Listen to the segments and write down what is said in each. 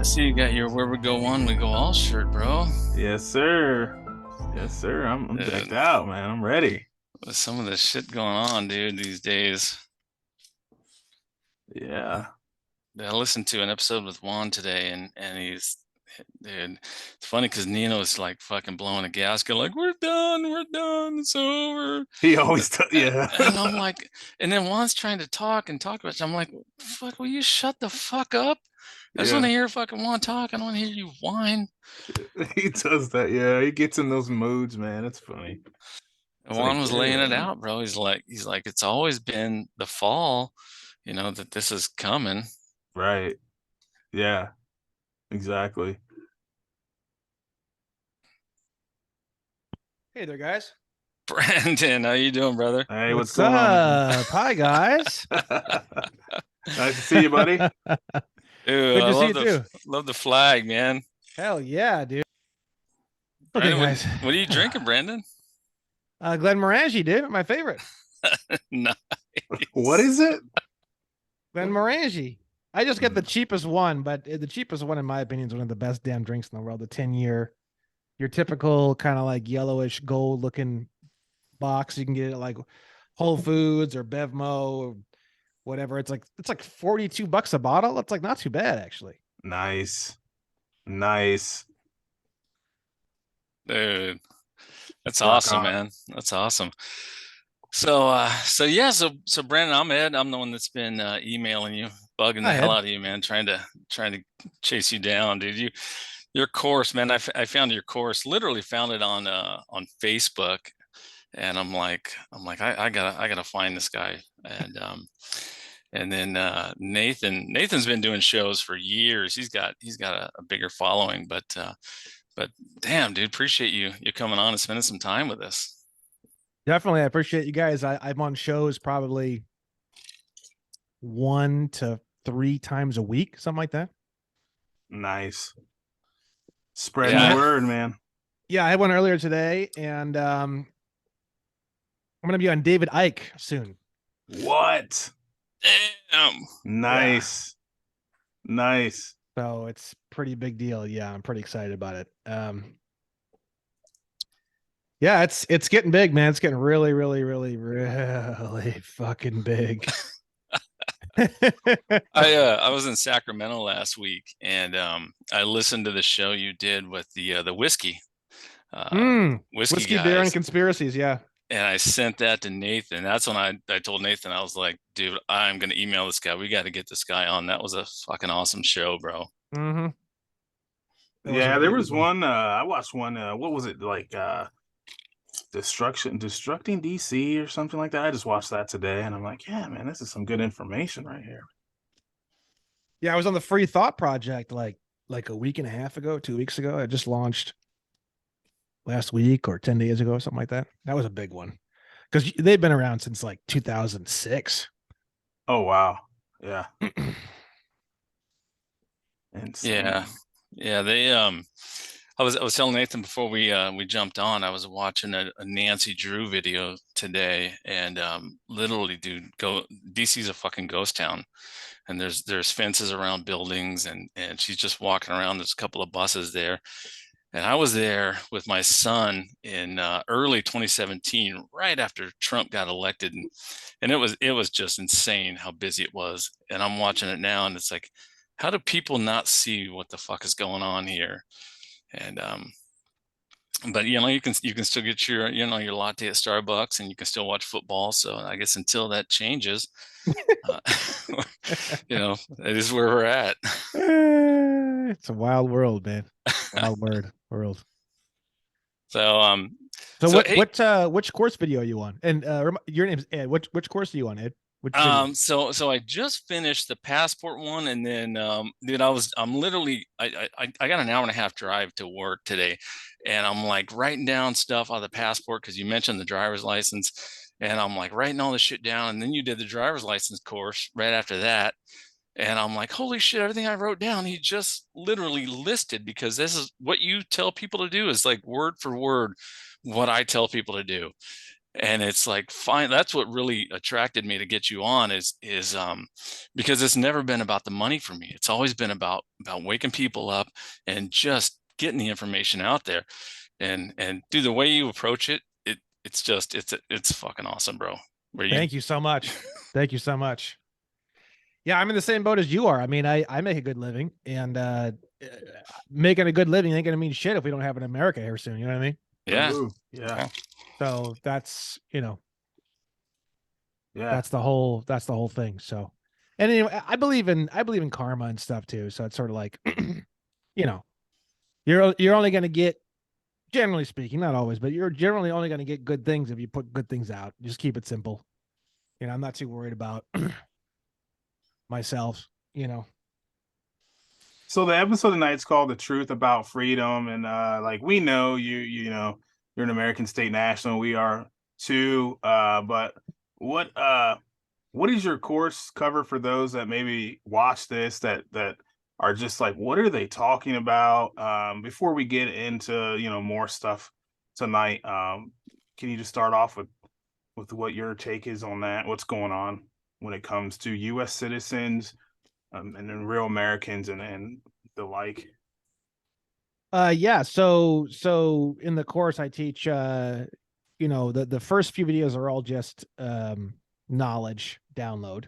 see you got your Where We Go One, We Go All shirt, bro. Yes, sir. Yes, sir. I'm decked Dude, out, man. I'm ready. with some of the shit going on, dude, these days. Yeah. I listened to an episode with Juan today, and dude, it's funny because Nino's like fucking blowing a gasket, like, we're done, it's over. He always yeah. And I'm like, and then Juan's trying to talk and talk about it. I'm like, fuck, will you shut the fuck up? I just want to Yeah. hear fucking Juan talk. I don't want to hear you whine. He does that. Yeah, he gets in those moods, man. It's funny. And It's like, Juan was laying it yeah. out, bro. He's like, it's always been the fall, that this is coming. Right. Yeah, exactly. Hey there, guys. Brandon, how you doing, brother? Hey, what's What's going on, up? Hi, guys. Nice to see you, buddy. Dude, Good I to see you too. love the flag, man. Hell yeah, dude. Okay, Brandon, guys. what are you drinking, Brandon? Glenmorangie, dude, my favorite. Nice. What is it? Glenmorangie. I just get the cheapest one, but the cheapest one, in my opinion, is one of the best damn drinks in the world. The 10-year, your typical kind of like yellowish gold looking box. You can get it like Whole Foods or Bevmo or whatever. It's like $42 a bottle. That's like not too bad, actually. Nice. Nice. Dude, that's Rock awesome, on. man. That's awesome. So Brandon, I'm Ed. I'm the one that's been emailing you, bugging the Hi, hell Ed. out of you, man, trying to chase you down, dude. Your course, man. I found your course. Literally found it on Facebook, and I gotta find this guy. And then Nathan's been doing shows for years. He's got a bigger following, but damn, dude, appreciate you coming on and spending some time with us. Definitely. I appreciate you guys. I'm on shows probably 1 to 3 times a week, something like that. Nice. Spreading Yeah. the word, man. Yeah, I had one earlier today, and I'm gonna be on David Icke soon. What? Damn. Nice. Nice. So it's pretty big deal. Yeah, I'm pretty excited about it. Yeah, it's getting big, man. It's getting really, really, really, really fucking big. I was in Sacramento last week, and I listened to the show you did with the whiskey Whiskey, beer, and guys, conspiracies. Yeah. and I sent that to Nathan. That's when I told Nathan, I was like, dude, I'm gonna email this guy. We got to get this guy on. That was a fucking awesome show, bro. Mm-hmm. Yeah, there was one. I watched one. What was it like? Destructing DC or something like that. I just watched that today, and I'm like, yeah, man, this is some good information right here. Yeah, I was on the Free Thought Project like a week and a half ago, 2 weeks ago. I just launched last week or 10 days ago, something like that. That was a big one because they've been around since like 2006. Oh wow, yeah, insane. Yeah. They I was telling Nathan before we jumped on. I was watching a Nancy Drew video today, and literally, dude, DC's a fucking ghost town, and there's fences around buildings, and she's just walking around. There's a couple of buses there, and I was there with my son in early 2017, right after Trump got elected, and it was just insane how busy it was. And I'm watching it now, and it's like, how do people not see what the fuck is going on here? And but you can still get your latte at Starbucks, and you can still watch football. So I guess until that changes, uh, it is where we're at. It's a wild world, man. Wild world. So So hey, which course video are you on? And your name's Ed. Which course are you on, Ed? Which video? so I just finished the passport one, and then dude, I'm literally I got an hour and a half drive to work today, and I'm like writing down stuff on the passport because you mentioned the driver's license, and I'm like writing all this shit down, and then you did the driver's license course right after that, and I'm like, holy shit, everything I wrote down, he just literally listed, because this is what you tell people to do, is like word for word what I tell people to do. And it's like, fine, that's what really attracted me to get you on is because it's never been about the money for me. It's always been about waking people up and just getting the information out there. And do the way you approach it, it's just it's fucking awesome, bro. Thank you so much. Thank you so much. Yeah, I'm in the same boat as you are. I mean, I make a good living, and making a good living ain't gonna mean shit if we don't have it in America here soon. You know what I mean? Yeah. Ooh, yeah. So that's, you know, Yeah. that's the whole thing. So, and anyway, I believe in karma and stuff too. So it's sort of like, you know, you're only gonna get, generally speaking, not always, but you're generally only gonna get good things if you put good things out. Just keep it simple. You know, I'm not too worried about myself, you know. So the episode tonight's called "The Truth About Freedom," and like we know you know you're an American state national. We are too. But what is your course cover for those that maybe watch this that are just like, what are they talking about? Before we get into more stuff tonight, can you just start off with what your take is on that? What's going on when it comes to U.S. citizens? And then real Americans and the like. Yeah. So in the course I teach, you know, the first few videos are all just knowledge download.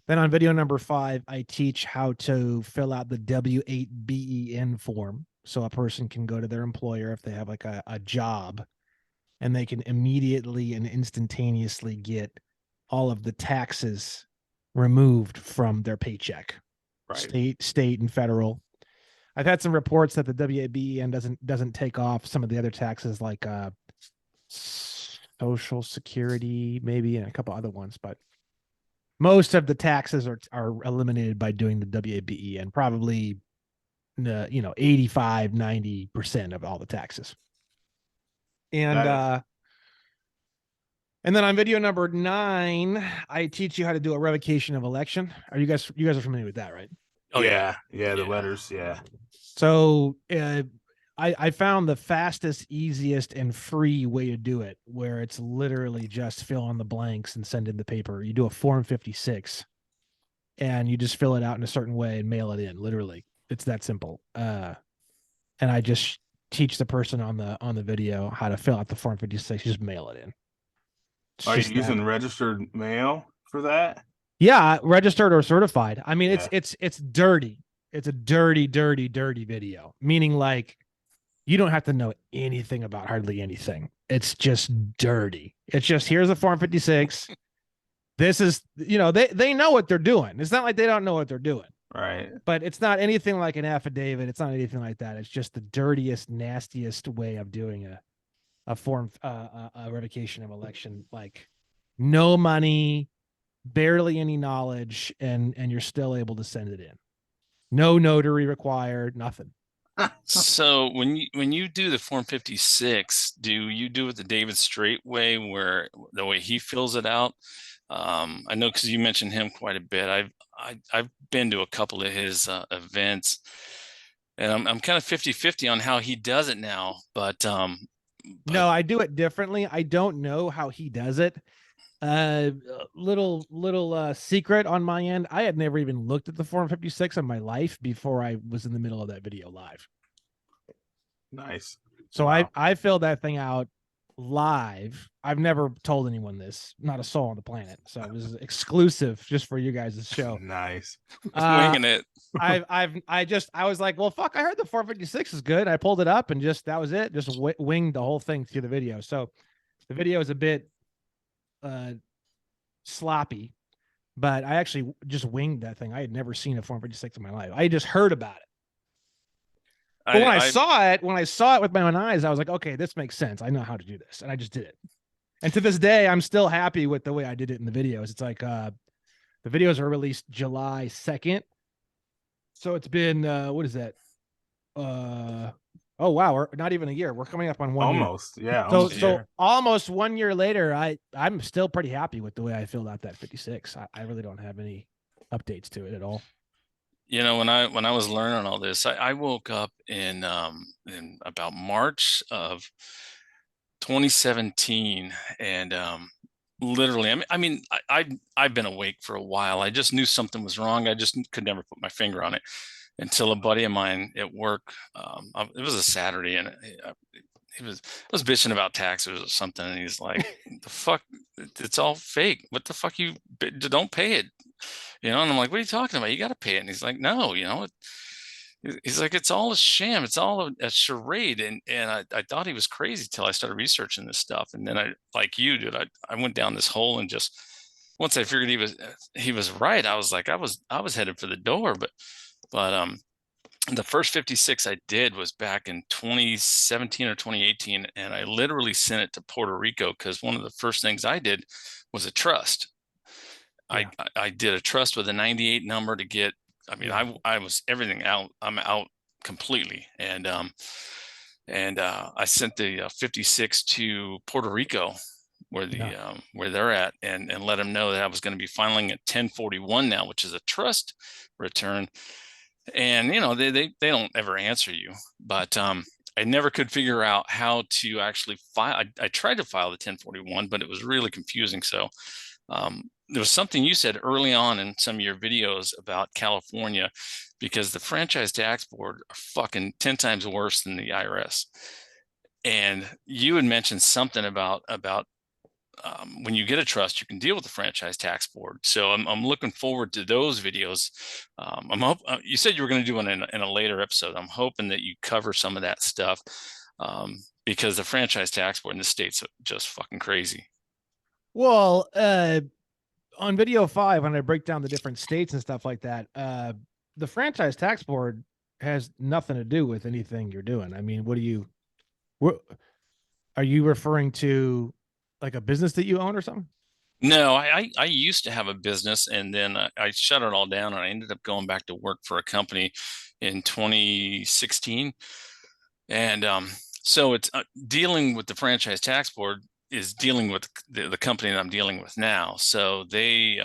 Then on video number 5, I teach how to fill out the W-8BEN form. So a person can go to their employer if they have like a job, and they can immediately and instantaneously get all of the taxes removed from their paycheck. Right. State and federal. I've had some reports that the WABEN doesn't take off some of the other taxes like Social Security, maybe, and a couple other ones, but most of the taxes are eliminated by doing the WABEN, probably 85-90% of all the taxes. And and then on video number 9, I teach you how to do a revocation of election. You guys are familiar with that, right? Oh yeah, the letters, yeah. So I found the fastest, easiest, and free way to do it, where it's literally just fill in the blanks and send in the paper. You do a Form 56, and you just fill it out in a certain way and mail it in. Literally, it's that simple. And I just teach the person on the video how to fill out the Form 56. You just mail it in. Are you using registered mail for that? Yeah, registered or certified. I mean, Yeah. it's dirty. It's a dirty video, meaning like you don't have to know anything about hardly anything. It's just dirty. It's just, here's a Form 56. This is, they know what they're doing. It's not like they don't know what they're doing. Right. But it's not anything like an affidavit. It's not anything like that. It's just the dirtiest, nastiest way of doing a form, a revocation of election. Like no money, barely any knowledge, and you're still able to send it in. No notary required, nothing. So when you do the Form 56, do you do it the David Straight way, where the way he fills it out? I know because you mentioned him quite a bit. I've been to a couple of his events, and I'm kind of 50-50 on how he does it now. But no, I do it differently. I don't know how he does it. Little secret on my end. I had never even looked at the Form 56 in my life before I was in the middle of that video live. Nice. So wow. I filled that thing out live. I've never told anyone this, not a soul on the planet. So it was exclusive just for you guys' show. Nice. Winging it. I was like, well, fuck, I heard the 456 is good. I pulled it up and just, that was it. Just winged the whole thing through the video. So the video is a bit sloppy, but I actually just winged that thing. I had never seen a Form 56 in my life. I just heard about it. But when I saw it with my own eyes, I was like, okay, this makes sense. I know how to do this. And I just did it. And to this day, I'm still happy with the way I did it in the videos. It's like the videos are released July 2nd. So it's been what is that? Oh wow, we're not even a year. We're coming up on 1 year. Almost, yeah. So almost 1 year later, I'm still pretty happy with the way I filled out that 56. I really don't have any updates to it at all. When I was learning all this, I woke up in about March of 2017, and literally, I've been awake for a while. I just knew something was wrong. I just could never put my finger on it until a buddy of mine at work. It was a Saturday, and he was bitching about taxes or something, and he's like, "The fuck, it's all fake. What the fuck don't pay it." And I'm like, "What are you talking about? You got to pay it." And he's like, "No, he's like, it's all a sham. It's all a charade." And I thought he was crazy till I started researching this stuff. And then like you, dude, I went down this hole, and just once I figured he was right, I was like, I was headed for the door. But the first 56 I did was back in 2017 or 2018. And I literally sent it to Puerto Rico because one of the first things I did was a trust. Yeah. I did a trust with a 98 number to get, I was everything out. I'm out completely. And I sent the 56 to Puerto Rico where where they're at, and let them know that I was going to be filing at 1041 now, which is a trust return. And they don't ever answer you, but I never could figure out how to actually file. I tried to file the 1041, but it was really confusing. So there was something you said early on in some of your videos about California, because the franchise tax board are fucking 10 times worse than the IRS. And you had mentioned something about when you get a trust, you can deal with the franchise tax board. So I'm looking forward to those videos. You said you were going to do one in a later episode. I'm hoping that you cover some of that stuff, because the franchise tax board in the States are just fucking crazy. Well, on video 5, when I break down the different states and stuff like that, the franchise tax board has nothing to do with anything you're doing. I mean, what are you referring to, like a business that you own or something? No, I used to have a business, and then I shut it all down, and I ended up going back to work for a company in 2016. And so it's dealing with the franchise tax board is dealing with the company that I'm dealing with now. So they're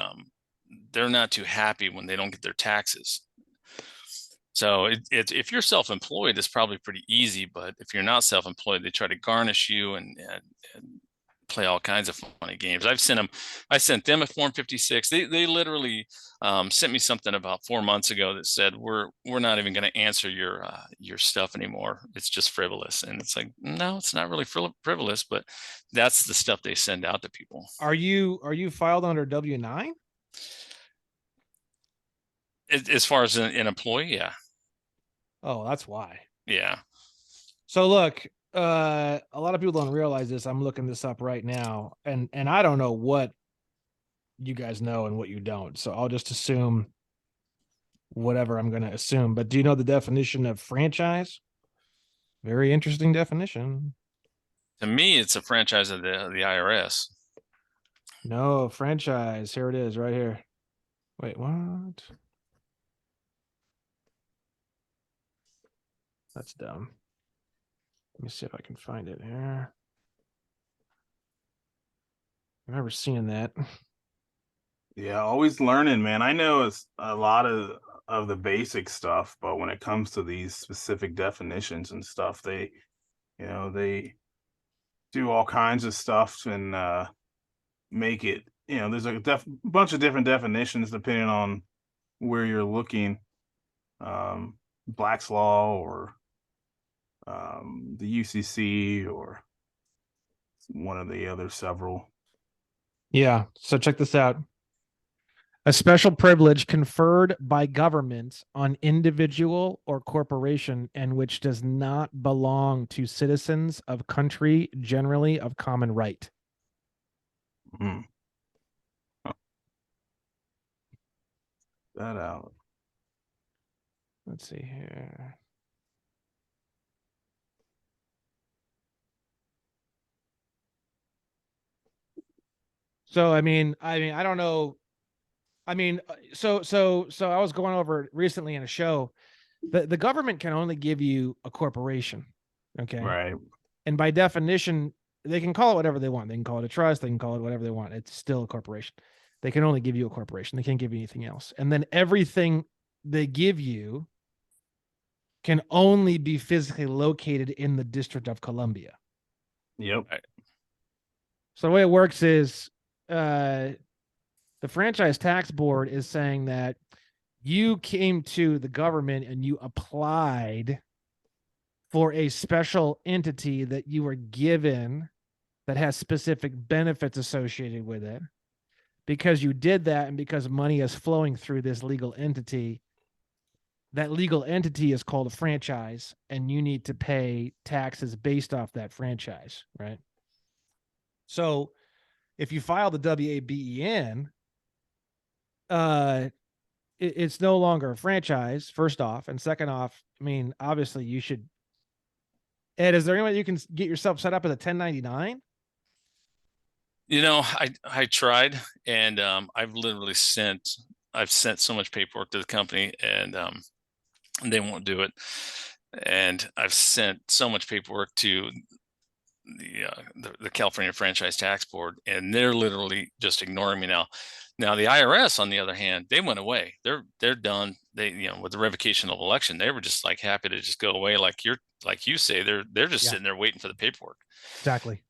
not too happy when they don't get their taxes. So if you're self-employed, it's probably pretty easy. But if you're not self-employed, they try to garnish you and play all kinds of funny games. I sent them a Form 56. They literally sent me something about 4 months ago that said we're not even going to answer your stuff anymore. It's just frivolous. And it's like, no, it's not really frivolous, but that's the stuff they send out to people. Are you filed under W-9? As far as an employee, yeah. Oh, that's why. Yeah. So look, a lot of people don't realize this. I'm looking this up right now, and I don't know what you guys know and what you don't. So I'll just assume whatever I'm going to assume. But do you know the definition of franchise? Very interesting definition. To me, it's a franchise of the IRS. No, franchise. Here it is, right here. Wait, what? That's dumb. Let me see if I can find it here. I've never seen that. Yeah, always learning, man. I know it's a lot of the basic stuff, but when it comes to these specific definitions and stuff, they they do all kinds of stuff and make it, there's a bunch of different definitions depending on where you're looking. Black's Law or the UCC or one of the other several. Yeah. So check this out. A special privilege conferred by government on individual or corporation and which does not belong to citizens of country generally of common right. Hmm. That out. Let's see here. So I mean, I don't know. I mean, so I was going over it recently in a show. The government can only give you a corporation, okay? Right. And by definition, they can call it whatever they want. They can call it a trust. They can call it whatever they want. It's still a corporation. They can only give you a corporation. They can't give you anything else. And then everything they give you can only be physically located in the District of Columbia. Yep. So the way it works is the franchise tax board is saying that you came to the government and you applied for a special entity that you were given that has specific benefits associated with it. Because you did that and because money is flowing through this legal entity, that legal entity is called a franchise, and you need to pay taxes based off that franchise, right? So if you file the WABEN, it's no longer a franchise, first off. And second off, I mean, obviously you should. Ed, is there any way you can get yourself set up as a 1099? You know, I tried, and I've sent so much paperwork to the company, and they won't do it. And I've sent so much paperwork to the California Franchise Tax Board, and they're literally just ignoring me now. Now the IRS, on the other hand, they went away. They're done. They, with the revocation of election, they were just like happy to just go away. Like you say, they're just sitting there waiting for the paperwork. Exactly.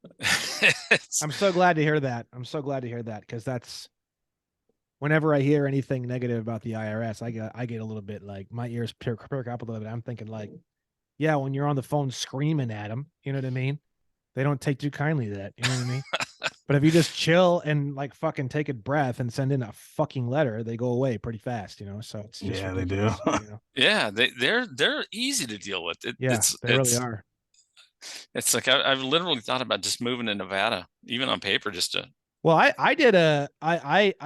I'm so glad to hear that. Because that's whenever I hear anything negative about the IRS, I get a little bit like my ears perk up a little bit. I'm thinking like, yeah, when you're on the phone screaming at them, you know what I mean? They don't take too kindly to that. You know what I mean? But if you just chill and like fucking take a breath and send in a fucking letter, they go away pretty fast, So it's just Yeah, they do. Yeah, they're easy to deal with. They really are. It's like I've literally thought about just moving to Nevada, even on paper, just to. Well, I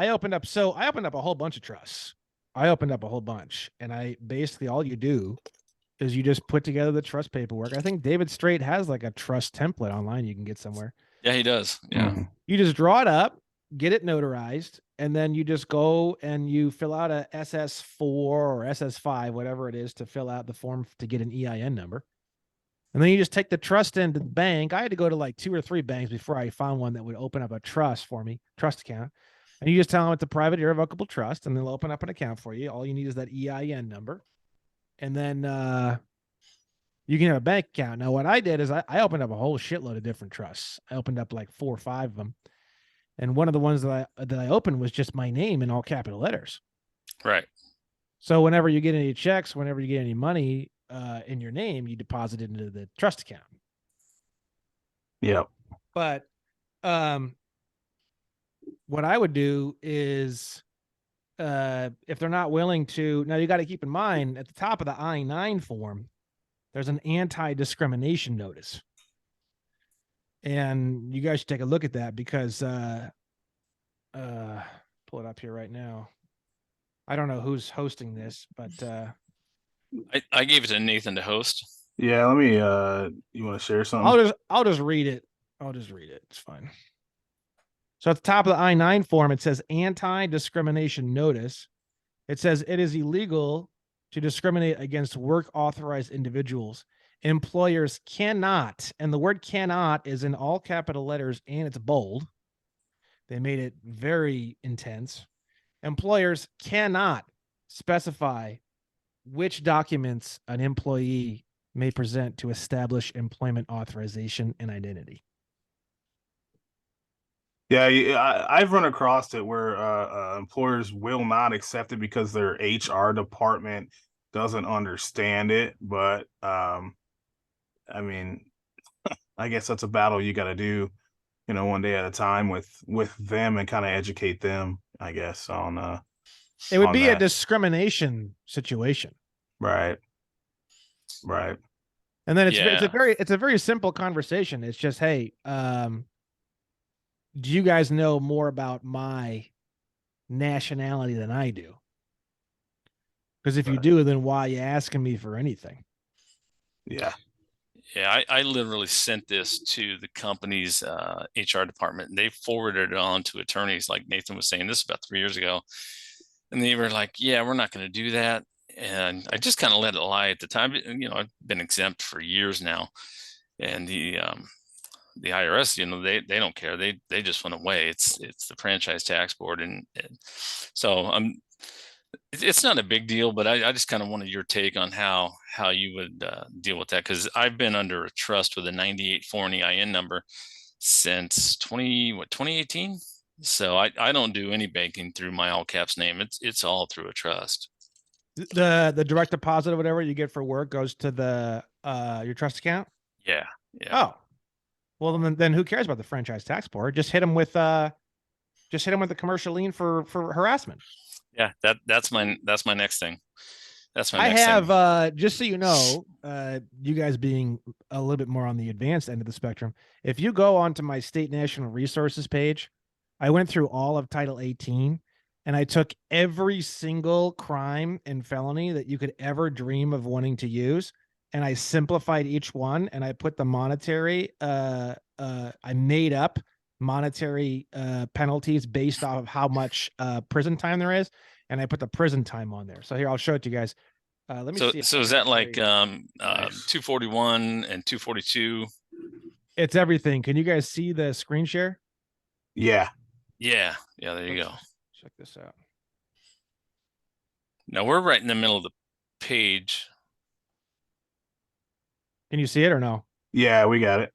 opened up a whole bunch of trusts. I opened up a whole bunch, and I basically all you do is you just put together the trust paperwork. I think David Straight has like a trust template online you can get somewhere. Yeah, he does. Yeah. Mm-hmm. You just draw it up, get it notarized, and then you just go and you fill out a SS4 or SS5, whatever it is, to fill out the form to get an EIN number. And then you just take the trust into the bank. I had to go to like 2 or 3 banks before I found one that would open up a trust for me, trust account. And you just tell them it's a private irrevocable trust, and they'll open up an account for you. All you need is that EIN number. And then you can have a bank account. Now, what I did is I opened up a whole shitload of different trusts. I opened up like 4 or 5 of them. And one of the ones that I opened was just my name in all capital letters. Right. So whenever you get any checks, whenever you get any money in your name, you deposit it into the trust account. Yep. But what I would do is if they're not willing to, now you got to keep in mind at the top of the I-9 form, there's an anti-discrimination notice. And you guys should take a look at that because pull it up here right now. I don't know who's hosting this, but I gave it to Nathan to host. Yeah, let me you want to share something? I'll just read it. It's fine. So at the top of the I-9 form, it says anti-discrimination notice. It says it is illegal to discriminate against work authorized individuals. Employers cannot, and the word cannot is in all capital letters and it's bold. They made it very intense. Employers cannot specify which documents an employee may present to establish employment authorization and identity. Yeah, I've run across it where employers will not accept it because their HR department doesn't understand it. But I mean, I guess that's a battle you got to do, one day at a time with them and kind of educate them, I guess, on it would be a discrimination situation. Right. And then it's a very simple conversation. It's just, hey, do you guys know more about my nationality than I do? Because if you do, then why are you asking me for anything? Yeah. Yeah, I literally sent this to the company's HR department, and they forwarded it on to attorneys, like Nathan was saying. This about 3 years ago. And they were like, yeah, we're not going to do that. And I just kind of let it lie at the time. I've been exempt for years now. And the IRS, they don't care. They just went away. It's the franchise tax board. And so It's not a big deal, but I just kind of wanted your take on how you would deal with that, because I've been under a trust with a 98 foreign EIN number since 2018. So I don't do any banking through my all caps name. It's all through a trust. The direct deposit or whatever you get for work goes to the your trust account. Yeah, yeah. Oh, well then who cares about the franchise tax board? Just hit them with the commercial lien for harassment. Yeah, that's my next thing. That's my I next have thing. just so you know, you guys being a little bit more on the advanced end of the spectrum, if you go onto my state national resources page, I went through all of Title 18 and I took every single crime and felony that you could ever dream of wanting to use, and I simplified each one, and I put the monetary I made up monetary penalties based off of how much prison time there is, and I put the prison time on there. So here, I'll show it to you guys. Let me see. So is that like Nice. 241 and 242? It's everything. Can you guys see the screen share? Yeah. Yeah, yeah, there you go. Check this out. Now we're right in the middle of the page. Can you see it or no? Yeah, we got it.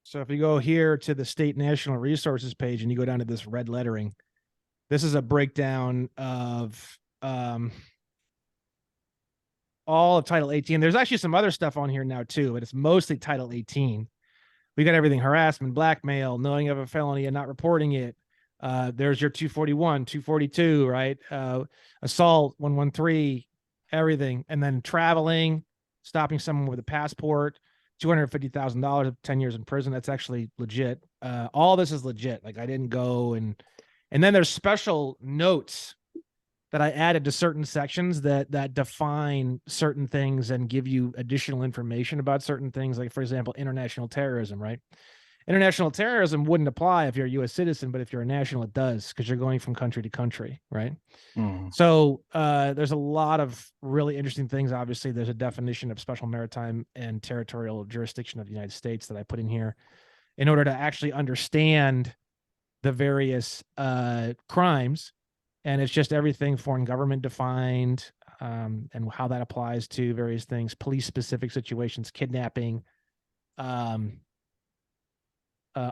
So if you go here to the state national resources page and you go down to this red lettering, this is a breakdown of all of Title 18. There's actually some other stuff on here now too, but it's mostly Title 18. We got everything: harassment, blackmail, knowing of a felony and not reporting it. There's your 241, 242, right? Assault, 113, everything. And then traveling, stopping someone with a passport, $250,000, 10 years in prison. That's actually legit. All this is legit. Like, I didn't go and then there's special notes that I added to certain sections that define certain things and give you additional information about certain things. Like, for example, international terrorism, right? International terrorism wouldn't apply if you're a U.S. citizen, but if you're a national, it does, because you're going from country to country, right? Mm. So there's a lot of really interesting things. Obviously, there's a definition of special maritime and territorial jurisdiction of the United States that I put in here in order to actually understand the various crimes. And it's just everything foreign government defined, and how that applies to various things, police specific situations, kidnapping,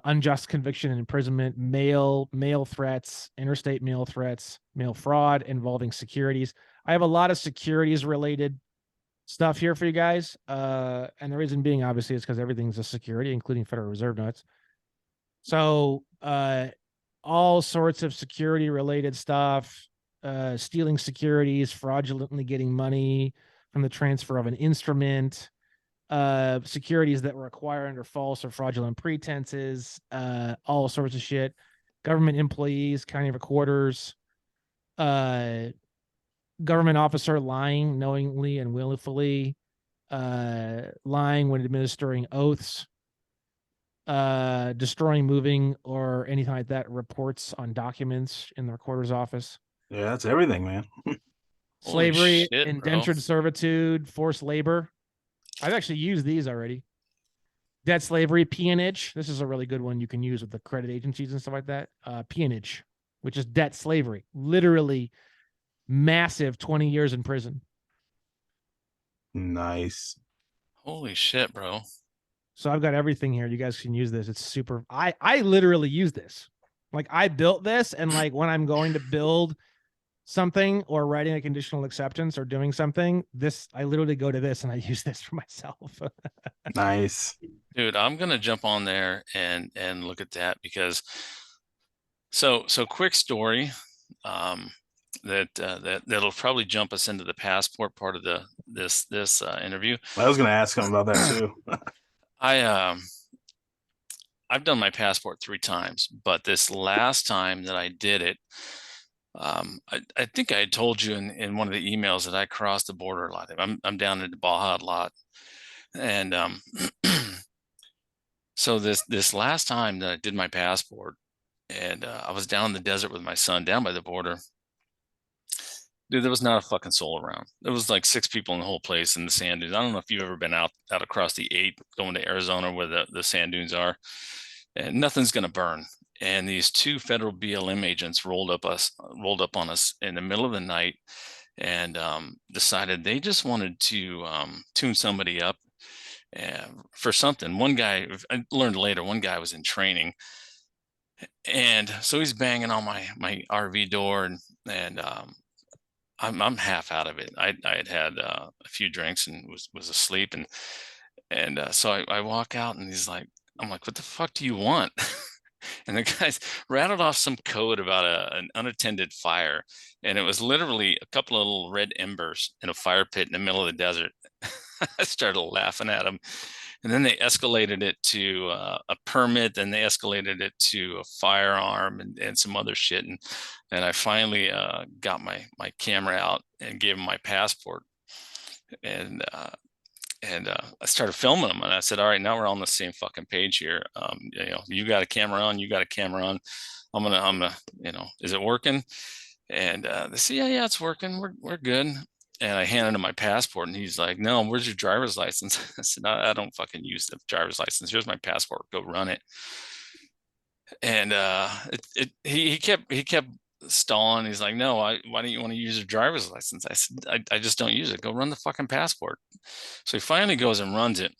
unjust conviction and imprisonment, mail threats, interstate mail threats, mail fraud involving securities. I have a lot of securities related stuff here for you guys. And the reason being, obviously, is because everything's a security, including Federal Reserve notes. So all sorts of security related stuff, stealing securities, fraudulently getting money from the transfer of an instrument, securities that were acquired under false or fraudulent pretenses, all sorts of shit. Government employees, county recorders, government officer lying knowingly and willfully, lying when administering oaths, destroying, moving, or anything like that, reports on documents in the recorder's office. Yeah, that's everything, man. Slavery, shit, indentured bro. servitude, forced labor. I've actually used these already. Debt slavery, peonage. This is a really good one you can use with the credit agencies and stuff like that. Peonage, which is debt slavery. Literally massive 20 years in prison. Nice. Holy shit, bro. So I've got everything here. You guys can use this. It's super. I literally use this. Like, I built this, and like when I'm going to build something or writing a conditional acceptance or doing something, this, I literally go to this and I use this for myself. Nice. Dude, I'm gonna jump on there and look at that, because so quick story, that'll probably jump us into the passport part of this interview. I was gonna ask him about that too. I've done my passport 3 times, but this last time that I did it, I think I had told you in one of the emails that I crossed the border a lot. I'm down in Baja a lot, and so this last time that I did my passport, and I was down in the desert with my son down by the border. Dude, there was not a fucking soul around. There was like 6 people in the whole place in the sand dunes. I don't know if you've ever been out across the 8 going to Arizona where the sand dunes are, and nothing's gonna burn. and these two federal BLM agents rolled up on us in the middle of the night, and decided they just wanted to tune somebody up for something. One guy, I learned later, one guy was in training, and so he's banging on my RV door, and I'm half out of it. I had a few drinks and was asleep, and so I walk out, and I'm like, what the fuck do you want? And the guys rattled off some code about an unattended fire, and it was literally a couple of little red embers in a fire pit in the middle of the desert. I started laughing at them, and then they escalated it to a permit, then they escalated it to a firearm and some other shit, and I finally got my camera out and gave them my passport, and I started filming them, and I said, all right, now we're on the same fucking page here. You got a camera on, you got a camera on. I'm gonna, is it working? And they say, yeah, it's working. We're good. And I handed him my passport, and he's like, no, where's your driver's license? I said, I don't fucking use the driver's license. Here's my passport. Go run it. And he kept stalling. He's like, no, why don't you want to use your driver's license? I said, I just don't use it. Go run the fucking passport. So he finally goes and runs it,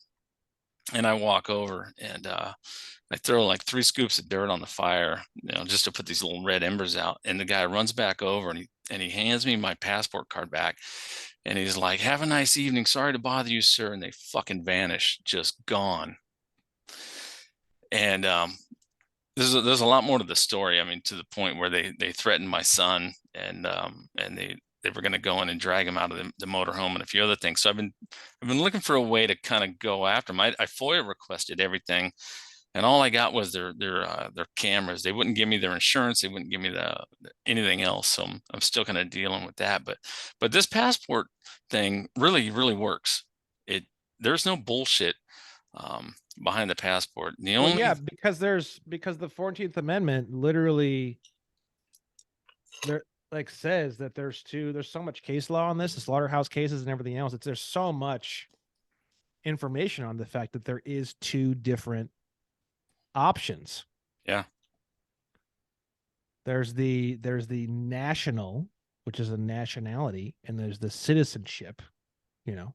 and I walk over, and I throw like 3 scoops of dirt on the fire, just to put these little red embers out. And the guy runs back over, and he hands me my passport card back, and he's like, have a nice evening. Sorry to bother you, sir. And they fucking vanish, just gone. And there's a lot more to the story. I mean, to the point where they threatened my son, and they were going to go in and drag him out of the motorhome and a few other things. So I've been looking for a way to kind of go after him. I FOIA requested everything, and all I got was their cameras. They wouldn't give me their insurance. They wouldn't give me anything else. So I'm still kind of dealing with that. But this passport thing really, really works. There's no bullshit behind the passport. The only because the 14th Amendment literally there says that there's so much case law on this, the slaughterhouse cases and everything else. There's so much information on the fact that there is 2 different options. Yeah. There's the national, which is a nationality, and there's the citizenship. It's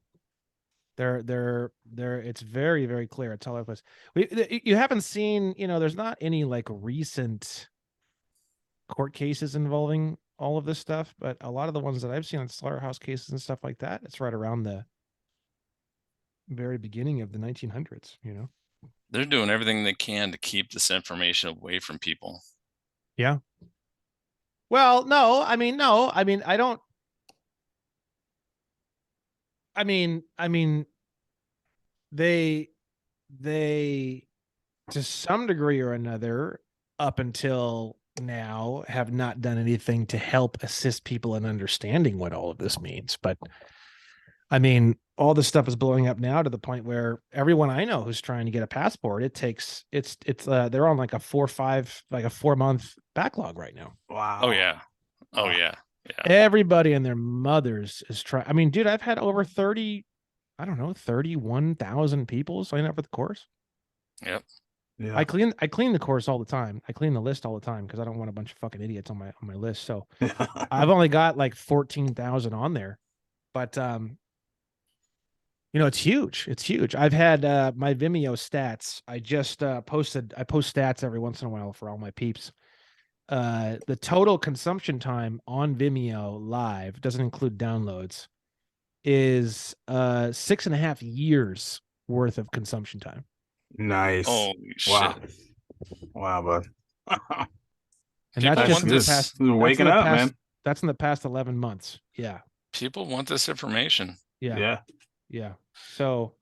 very, very clear. It's all over the place. You haven't seen, there's not any like recent court cases involving all of this stuff, but a lot of the ones that I've seen on slaughterhouse cases and stuff like that, it's right around the very beginning of the 1900s. They're doing everything they can to keep this information away from people. Yeah. Well, no. I mean, I don't. I mean, they to some degree or another, up until now, have not done anything to help assist people in understanding what all of this means. But I mean, all this stuff is blowing up now to the point where everyone I know who's trying to get a passport, they're on like a 4-month backlog right now. Wow. Oh yeah. Yeah. Everybody and their mothers is trying. I mean, dude, I've had over 31,000 people sign up for the course. Yep. Yeah. I clean the course all the time. I clean the list all the time because I don't want a bunch of fucking idiots on my list. So I've only got like 14,000 on there, but it's huge. It's huge. I've had my Vimeo stats. I just I post stats every once in a while for all my peeps. The total consumption time on Vimeo live, doesn't include downloads, is 6.5 years worth of consumption time. Nice. Oh wow. shit. Wow, bud. And that's just in the past. Waking up, man. That's in the past 11 months. Yeah. People want this information. Yeah. So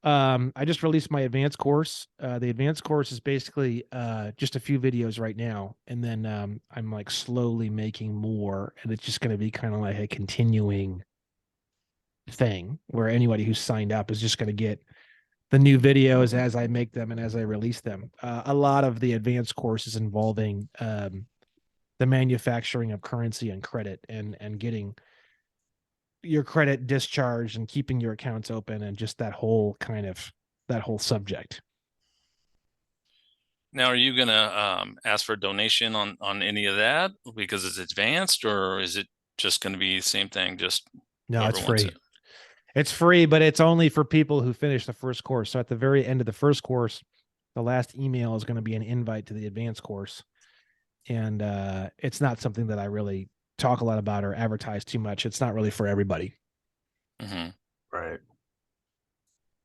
I just released my advanced course. The advanced course is basically just a few videos right now, and then I'm like slowly making more, and it's just going to be kind of like a continuing thing where anybody who's signed up is just going to get the new videos as I make them and as I release them. A lot of the advanced courses involving the manufacturing of currency and credit, and getting your credit discharged and keeping your accounts open, and just that whole subject. Now, are you gonna ask for a donation on any of that because it's advanced, or is it just going to be the same thing? Just No, whoever it's wants free. it. It's free, but it's only for people who finish the first course. So at the very end of the first course, the last email is going to be an invite to the advanced course. And it's not something that I really talk a lot about or advertise too much. It's not really for everybody. Hmm. Right.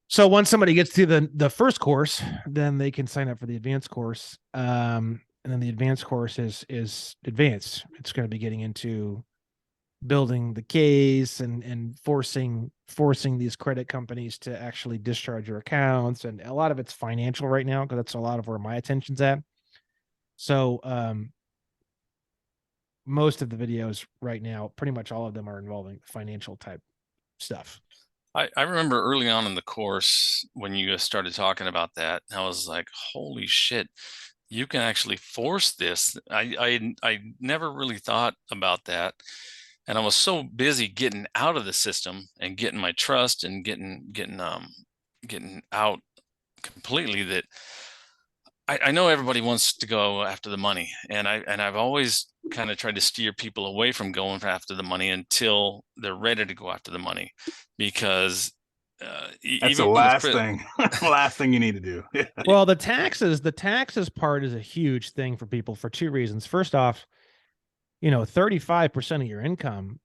So once somebody gets to the first course, then they can sign up for the advanced course. And then the advanced course is advanced. It's going to be getting into building the case and forcing these credit companies to actually discharge your accounts, and a lot of it's financial right now because that's a lot of where my attention's at. So most of the videos right now, pretty much all of them are involving financial type stuff. I remember early on in the course when you guys started talking about that, I was like, holy shit, you can actually force this. I never really thought about that. And I was so busy getting out of the system and getting my trust and getting out completely that I know everybody wants to go after the money, and I've always kind of tried to steer people away from going after the money until they're ready to go after the money, because That's the even with last thing, last thing you need to do. Well, the taxes part is a huge thing for people for two reasons. First off, 35% of your income,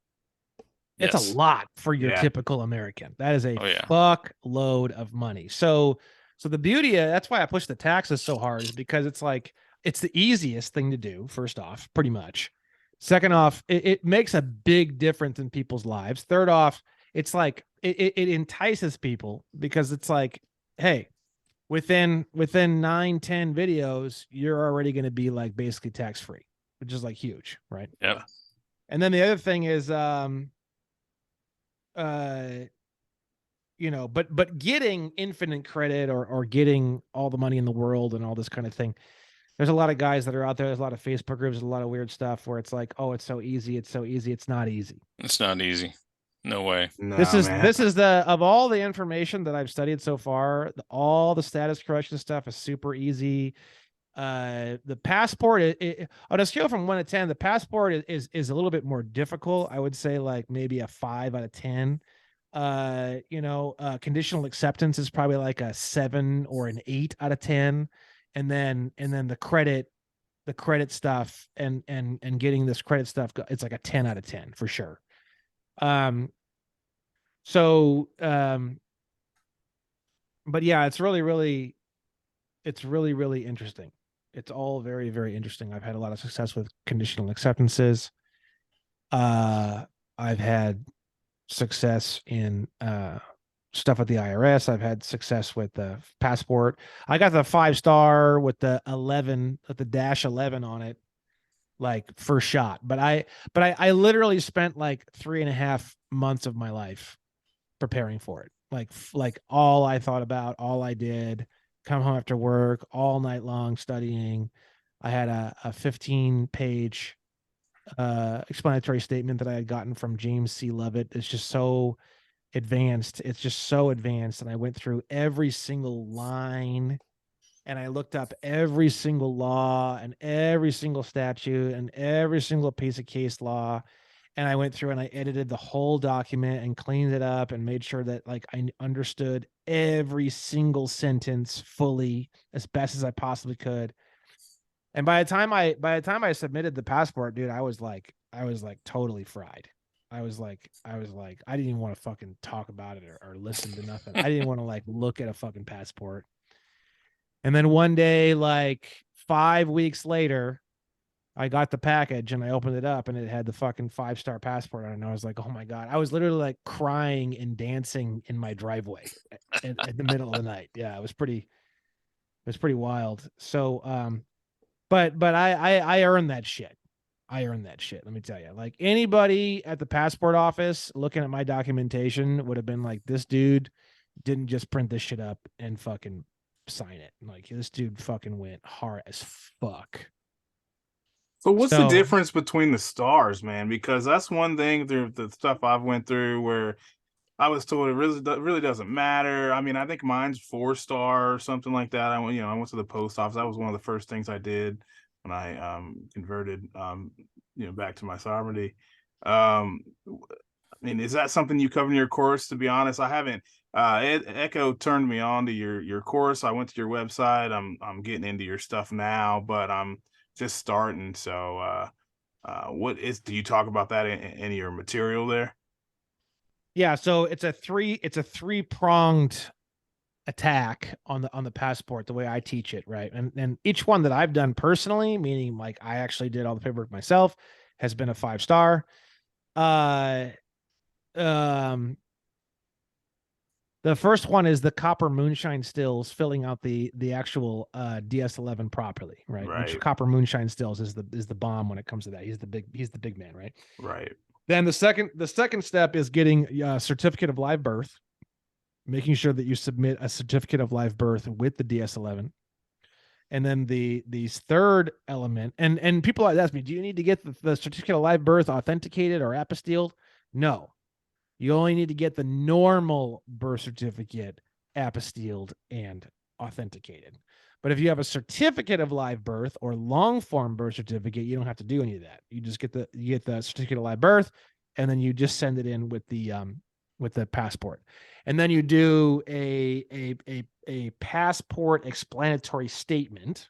it's a yes, lot for your Yeah. typical American. That is a oh yeah, fuck load of money. So the beauty of that's why I push the taxes so hard, is because it's like it's the easiest thing to do, first off, pretty much. Second off, it makes a big difference in people's lives. Third off, it's like it entices people because it's like, hey, within 9-10 videos, you're already going to be like basically tax free, which is like huge, right? yep. And then the other thing is but getting infinite credit or getting all the money in the world and all this kind of thing, there's a lot of guys that are out there, there's a lot of Facebook groups, a lot of weird stuff where it's like, oh, it's so easy, it's not easy. It's not easy, no way. No, This is man. the of all the information that I've studied so far, all the status correction stuff is super easy. The passport, on a scale from 1 to 10, the passport is a little bit more difficult. I would say like maybe a 5 out of 10. Conditional acceptance is probably like a 7 or an 8 out of 10. And then the credit stuff and getting this credit stuff, it's like a 10 out of 10 for sure. But yeah, it's really interesting. It's all very, very interesting. I've had a lot of success with conditional acceptances. I've had success in stuff at the IRS. I've had success with the passport. I got the 5-star with the 11, with the -11 on it, like first shot. But I literally spent like 3.5 months of my life preparing for it. Like all I thought about, all I did, come home after work, all night long studying. I had a 15-page explanatory statement that I had gotten from James C. Lovett. It's just so advanced. It's just so advanced. And I went through every single line and I looked up every single law and every single statute and every single piece of case law. And I went through and I edited the whole document and cleaned it up and made sure that like I understood every single sentence fully as best as I possibly could. And by the time I submitted the passport, dude, I was like totally fried. I was like, I didn't even want to fucking talk about it or listen to nothing. I didn't want to like look at a fucking passport. And then one day, like 5 weeks later, I got the package and I opened it up and it had the fucking 5-star passport on it. And I was like, oh my God. I was literally like crying and dancing in my driveway at the middle of the night. Yeah, it was pretty wild. So but I earned that shit. I earned that shit. Let me tell you. Like anybody at the passport office looking at my documentation would have been like, this dude didn't just print this shit up and fucking sign it. Like this dude fucking went hard as fuck. So what's the So- difference between the stars, man? Because that's one thing, the stuff I've went through where I was told it really doesn't matter. I mean, I think mine's 4-star or something like that. I went, I went to the post office. That was one of the first things I did when I converted back to my sovereignty. I mean, is that something you cover in your course? To be honest, I haven't. Echo turned me on to your course. I went to your website. I'm getting into your stuff now, but I'm just starting. So, do you talk about that in any of your material there? Yeah, so it's a three-pronged attack on the passport, the way I teach it, right? And each one that I've done personally, meaning like I actually did all the paperwork myself, has been a 5-star. The first one is the copper moonshine stills, filling out the actual DS11 properly, right? Which Right. copper moonshine stills is the bomb when it comes to that. He's the big man, right? Right. Then the second step is getting a certificate of live birth, making sure that you submit a certificate of live birth with the DS11. And then the third element, and people ask me, do you need to get the certificate of live birth authenticated or apostilled? No. You only need to get the normal birth certificate apostilled and authenticated. But if you have a certificate of live birth or long form birth certificate, you don't have to do any of that. You just get the certificate of live birth, and then you just send it in with the passport. And then you do a passport explanatory statement.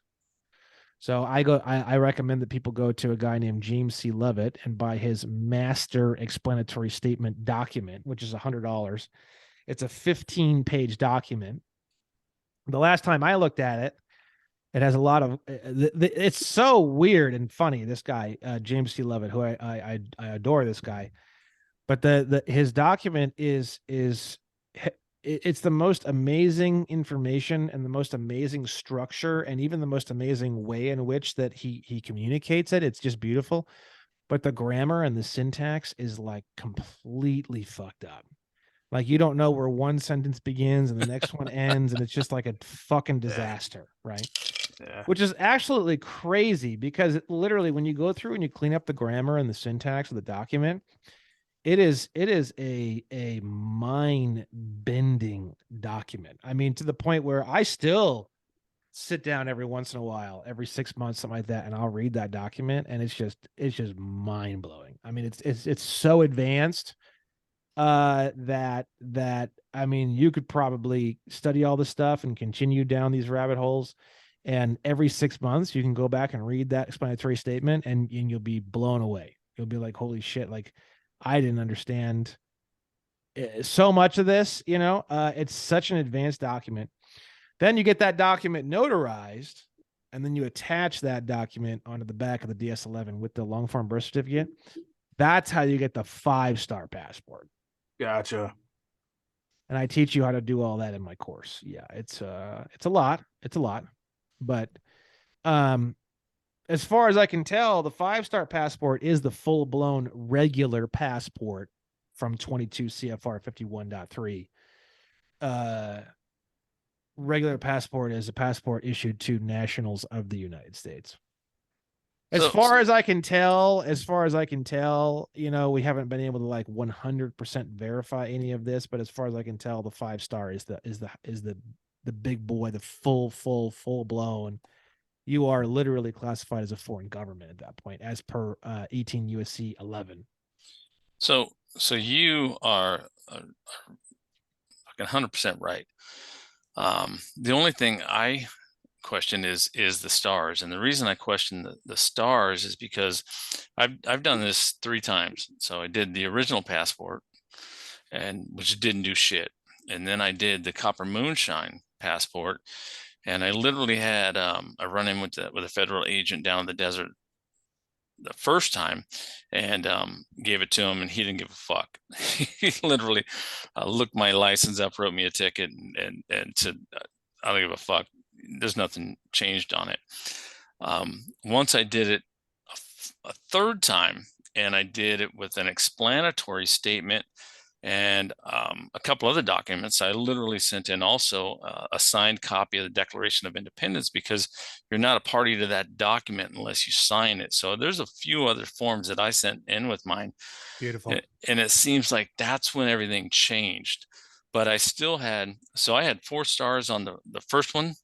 So I recommend that people go to a guy named James C. Levitt and buy his master explanatory statement document, which is $100. It's a 15-page document. The last time I looked at it, it has a lot of, it's so weird and funny. This guy, James C. Levitt, who I adore this guy, but his document is it's the most amazing information and the most amazing structure and even the most amazing way in which that he communicates it. It's just beautiful. But the grammar and the syntax is like completely fucked up. Like you don't know where one sentence begins and the next one ends, and it's just like a fucking disaster, right? Yeah. Which is absolutely crazy because literally when you go through and you clean up the grammar and the syntax of the document, it is a mind bending document. I mean, to the point where I still sit down every once in a while, every 6 months, something like that, and I'll read that document, and it's just mind blowing. I mean, it's so advanced that I mean, you could probably study all this stuff and continue down these rabbit holes. And every 6 months, you can go back and read that explanatory statement, and you'll be blown away. You'll be like, holy shit, like I didn't understand so much of this, it's such an advanced document. Then you get that document notarized, and then you attach that document onto the back of the DS11 with the long form birth certificate. That's how you get the 5-star passport. Gotcha. And I teach you how to do all that in my course. Yeah, it's a lot. It's a lot. But as far as I can tell, the 5-star passport is the full-blown regular passport from 22 CFR 51.3. Regular passport is a passport issued to nationals of the United States. As far as I can tell, we haven't been able to like 100% verify any of this, but as far as I can tell, the 5-star is the big boy, the full blown. You are literally classified as a foreign government at that point, as per 18 USC 11. So you are fucking 100% right. The only thing I question is the stars, and the reason I question the stars is because I've done this 3 times. So I did the original passport, and which didn't do shit, and then I did the copper moonshine passport, and I literally had a run-in with a federal agent down in the desert the first time, and gave it to him, and he didn't give a fuck. He literally looked my license up, wrote me a ticket, and said, I don't give a fuck. There's nothing changed on it. Once I did it a third time, and I did it with an explanatory statement and a couple other documents. I literally sent in also a signed copy of the Declaration of Independence, because you're not a party to that document unless you sign it. So there's a few other forms that I sent in with mine. Beautiful. And it seems like that's when everything changed. But I still had, so I had 4 stars on the first one.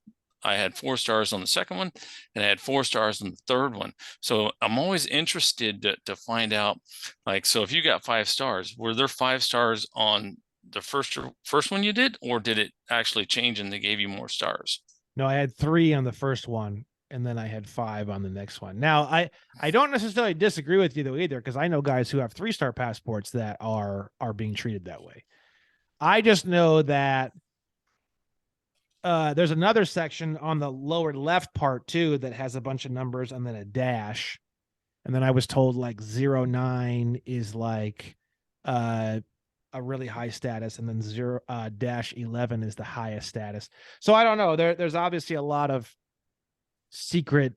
I had 4 stars on the second one, and I had 4 stars on the third one. So I'm always interested to find out, like, so if you got 5 stars, were there 5 stars on the first one you did, or did it actually change and they gave you more stars? No, I had 3 on the first one, and then I had 5 on the next one. Now, I don't necessarily disagree with you though either, because I know guys who have 3-star passports that are being treated that way. I just know that there's another section on the lower left part too that has a bunch of numbers and then a dash. And then I was told like 09 is like a really high status, and then dash 11 is the highest status. So I don't know. There's obviously a lot of secret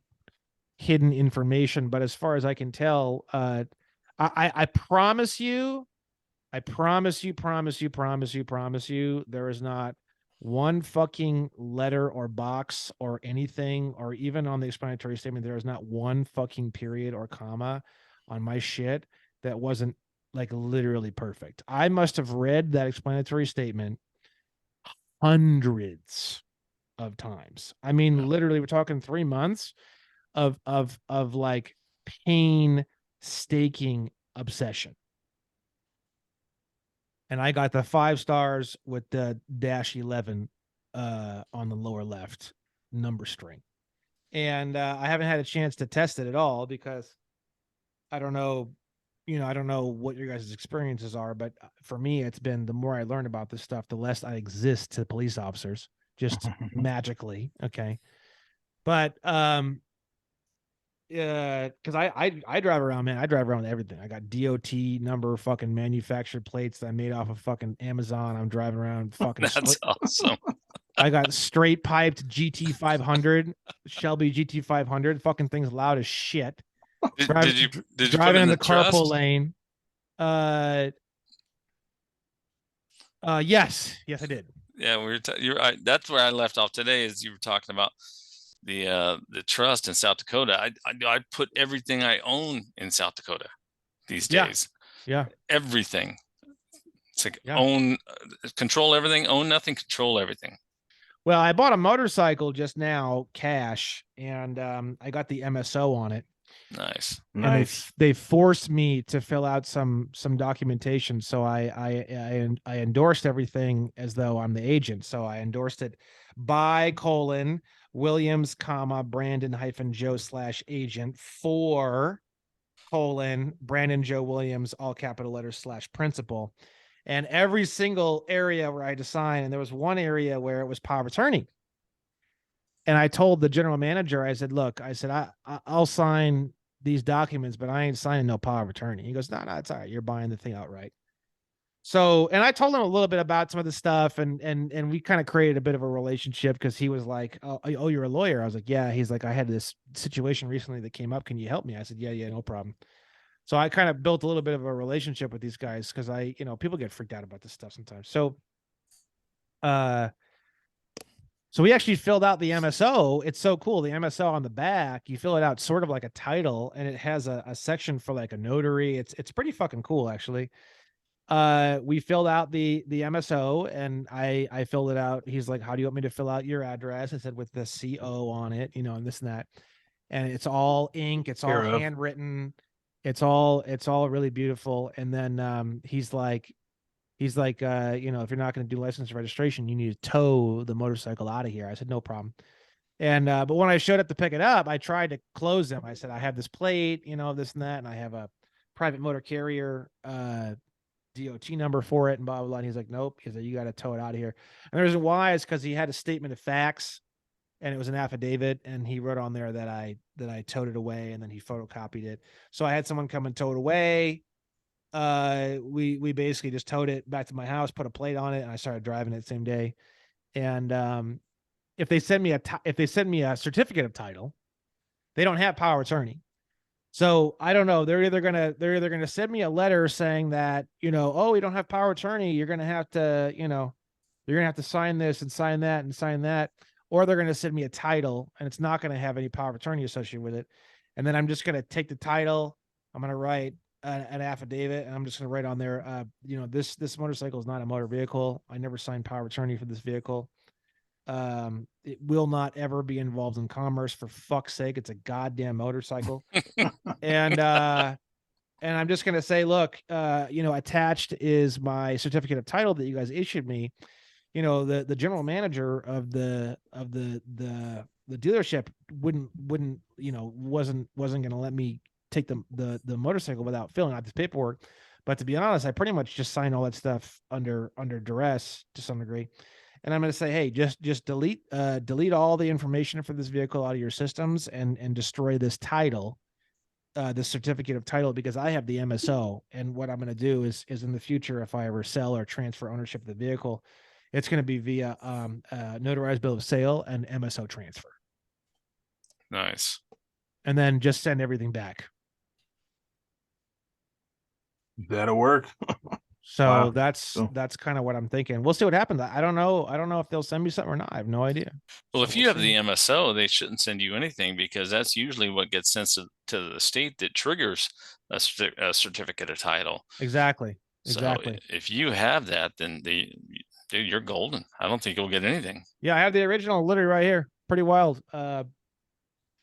hidden information, but as far as I can tell, I promise you, promise you, there is not one fucking letter or box or anything, or even on the explanatory statement, there is not one fucking period or comma on my shit that wasn't like literally perfect. I must have read that explanatory statement hundreds of times. I mean, literally, we're talking 3 months of like painstaking obsession. And I got the 5 stars with the dash 11 on the lower left number string. And I haven't had a chance to test it at all, because I don't know, I don't know what your guys' experiences are, but for me, it's been, the more I learn about this stuff, the less I exist to police officers, just magically. Okay. But because I drive around, man. I drive around with everything. I got DOT number, fucking manufactured plates that I made off of fucking Amazon. I'm driving around fucking. That's awesome. I got straight piped GT 500, Shelby GT 500. Fucking thing's loud as shit. Did you driving in the carpool trust? lane? Yes, I did. Yeah, you're right. That's where I left off today, is you were talking about the trust in South Dakota. I put everything I own in South Dakota these days. Yeah. Everything. It's like own, control everything, own nothing, control everything. Well, I bought a motorcycle just now, cash, and I got the MSO on it. Nice. And they forced me to fill out some documentation. So I endorsed everything as though I'm the agent. So I endorsed it by Williams, Brandon Joe /agent for Brandon Joe Williams, all capital letters /principal. And every single area where I had to sign, and there was one area where it was power of attorney. And I told the general manager, I said, look, I'll sign these documents, but I ain't signing no power of attorney. He goes, no, it's all right. You're buying the thing outright. So, and I told him a little bit about some of the stuff, and we kind of created a bit of a relationship, because he was like, oh, you're a lawyer. I was like, yeah. He's like, I had this situation recently that came up. Can you help me? I said, yeah, no problem. So I kind of built a little bit of a relationship with these guys, because people get freaked out about this stuff sometimes. So, so we actually filled out the MSO. It's so cool. The MSO on the back, you fill it out sort of like a title, and it has a section for like a notary. It's pretty fucking cool, actually. We filled out the MSO, and I filled it out. He's like, how do you want me to fill out your address? I said, with the CO on it, and this and that. And it's all ink. It's all handwritten. It's all really beautiful. And then he's like, if you're not going to do license and registration, you need to tow the motorcycle out of here. I said, no problem. And but when I showed up to pick it up, I tried to close them. I said, I have this plate, this and that, and I have a private motor carrier DOT number for it, and blah blah blah. And he's like, nope. He said, you got to tow it out of here. And the reason why is because he had a statement of facts, and it was an affidavit, and he wrote on there that I towed it away, and then he photocopied it. So I had someone come and tow it away. We basically just towed it back to my house, put a plate on it, and I started driving it the same day. And if they send me a certificate of title, they don't have power of attorney. So I don't know. They're either gonna send me a letter saying that, oh, we don't have power of attorney. You're gonna have to, you're gonna have to sign this and sign that and sign that, or they're gonna send me a title and it's not gonna have any power of attorney associated with it. And then I'm just gonna take the title. I'm gonna write an affidavit, and I'm just gonna write on there, this motorcycle is not a motor vehicle. I never signed power of attorney for this vehicle. It will not ever be involved in commerce. For fuck's sake, it's a goddamn motorcycle. and I'm just gonna say, look, attached is my certificate of title that you guys issued me. The general manager of the dealership wasn't gonna let me take the motorcycle without filling out this paperwork. But to be honest, I pretty much just signed all that stuff under duress to some degree. And I'm going to say, hey, just delete all the information for this vehicle out of your systems and destroy this title, the certificate of title, because I have the MSO. And what I'm going to do is in the future, if I ever sell or transfer ownership of the vehicle, it's going to be via notarized bill of sale and MSO transfer. Nice. And then just send everything back. That'll work. So Wow. that's kind of what I'm thinking. We'll see what happens. I don't know if they'll send me something or not. I have no idea. Well, So if you we'll have see. the MSO, they shouldn't send you anything, because that's usually what gets sent to the state that triggers a certificate of title. Exactly. So if you have that, then dude, you're golden. I don't think you'll get anything. Yeah, I have the original literally right here. Pretty wild.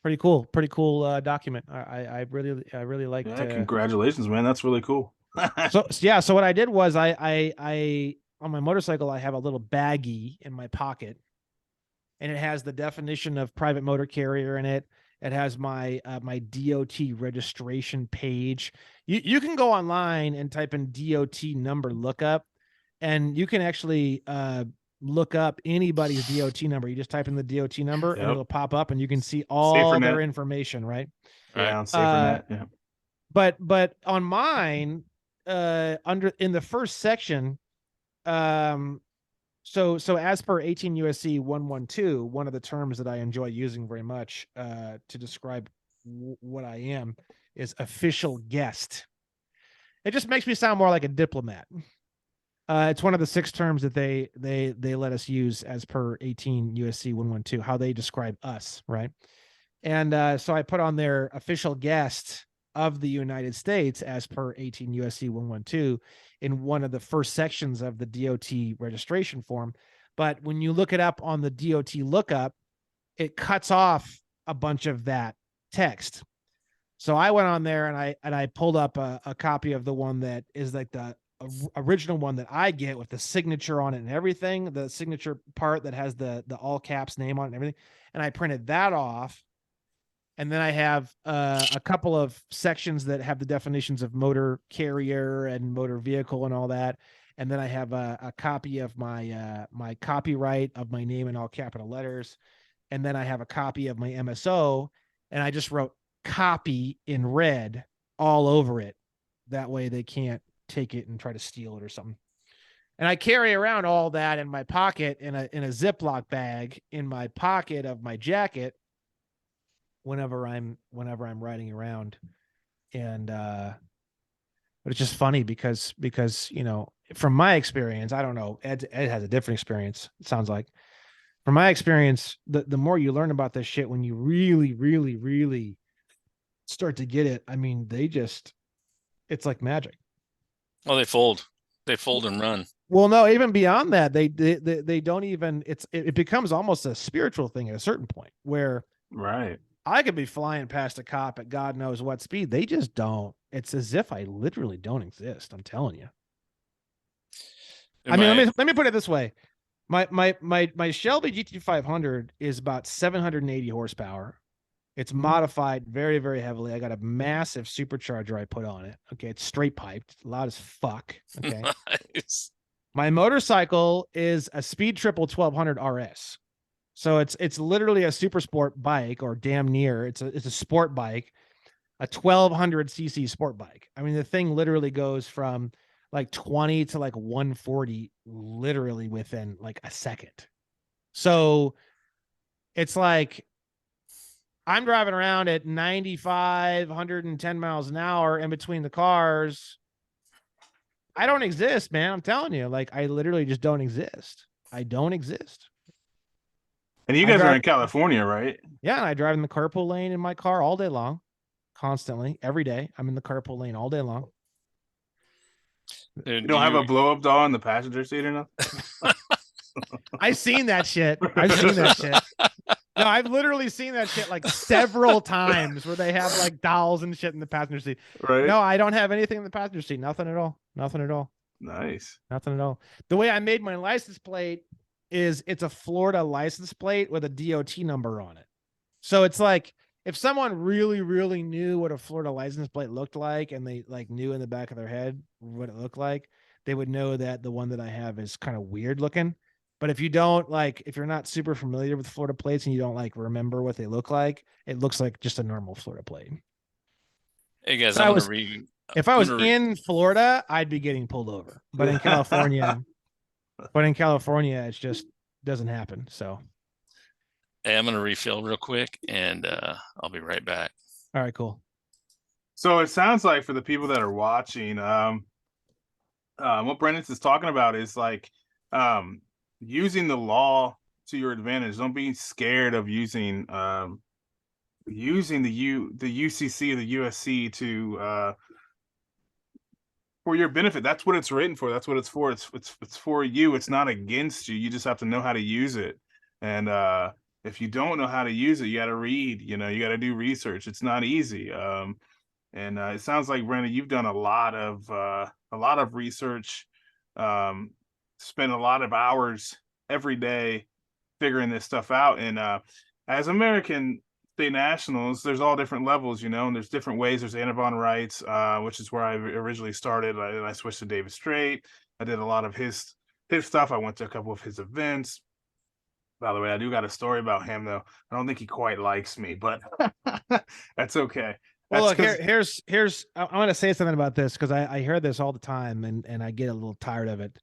Pretty cool document. I really like. Yeah, congratulations, man. That's really cool. So what I did was I on my motorcycle, I have a little baggie in my pocket, and it has the definition of private motor carrier in it. It has my my DOT registration page. You can go online and type in DOT number lookup, and you can actually look up anybody's DOT number. You just type in the DOT number, and it'll pop up, and you can see all their information, right? Yeah, on SaferNet. Yeah. But on mine, in the first section, so as per 18 USC 112, one of the terms that I enjoy using very much to describe what I am is official guest. It just makes me sound more like a diplomat. It's one of the 6 terms that they let us use as per 18 USC 112, how they describe us, right? And so I put on their official guest of the United States as per 18 USC 112 in one of the first sections of the DOT registration form. But when you look it up on the DOT lookup, it cuts off a bunch of that text. So I went on there and I pulled up a copy of the one that is like the original one that I get with the signature on it and everything, the signature part that has the all caps name on it and everything. And I printed that off. And then I have a couple of sections that have the definitions of motor carrier and motor vehicle and all that. And then I have a copy of my my copyright of my name in all capital letters. And then I have a copy of my MSO, and I just wrote copy in red all over it. That way they can't take it and try to steal it or something. And I carry around all that in my pocket in a Ziploc bag in my pocket of my jacket whenever I'm riding around. And but it's just funny because from my experience, I don't know, Ed has a different experience, it sounds like. From my experience, the more you learn about this shit, when you really, really, really start to get it, I mean, it's like magic. Well, they fold and run. Well, no, even beyond that, they don't even, it becomes almost a spiritual thing at a certain point where right. I could be flying past a cop at God knows what speed. They just don't. It's as if I literally don't exist. I'm telling you. Let me put it this way. My Shelby GT500 is about 780 horsepower. It's modified very, very heavily. I got a massive supercharger I put on it. Okay, it's straight piped, loud as fuck. Okay. Nice. My motorcycle is a Speed Triple 1200 RS. So it's literally a super sport bike, or damn near. It's a sport bike, a 1200 cc sport bike. I mean, the thing literally goes from like 20 to like 140 literally within like a second. So it's like I'm driving around at 95, 110 miles an hour in between the cars. I don't exist, man. I'm telling you, like, I literally just don't exist. I don't exist. And you I guys are drive- in California, right? Yeah, and I drive in the carpool lane in my car all day long, constantly, every day. I'm in the carpool lane all day long. Dude, You don't have a blow up doll in the passenger seat or nothing? I've seen that shit. I've seen that shit. No, I've literally seen that shit like several times where they have like dolls and shit in the passenger seat. Right? No, I don't have anything in the passenger seat. Nothing at all. Nothing at all. Nice. Nothing at all. The way I made my license plate is it's a Florida license plate with a DOT number on it. So it's like if someone really, really knew what a Florida license plate looked like and they like knew in the back of their head what it looked like, they would know that the one that I have is kind of weird looking. But if you don't like, if you're not super familiar with Florida plates and you don't like remember what they look like, it looks like just a normal Florida plate. Hey guys, If I I'm was- gonna read. If I was in Florida, I'd be getting pulled over. But in California, it just doesn't happen. So, Hey, I'm gonna refill real quick, and I'll be right back. all right, cool. So it sounds like for the people that are watching, what Brendan is talking about is like using the law to your advantage. Don't be scared of using using the UCC or the USC to for your benefit. That's what it's written for. That's what it's for. It's for you. It's not against you. You just have to know how to use it. And if you don't know how to use it, you got to read. You know, you got to do research. It's not easy. And it sounds like Brandon, you've done a lot of research, spent a lot of hours every day figuring this stuff out. And as American state nationals, there's all different levels, you know, and there's different ways. There's Anavon Wrights, which is where I originally started. I switched to David Straight. I did a lot of his stuff. I went to a couple of his events. By the way, I do got a story about him, though. I don't think he quite likes me, but that's okay. Well, That's look, 'cause- here's I want to say something about this because I hear this all the time and I get a little tired of it.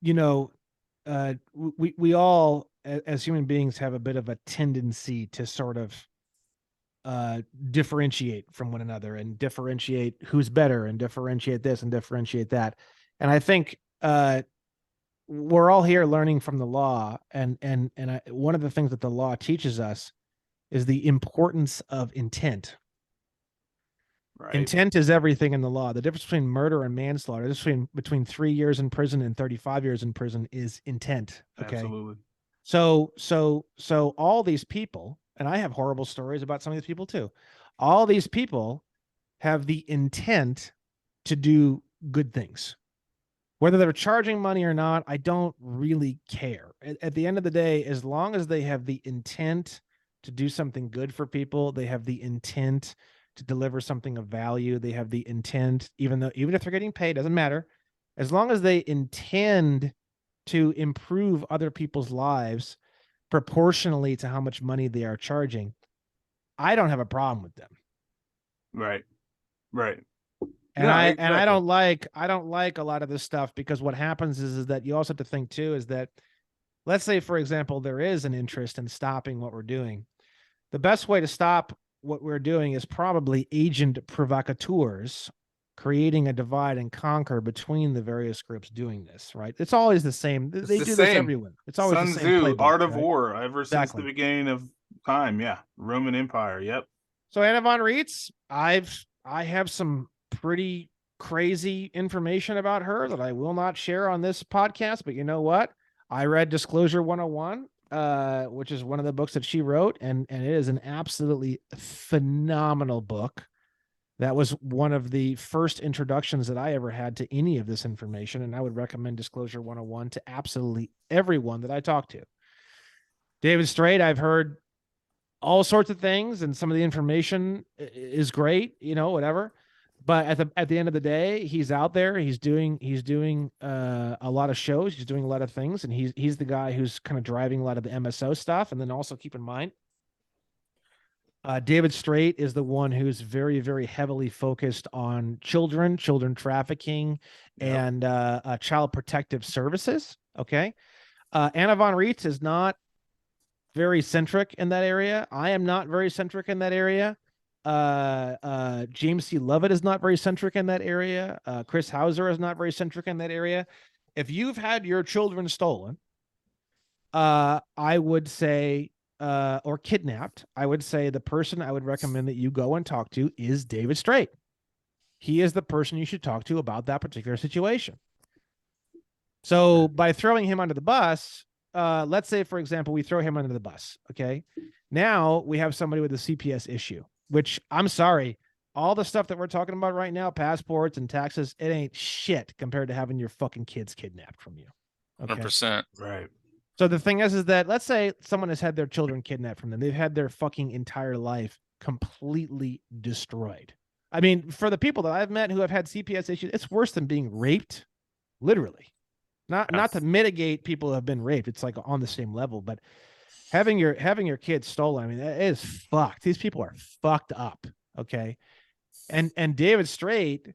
You know, we all as human beings have a bit of a tendency to sort of differentiate from one another and differentiate who's better and differentiate this and differentiate that. And I think we're all here learning from the law, and one of the things that the law teaches us is the importance of intent. right. Intent is everything in the law. The difference between murder and manslaughter, the difference between 3 years in prison and 35 years in prison is intent. Okay. Absolutely. So all these people, and I have horrible stories about some of these people too. All these people have the intent to do good things. Whether they're charging money or not, I don't really care. At the end of the day, as long as they have the intent to do something good for people, they have the intent to deliver something of value, they have the intent, even if they're getting paid, doesn't matter. As long as they intend to improve other people's lives proportionally to how much money they are charging, I don't have a problem with them. Right. Right. And No, I exactly. don't like a lot of this stuff, because what happens is that you also have to think too, is that, let's say, for example, there is an interest in stopping what we're doing. The best way to stop what we're doing is probably agent provocateurs creating a divide and conquer between the various groups doing this, right? It's always the same. They the do this same. everywhere. It's always Sun the same Tzu, playbook, Art of right? War, ever since Exactly. the beginning of time. Yeah. Roman Empire. Yep. So Anna von Reitz, I have some pretty crazy information about her that I will not share on this podcast, but you know what? I read Disclosure 101, which is one of the books that she wrote, and it is an absolutely phenomenal book. That was one of the first introductions that I ever had to any of this information, and I would recommend Disclosure 101 to absolutely everyone that I talk to. David Straight, I've heard all sorts of things, and some of the information is great, you know, whatever. But at the end of the day, he's out there. He's doing a lot of shows. He's doing a lot of things, and he's the guy who's kind of driving a lot of the MSO stuff. And then also keep in mind, David Straight is the one who's very, very heavily focused on children trafficking, Yep. and child protective services. Okay, Anna von Reitz is not very centric in that area. I am not very centric in that area. James C. Lovett is not very centric in that area. Chris Hauser is not very centric in that area. If you've had your children stolen, I would say, or kidnapped, I would say the person I would recommend that you go and talk to is David Straight. He is the person you should talk to about that particular situation. So by throwing him under the bus, let's say, for example, we throw him under the bus. Okay. Now we have somebody with a CPS issue, which I'm sorry, all the stuff that we're talking about right now, passports and taxes, it ain't shit compared to having your fucking kids kidnapped from you. Okay. 100%. Right. So the thing is that let's say someone has had their children kidnapped from them. They've had their fucking entire life completely destroyed. I mean, for the people that I've met who have had CPS issues, it's worse than being raped, literally. Not to mitigate people who have been raped. It's like on the same level, but having your kids stolen, I mean, that is fucked. These people are fucked up. Okay. And David Straight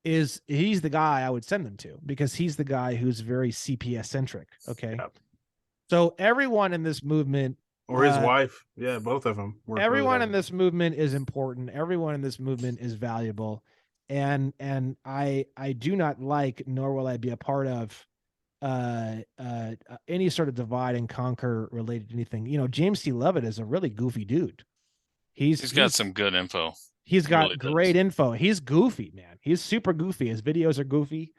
he's the guy I would send them to because he's the guy who's very CPS centric. Okay. Yep. So everyone in this movement, Or his wife. Yeah, both of them. Everyone in this movement is important. Everyone in this movement is valuable. And I do not like, nor will I be a part of any sort of divide and conquer related to anything. You know, James C. Lovett is a really goofy dude. He's got some good info. He's got really great info. He's goofy, man. He's super goofy. His videos are goofy,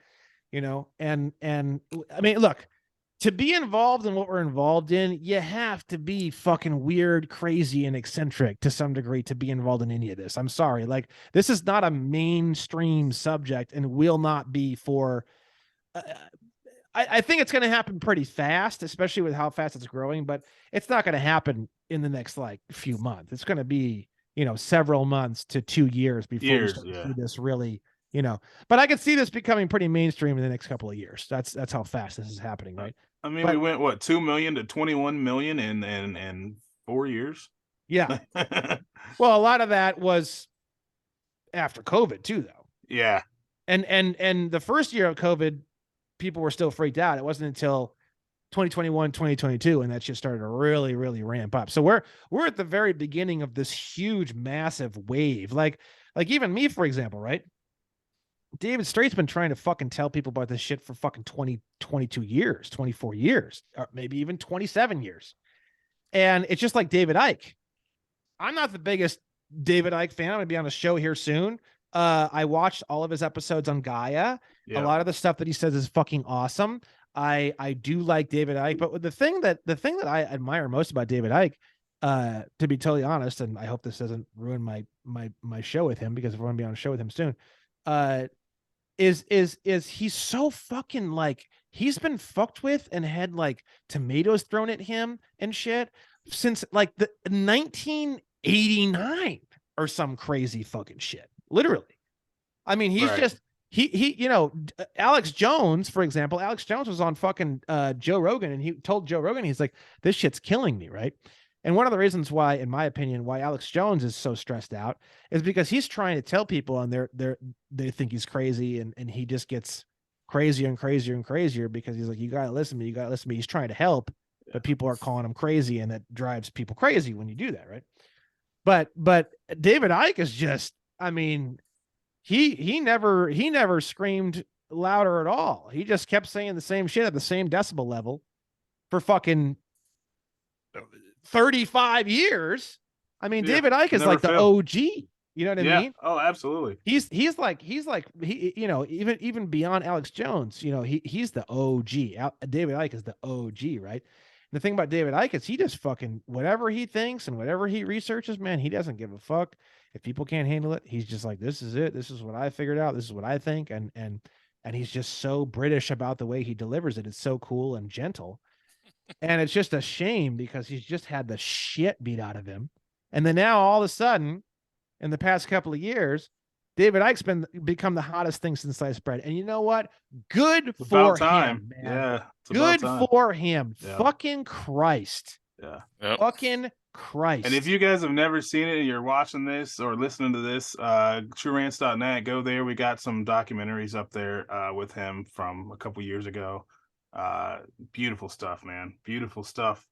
you know, and I mean, look, to be involved in what we're involved in, you have to be fucking weird, crazy, and eccentric to some degree to be involved in any of this. I'm sorry. Like, this is not a mainstream subject and will not be for, I think it's going to happen pretty fast, especially with how fast it's growing, but it's not going to happen in the next like few months. It's going to be, you know, several months to 2 years before we start to see this really, you know, but I could see this becoming pretty mainstream in the next couple of years. That's how fast this is happening, right? I mean, we went what, 2 million to 21 million in 4 years. Yeah. Well, a lot of that was after COVID too, though. Yeah. And the first year of COVID, people were still freaked out. It wasn't until 2021, 2022, and that just started to really, really ramp up. So we're at the very beginning of this huge, massive wave. Like even me, for example, right? David Straight's been trying to fucking tell people about this shit for fucking 20, 22 years, 24 years, or maybe even 27 years. And it's just like David Icke. I'm not the biggest David Icke fan. I'm going to be on a show here soon. I watched all of his episodes on Gaia. Yeah. A lot of the stuff that he says is fucking awesome. I do like David Icke, but the thing that I admire most about David Icke, to be totally honest, and I hope this doesn't ruin my show with him, because we're going to be on a show with him soon, is he's so fucking, like, he's been fucked with and had like tomatoes thrown at him and shit since like the 1989 or some crazy fucking shit. Literally. I mean, he's just, he, you know, Alex Jones, for example, Alex Jones was on fucking Joe Rogan, and he told Joe Rogan, he's like, this shit's killing me. Right. And one of the reasons why, in my opinion, why Alex Jones is so stressed out is because he's trying to tell people, and they think he's crazy, and he just gets crazier and crazier and crazier, because he's like, you got to listen to me. You got to listen to me. He's trying to help, but people are calling him crazy, and that drives people crazy when you do that. Right. But David Icke is just, I mean, he never screamed louder at all. He just kept saying the same shit at the same decibel level for fucking 35 years. I mean, David Icke is like the OG. You know what I mean? Oh, absolutely. He's like, you know, even beyond Alex Jones, you know, he's the OG. David Icke is the OG, right? And the thing about David Icke is he just fucking, whatever he thinks and whatever he researches, man, he doesn't give a fuck. If people can't handle it, he's just like, this is it. This is what I figured out. This is what I think. And he's just so British about the way he delivers it. It's so cool and gentle. And it's just a shame, because he's just had the shit beat out of him. And then now all of a sudden, in the past couple of years, David Icke's become the hottest thing since sliced bread. And you know what? Good for him, man. Yeah. Good for him. Yeah. Fucking Christ. Yeah. Yep. Fucking Christ. And if you guys have never seen it and you're watching this or listening to this, TrueRants.net, go there. We got some documentaries up there with him from a couple years ago. Beautiful stuff, man. Beautiful stuff.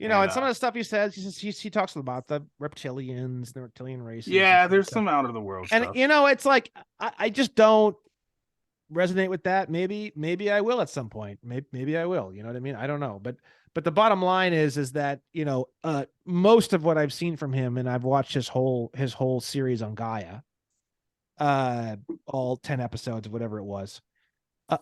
You know, And, and some of the stuff he says, he talks about the reptilians, the reptilian races. yeah, and there's stuff. some out of the world And stuff. you know, it's like I just don't resonate with that. Maybe I will at some point. Maybe I will. You know what I mean? I don't know. But the bottom line is that, you know, most of what I've seen from him, and I've watched his whole series on Gaia, all 10 episodes, whatever it was.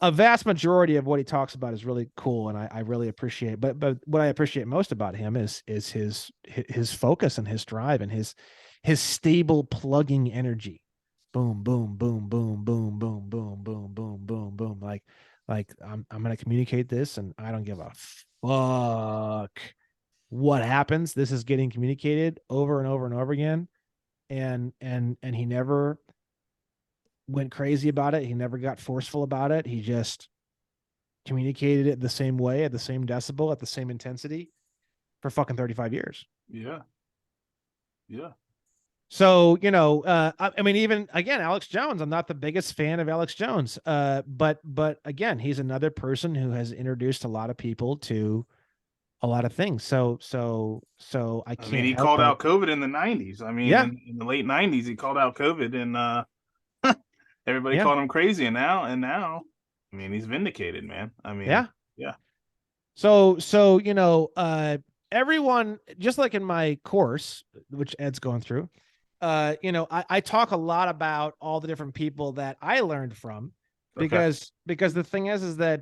A vast majority of what he talks about is really cool, and I really appreciate. But what I appreciate most about him is his focus and his drive and his stable plugging energy. Boom, boom, boom, boom, boom, boom, boom, boom, boom, boom, boom. Like I'm gonna communicate this, and I don't give a fuck what happens. This is getting communicated over and over and over again, and he never went crazy about it. He never got forceful about it. He just communicated it the same way, at the same decibel, at the same intensity for fucking 35 years. Yeah. So, you know, I mean, even again, Alex Jones, I'm not the biggest fan of Alex Jones. But again, he's another person who has introduced a lot of people to a lot of things. So I can't. I mean, he called out COVID in the 90s. I mean, Yeah. in the late 90s, he called out COVID, and everybody Yeah. called him crazy. And now, I mean, he's vindicated, man. I mean, Yeah. So, you know, everyone, just like in my course, which Ed's going through, you know, I talk a lot about all the different people that I learned from, because the thing is that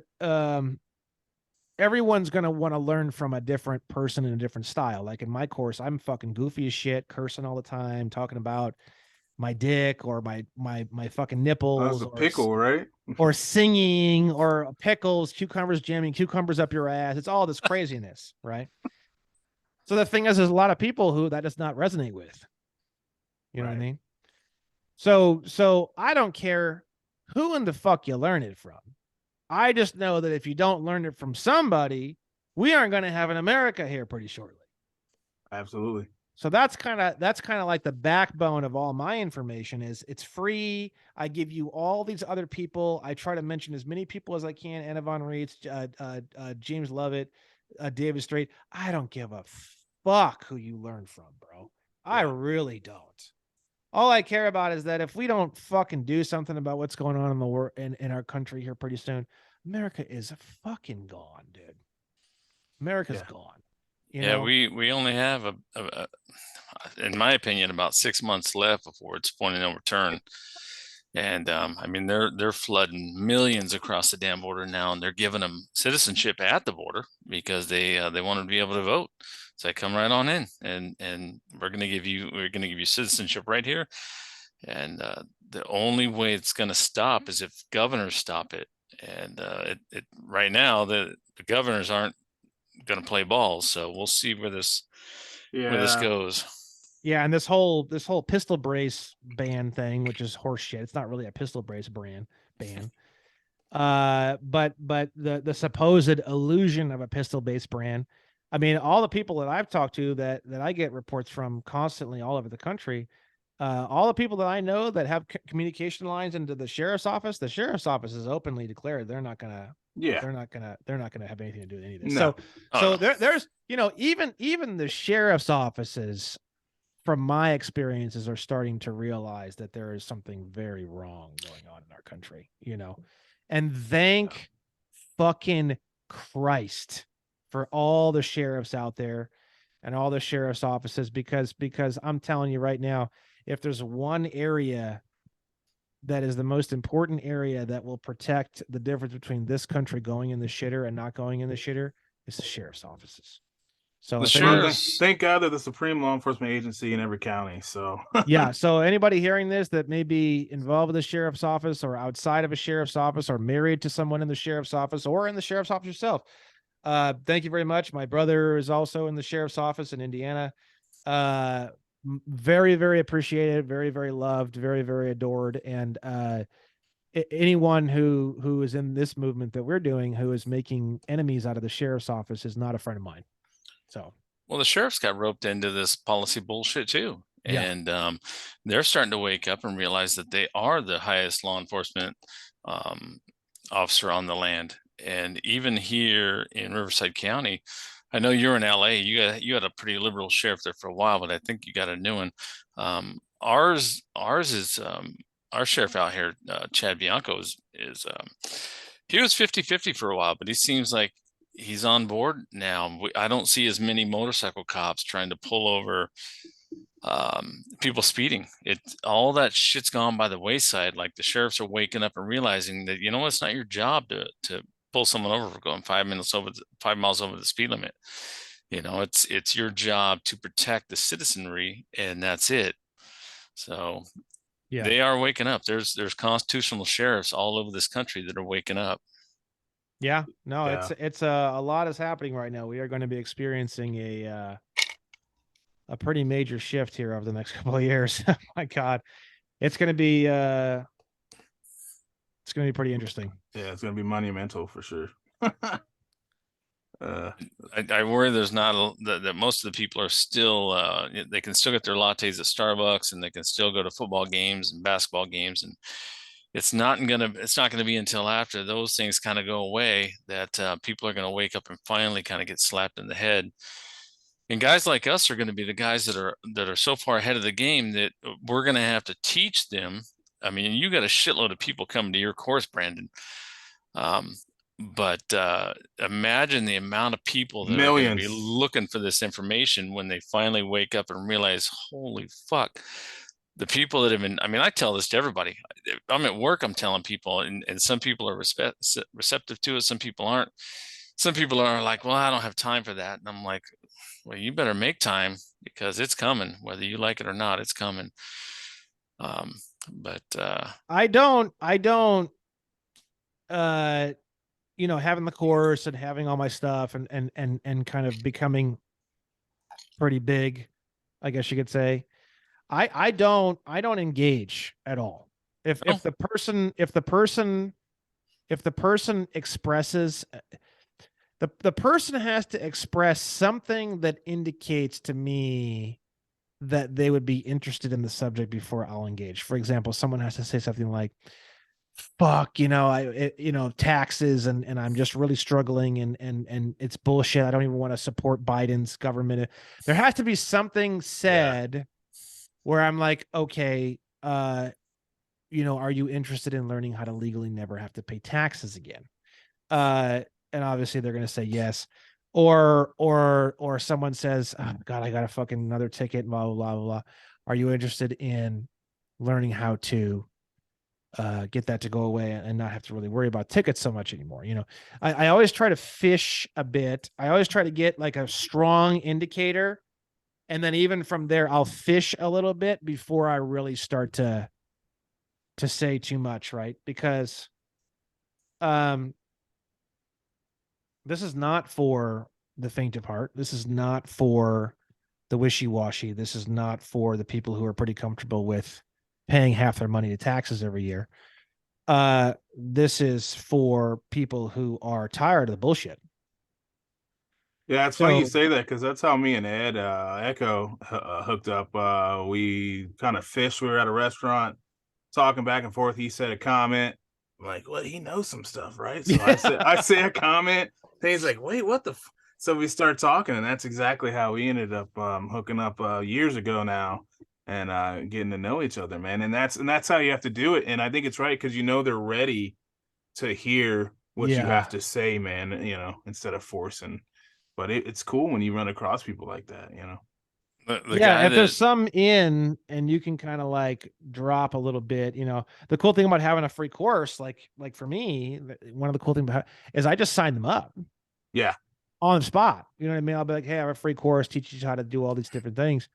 everyone's going to want to learn from a different person in a different style. Like in my course, I'm fucking goofy as shit, cursing all the time, talking about my dick or my fucking nipples, That's a pickle, right? or singing, or pickles, cucumbers, jamming cucumbers up your ass. It's all this craziness, right? So the thing is, there's a lot of people who that does not resonate with. You know what I mean? So I don't care who in the fuck you learn it from. I just know that if you don't learn it from somebody, we aren't going to have an America here pretty shortly. Absolutely. So that's kind of like the backbone of all my information. Is it's free. I give you all these other people. I try to mention as many people as I can. Anna Von Reitz, James Lovett, David Strait. I don't give a fuck who you learn from, bro. I really don't. All I care about is that if we don't fucking do something about what's going on in the world, in our country here pretty soon, America is fucking gone, dude. America's gone. You know? We only have in my opinion, about 6 months left before it's point of no return. And I mean, they're flooding millions across the damn border now, and they're giving them citizenship at the border because they want to be able to vote. So come right on in, and we're gonna give you citizenship right here. And the only way it's gonna stop is if governors stop it. And it right now the governors aren't gonna play ball. So we'll see where this goes. Yeah, and this whole pistol brace ban thing, which is horseshit. It's not really a pistol brace ban. But the supposed illusion of a pistol based brand. I mean, all the people that I've talked to that I get reports from constantly all over the country, all the people that I know that have communication lines into the sheriff's office has openly declared they're not gonna have anything to do with any of this. No. So there's, you know, even the sheriff's offices, from my experiences, are starting to realize that there is something very wrong going on in our country, you know, and thank fucking Christ for all the sheriffs out there and all the sheriff's offices, because I'm telling you right now, if there's one area that is the most important area that will protect the difference between this country going in the shitter and not going in the shitter, it's the sheriff's offices. So thank God they're the supreme law enforcement agency in every county. So yeah. So anybody hearing this that may be involved with the sheriff's office or outside of a sheriff's office or married to someone in the sheriff's office or in the sheriff's office yourself, thank you very much. My brother is also in the sheriff's office in Indiana. Very, very appreciated, very, very loved, very, very adored. And anyone who is in this movement that we're doing, who is making enemies out of the sheriff's office, is not a friend of mine. So, well, the sheriffs got roped into this policy bullshit too. Yeah. And they're starting to wake up and realize that they are the highest law enforcement officer on the land. And even here in Riverside County, I know you're in LA. You had a pretty liberal sheriff there for a while, but I think you got a new one. Ours is our sheriff out here, Chad Bianco is he was 50-50 for a while, but he seems like he's on board now. I don't see as many motorcycle cops trying to pull over people speeding. It all that shit's gone by the wayside. Like the sheriffs are waking up and realizing that, you know, it's not your job to pull someone over for going 5 miles over the speed limit. You know, it's your job to protect the citizenry, and that's it. So Yeah. they are waking up. There's constitutional sheriffs all over this country that are waking up. Yeah, no, Yeah. it's a lot is happening right now. We are going to be experiencing a pretty major shift here over the next couple of years. Oh my God, it's going to be pretty interesting. Yeah, it's gonna be monumental for sure. I worry there's not that most of the people are still they can still get their lattes at Starbucks, and they can still go to football games and basketball games, and it's not gonna be until after those things kind of go away that people are gonna wake up and finally kind of get slapped in the head. And guys like us are going to be the guys that are so far ahead of the game that we're going to have to teach them. I mean, you got a shitload of people coming to your course, Brandon. Um, but imagine the amount of people that are going to be Millions. looking for this information when they finally wake up and realize, holy fuck, the people that have been, I mean, I tell this to everybody. I'm at work, I'm telling people, and some people are receptive to it, some people aren't. Some people are like, well, I don't have time for that. And I'm like, well, you better make time, because it's coming, whether you like it or not, it's coming. But I don't you know, having the course and having all my stuff and kind of becoming pretty big, I guess you could say. I don't engage at all. If the person expresses, the person has to express something that indicates to me that they would be interested in the subject before I'll engage. For example, someone has to say something like, fuck, you know, taxes and I'm just really struggling and it's bullshit. I don't even want to support Biden's government. There has to be something said where I'm like, okay, you know, are you interested in learning how to legally never have to pay taxes again? And obviously they're going to say yes. Or someone says, oh, God, I got a fucking another ticket, blah, blah, blah, blah. Are you interested in learning how to get that to go away and not have to really worry about tickets so much anymore? You know, I always try to fish a bit. I always try to get like a strong indicator. And then even from there, I'll fish a little bit before I really start to say too much, right? Because this is not for the faint of heart. This is not for the wishy-washy. This is not for the people who are pretty comfortable with paying half their money to taxes every year. This is for people who are tired of the bullshit. Yeah, it's funny you say that, because that's how me and Ed Echo hooked up. We kind of fished. We were at a restaurant talking back and forth. He said a comment. I'm like, well, he knows some stuff, right? So I say a comment. And he's like, wait, what the? So we start talking, and that's exactly how we ended up hooking up years ago now, and getting to know each other, man. And that's how you have to do it. And I think it's right, because you know they're ready to hear what you have to say, man. You know, instead of forcing. But it's cool when you run across people like that, you know. If there's some in and you can kind of like drop a little bit, you know, the cool thing about having a free course, like for me, one of the cool things is I just sign them up. Yeah. On the spot. You know what I mean? I'll be like, hey, I have a free course, teach you how to do all these different things.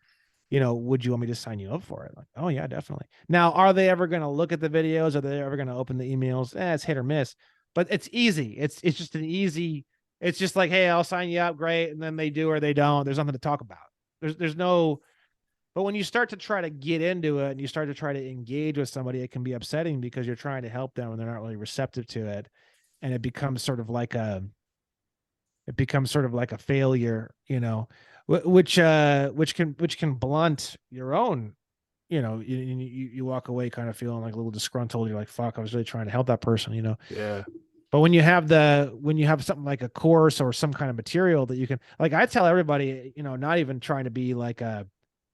You know, would you want me to sign you up for it? Like, oh yeah, definitely. Now, are they ever going to look at the videos? Are they ever going to open the emails? It's hit or miss, but it's easy. It's just an easy, it's just like, hey, I'll sign you up. Great. And then they do, or they don't. There's nothing to talk about. There's no, but when you start to try to get into it and you start to try to engage with somebody, it can be upsetting because you're trying to help them and they're not really receptive to it. And it becomes sort of like a failure, you know, which can blunt your own, you know, you walk away kind of feeling like a little disgruntled. You're like, fuck, I was really trying to help that person, you know? Yeah. But when you have something like a course or some kind of material that you can, like, I tell everybody, not even trying to be like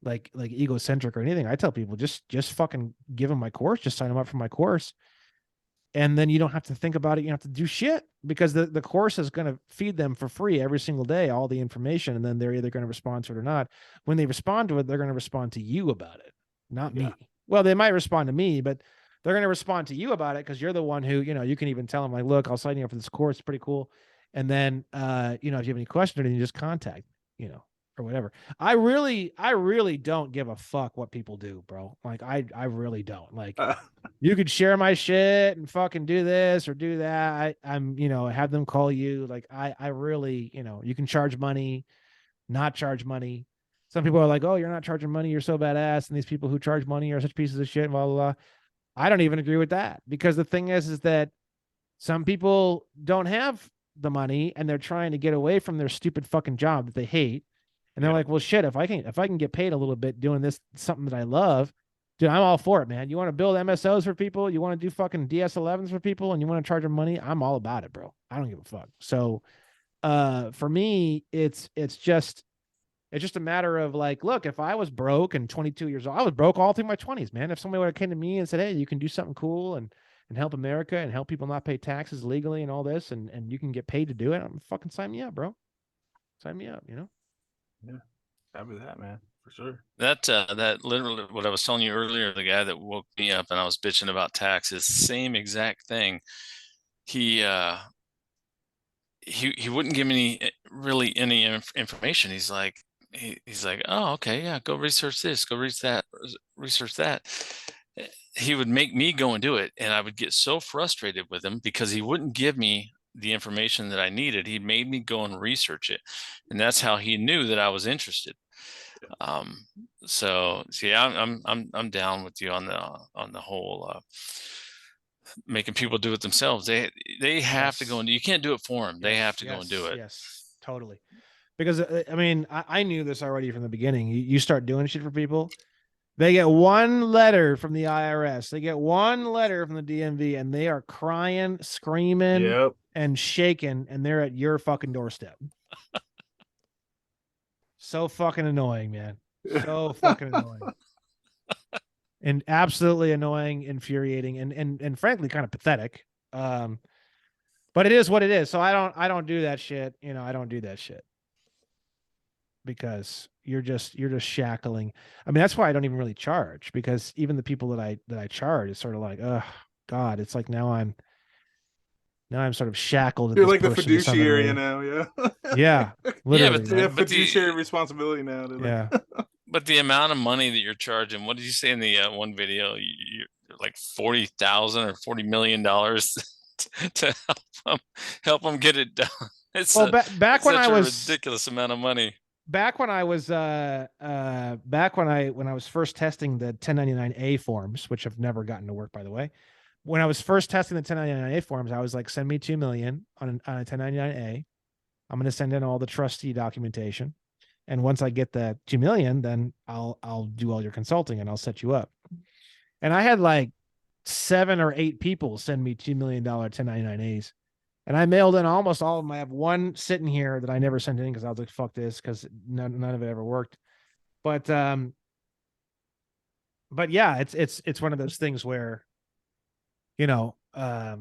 like egocentric or anything. I tell people just fucking give them my course, just sign them up for my course. And then you don't have to think about it. You don't have to do shit, because the course is going to feed them for free every single day, all the information. And then they're either going to respond to it or not. When they respond to it, they're going to respond to you about it, not me. Well, they might respond to me, but they're going to respond to you about it, because you're the one who, you can even tell them, like, look, I'll sign you up for this course. It's pretty cool. And then, if you have any questions or anything, just contact me, or whatever. I really don't give a fuck what people do, bro. Like, I really don't. Like, you could share my shit and fucking do this or do that. I'm, have them call you. Like, I really, you can charge money, not charge money. Some people are like, oh, you're not charging money, you're so badass. And these people who charge money are such pieces of shit, blah, blah, blah. I don't even agree with that, because the thing is that some people don't have the money and they're trying to get away from their stupid fucking job that they hate. And they're like, well, shit, if I can get paid a little bit doing this, something that I love, dude, I'm all for it, man. You want to build MSOs for people? You want to do fucking DS11s for people, and you want to charge them money? I'm all about it, bro. I don't give a fuck. So, for me, it's just a matter of, like, look, if I was broke and 22 years old, I was broke all through my 20s, man. If somebody would have came to me and said, hey, you can do something cool and help America and help people not pay taxes legally and all this, and you can get paid to do it, I'm fucking, sign me up, bro. Sign me up, Yeah, copy that, man, for sure. That literally what I was telling you earlier, the guy that woke me up and I was bitching about taxes, same exact thing. He wouldn't give me really any information. He's like, oh, okay, yeah, go research this, go research that. He would make me go and do it, and I would get so frustrated with him because he wouldn't give me the information that I needed. He made me go and research it, and that's how he knew that I was interested. So yeah, I'm down with you on the whole making people do it themselves. They have to go and you can't do it for them. They have to go and do it. Yes, totally. Because I mean, I knew this already from the beginning. You start doing shit for people, they get one letter from the IRS, they get one letter from the DMV, and they are crying, screaming, and shaking, and they're at your fucking doorstep. So fucking annoying, man. So fucking annoying. And absolutely annoying, infuriating, and frankly kind of pathetic. But it is what it is. So I don't do that shit. I don't do that shit. Because you're just shackling. I mean, that's why I don't even really charge, because even the people that I charge, it's sort of like, oh God, it's like now I'm sort of shackled. You're like the fiduciary now, yeah. Yeah, literally. Yeah, but fiduciary responsibility now. Yeah. But the amount of money that you're charging, what did you say in the one video? You're like $40,000 or $40 million to help them get it done. It's back when I was ridiculous amount of money. Back when I was back when I was first testing the 1099A forms, which have never gotten to work, by the way. When I was first testing the 1099A forms, I was like, send me $2 million on a 1099A. I'm going to send in all the trustee documentation. And once I get the 2 million, then I'll do all your consulting and I'll set you up. And I had like 7 or 8 people send me $2 million 1099As. And I mailed in almost all of them. I have one sitting here that I never sent in because I was like, fuck this, because none of it ever worked. But yeah, it's one of those things where, I've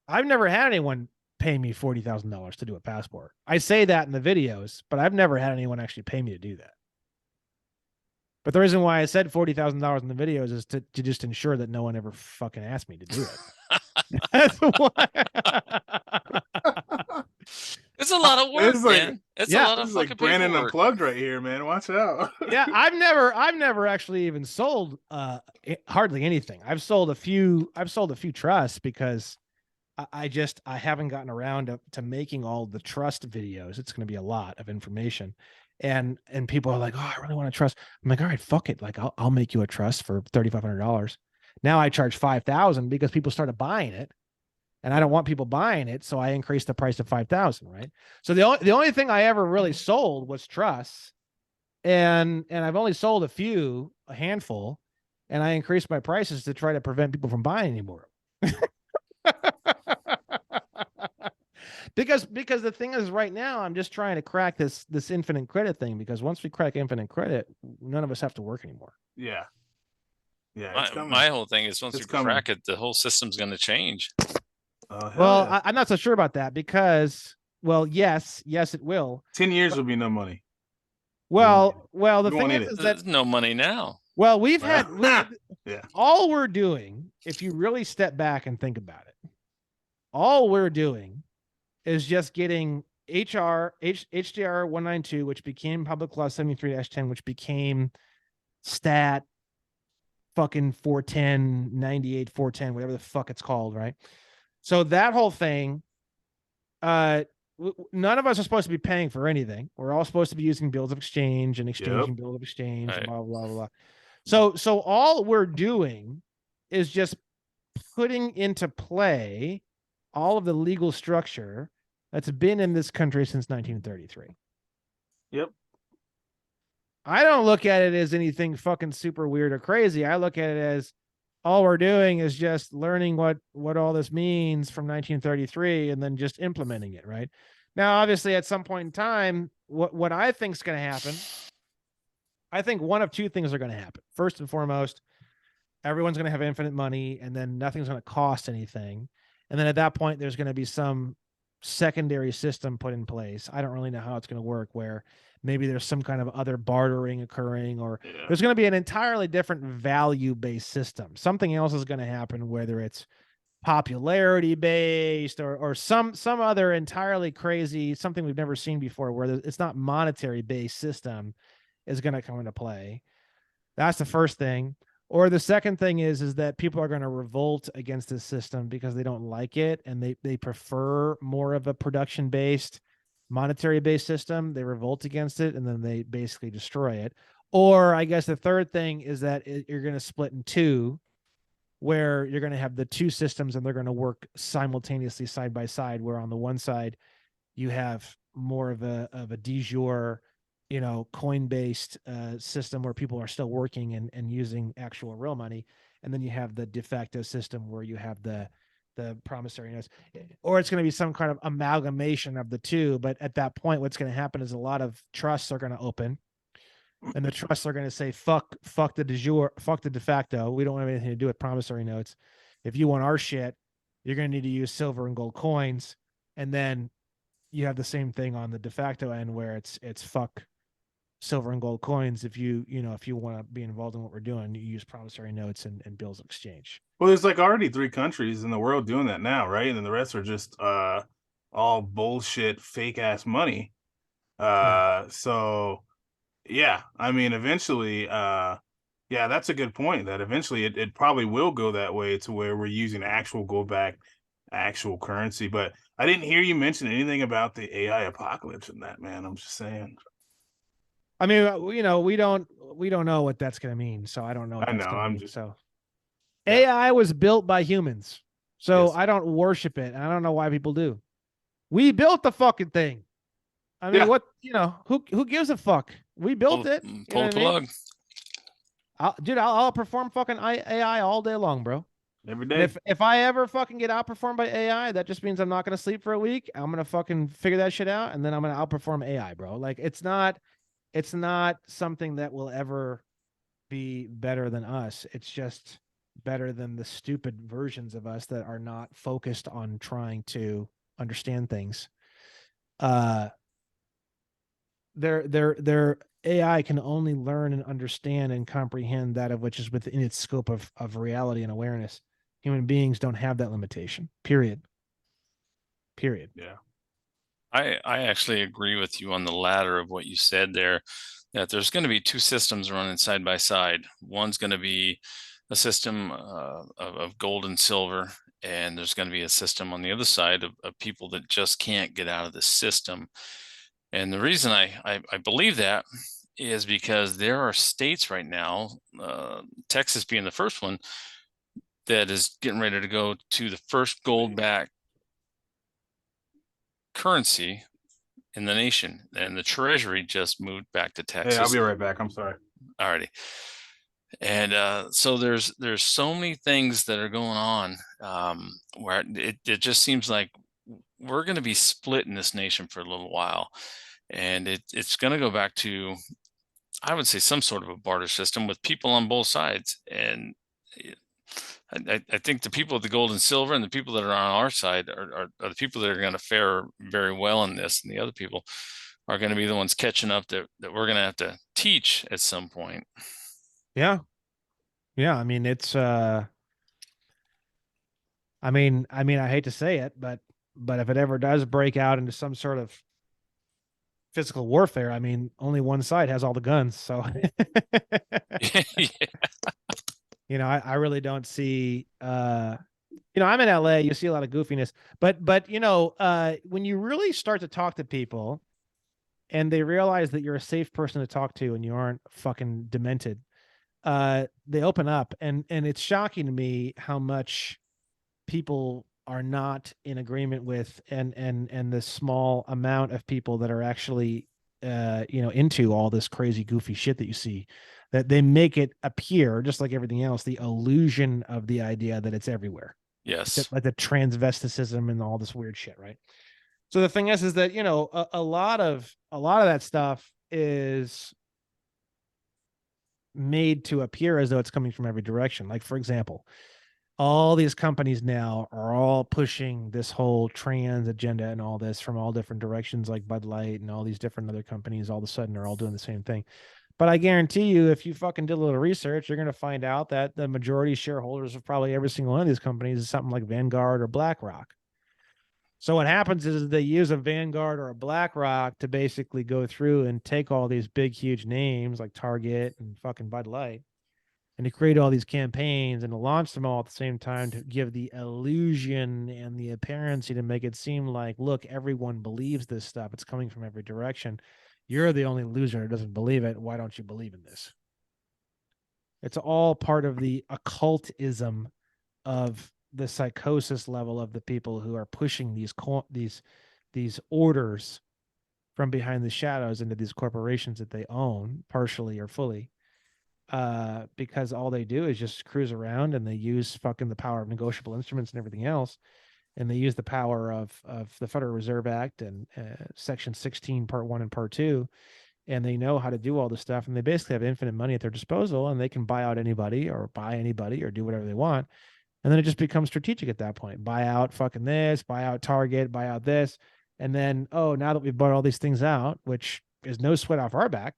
never had anyone pay me $40,000 to do a passport. I say that in the videos, but I've never had anyone actually pay me to do that. But the reason why I said $40,000 in the videos is to just ensure that no one ever fucking asked me to do it. That's why. It's a lot of work, man. It's a lot of fucking like Brandon Unplugged right here, man. Watch out. Yeah, I've never actually even sold hardly anything. I've sold a few trusts because I haven't gotten around to making all the trust videos. It's going to be a lot of information. And people are like, oh, I really want to trust. I'm like, all right, fuck it. Like I'll make you a trust for $3,500. Now I charge $5,000 because people started buying it, and I don't want people buying it. So I increased the price to $5,000. Right. So the only thing I ever really sold was trusts, and I've only sold a handful, and I increased my prices to try to prevent people from buying anymore. Because the thing is, right now I'm just trying to crack this infinite credit thing, because once we crack infinite credit, none of us have to work anymore. Yeah. Yeah, it's coming. My whole thing is once It's you coming. crack it, the whole system's going to change. Oh, hell Well, yeah. I'm not so sure about that, because, well, yes, it will. 10 years will be no money. Well, the You thing won't need is it. that, There's no money now. well, we've had Yeah. all we're doing, if you really step back and think about it, all we're doing is just getting HDR 192, which became Public Law 73-10, which became Stat fucking 410, 98, 410, whatever the fuck it's called, right? So that whole thing, none of us are supposed to be paying for anything. We're all supposed to be using bills of exchange and exchanging bills of exchange, Right. blah, blah, blah, blah. So all we're doing is just putting into play all of the legal structure that's been in this country since 1933. Yep. I don't look at it as anything fucking super weird or crazy. I look at it as all we're doing is just learning what all this means from 1933 and then just implementing it, right? Now, obviously, at some point in time, what I think is going to happen, I think one of two things are going to happen. First and foremost, everyone's going to have infinite money, and then nothing's going to cost anything. And then at that point, there's going to be some secondary system put in place. I don't really know how it's going to work, where maybe there's some kind of other bartering occurring, or there's going to be an entirely different value-based system. Something else is going to happen, whether it's popularity based or some other entirely crazy, something we've never seen before, where it's not monetary based system is going to come into play. That's the first thing. Or the second thing is that people are going to revolt against this system because they don't like it, and they prefer more of a production based, monetary based system. They revolt against it, and then they basically destroy it. Or I guess the third thing is that you're going to split in two, where you're going to have the two systems and they're going to work simultaneously side by side, where on the one side you have more of a de jure, coin-based system where people are still working and using actual real money. And then you have the de facto system where you have the promissory notes, or it's going to be some kind of amalgamation of the two. But at that point, what's going to happen is a lot of trusts are going to open, and the trusts are going to say, fuck the de jure, fuck the de facto. We don't have anything to do with promissory notes. If you want our shit, you're going to need to use silver and gold coins. And then you have the same thing on the de facto end, where it's fuck silver and gold coins. If you want to be involved in what we're doing, you use promissory notes and bills of exchange. Well, there's like already 3 countries in the world doing that now, right? And then the rest are just all bullshit, fake ass money. So yeah, I mean, eventually, yeah, that's a good point. That eventually it probably will go that way, to where we're using actual gold back, actual currency. But I didn't hear you mention anything about the AI apocalypse in that, man. I'm just saying. I mean, we don't know what that's going to mean. So I don't know. I know. I'm just so. Yeah. AI was built by humans, so Yes. I don't worship it. And I don't know why people do. We built the fucking thing. I mean, Yeah. what, who gives a fuck? We built it. Pull the plug. I'll outperform fucking AI all day long, bro. Every day. If I ever fucking get outperformed by AI, that just means I'm not going to sleep for a week. I'm going to fucking figure that shit out, and then I'm going to outperform AI, bro. Like, it's not something that will ever be better than us. It's just better than the stupid versions of us that are not focused on trying to understand things. Their AI can only learn and understand and comprehend that of which is within its scope of reality and awareness. Human beings don't have that limitation. Period. Yeah. I actually agree with you on the latter of what you said there, that there's going to be two systems running side by side. One's going to be a system of gold and silver, and there's going to be a system on the other side of people that just can't get out of the system. And the reason I believe that is because there are states right now, Texas being the first one, that is getting ready to go to the first gold-backed currency in the nation, and the Treasury just moved back to Texas. Hey, I'll be right back. I'm sorry. Alrighty. And so there's so many things that are going on, where it just seems like we're going to be split in this nation for a little while, and it's going to go back to, I would say, some sort of a barter system with people on both sides. And I think the people with the gold and silver and the people that are on our side are the people that are going to fare very well in this, and the other people are going to be the ones catching up that we're going to have to teach at some point. Yeah. I mean, it's I hate to say it, but if it ever does break out into some sort of physical warfare, I mean, only one side has all the guns. So, Yeah. you know, I really don't see, you know, I'm in LA, you see a lot of goofiness, but, you know, when you really start to talk to people and they realize that you're a safe person to talk to and you aren't fucking demented, they open up, and it's shocking to me how much people are not in agreement with, and the small amount of people that are actually you know, into all this crazy goofy shit that you see, that they make it appear, just like everything else, the illusion of the idea that it's everywhere. Yes. Like the transvesticism and all this weird shit, right? So the thing is that, you know, a lot of that stuff is made to appear as though it's coming from every direction. Like, for example, all these companies now are all pushing this whole trans agenda and all this from all different directions, like Bud Light and all these different other companies all of a sudden are all doing the same thing. But I guarantee you, if you fucking did a little research, you're going to find out that the majority shareholders of probably every single one of these companies is something like Vanguard or BlackRock. So what happens is they use a Vanguard or a BlackRock to basically go through and take all these big, huge names like Target and fucking Bud Light, and to create all these campaigns and to launch them all at the same time to give the illusion and the appearance to make it seem like, look, everyone believes this stuff. It's coming from every direction. You're the only loser who doesn't believe it. Why don't you believe in this? It's all part of the occultism of the psychosis level of the people who are pushing these orders from behind the shadows into these corporations that they own partially or fully, because all they do is just cruise around and they use fucking the power of negotiable instruments and everything else, and they use the power of the Federal Reserve Act and Section 16 Part 1 and Part 2, and they know how to do all this stuff, and they basically have infinite money at their disposal, and they can buy out anybody or buy anybody or do whatever they want. And then it just becomes strategic at that point. Buy out fucking this, buy out Target, buy out this. And then, oh, now that we've bought all these things out, which is no sweat off our back,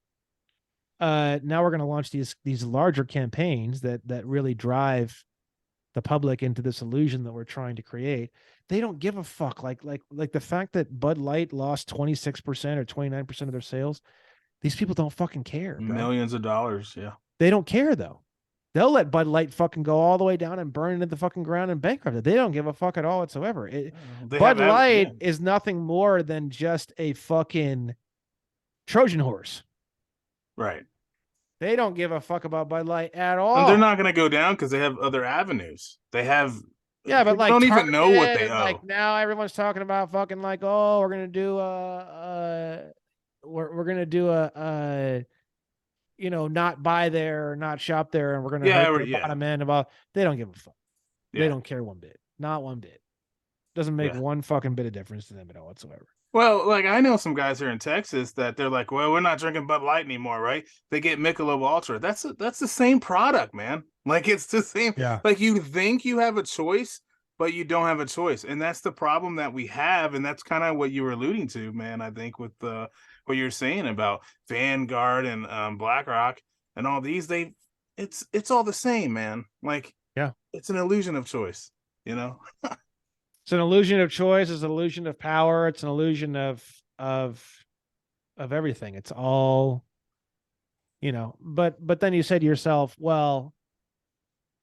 now we're going to launch these larger campaigns that really drive the public into this illusion that we're trying to create. They don't give a fuck. Like the fact that Bud Light lost 26% or 29% of their sales, these people don't fucking care, bro. Millions of dollars. Yeah. They don't care though. They'll let Bud Light fucking go all the way down and burn into the fucking ground and bankrupt it. They don't give a fuck at all whatsoever. Bud Light is nothing more than just a fucking Trojan horse. Right. They don't give a fuck about Bud Light at all. And they're not going to go down because they have other avenues. They have. Yeah, but like don't Target, even know what they owe. Like now everyone's talking about fucking like, oh, we're gonna do we're gonna do a you know, not buy there or not shop there, and we're gonna hurt the bottom end of all. They don't give a fuck. Yeah. They don't care one bit. Not one bit. Doesn't make one fucking bit of difference to them at all whatsoever. Well, like I know some guys here in Texas that they're like, well, we're not drinking Bud Light anymore, right? They get Michelob Ultra. That's the same product, man. Like it's the same. Yeah. Like you think you have a choice, but you don't have a choice, and that's the problem that we have, and that's kind of what you were alluding to, man. I think with what you're saying about Vanguard and BlackRock and all these, it's all the same, man. Like yeah, it's an illusion of choice, you know. It's an illusion of choice. It's an illusion of power. It's an illusion of everything. It's all, you know. But then you say to yourself, well,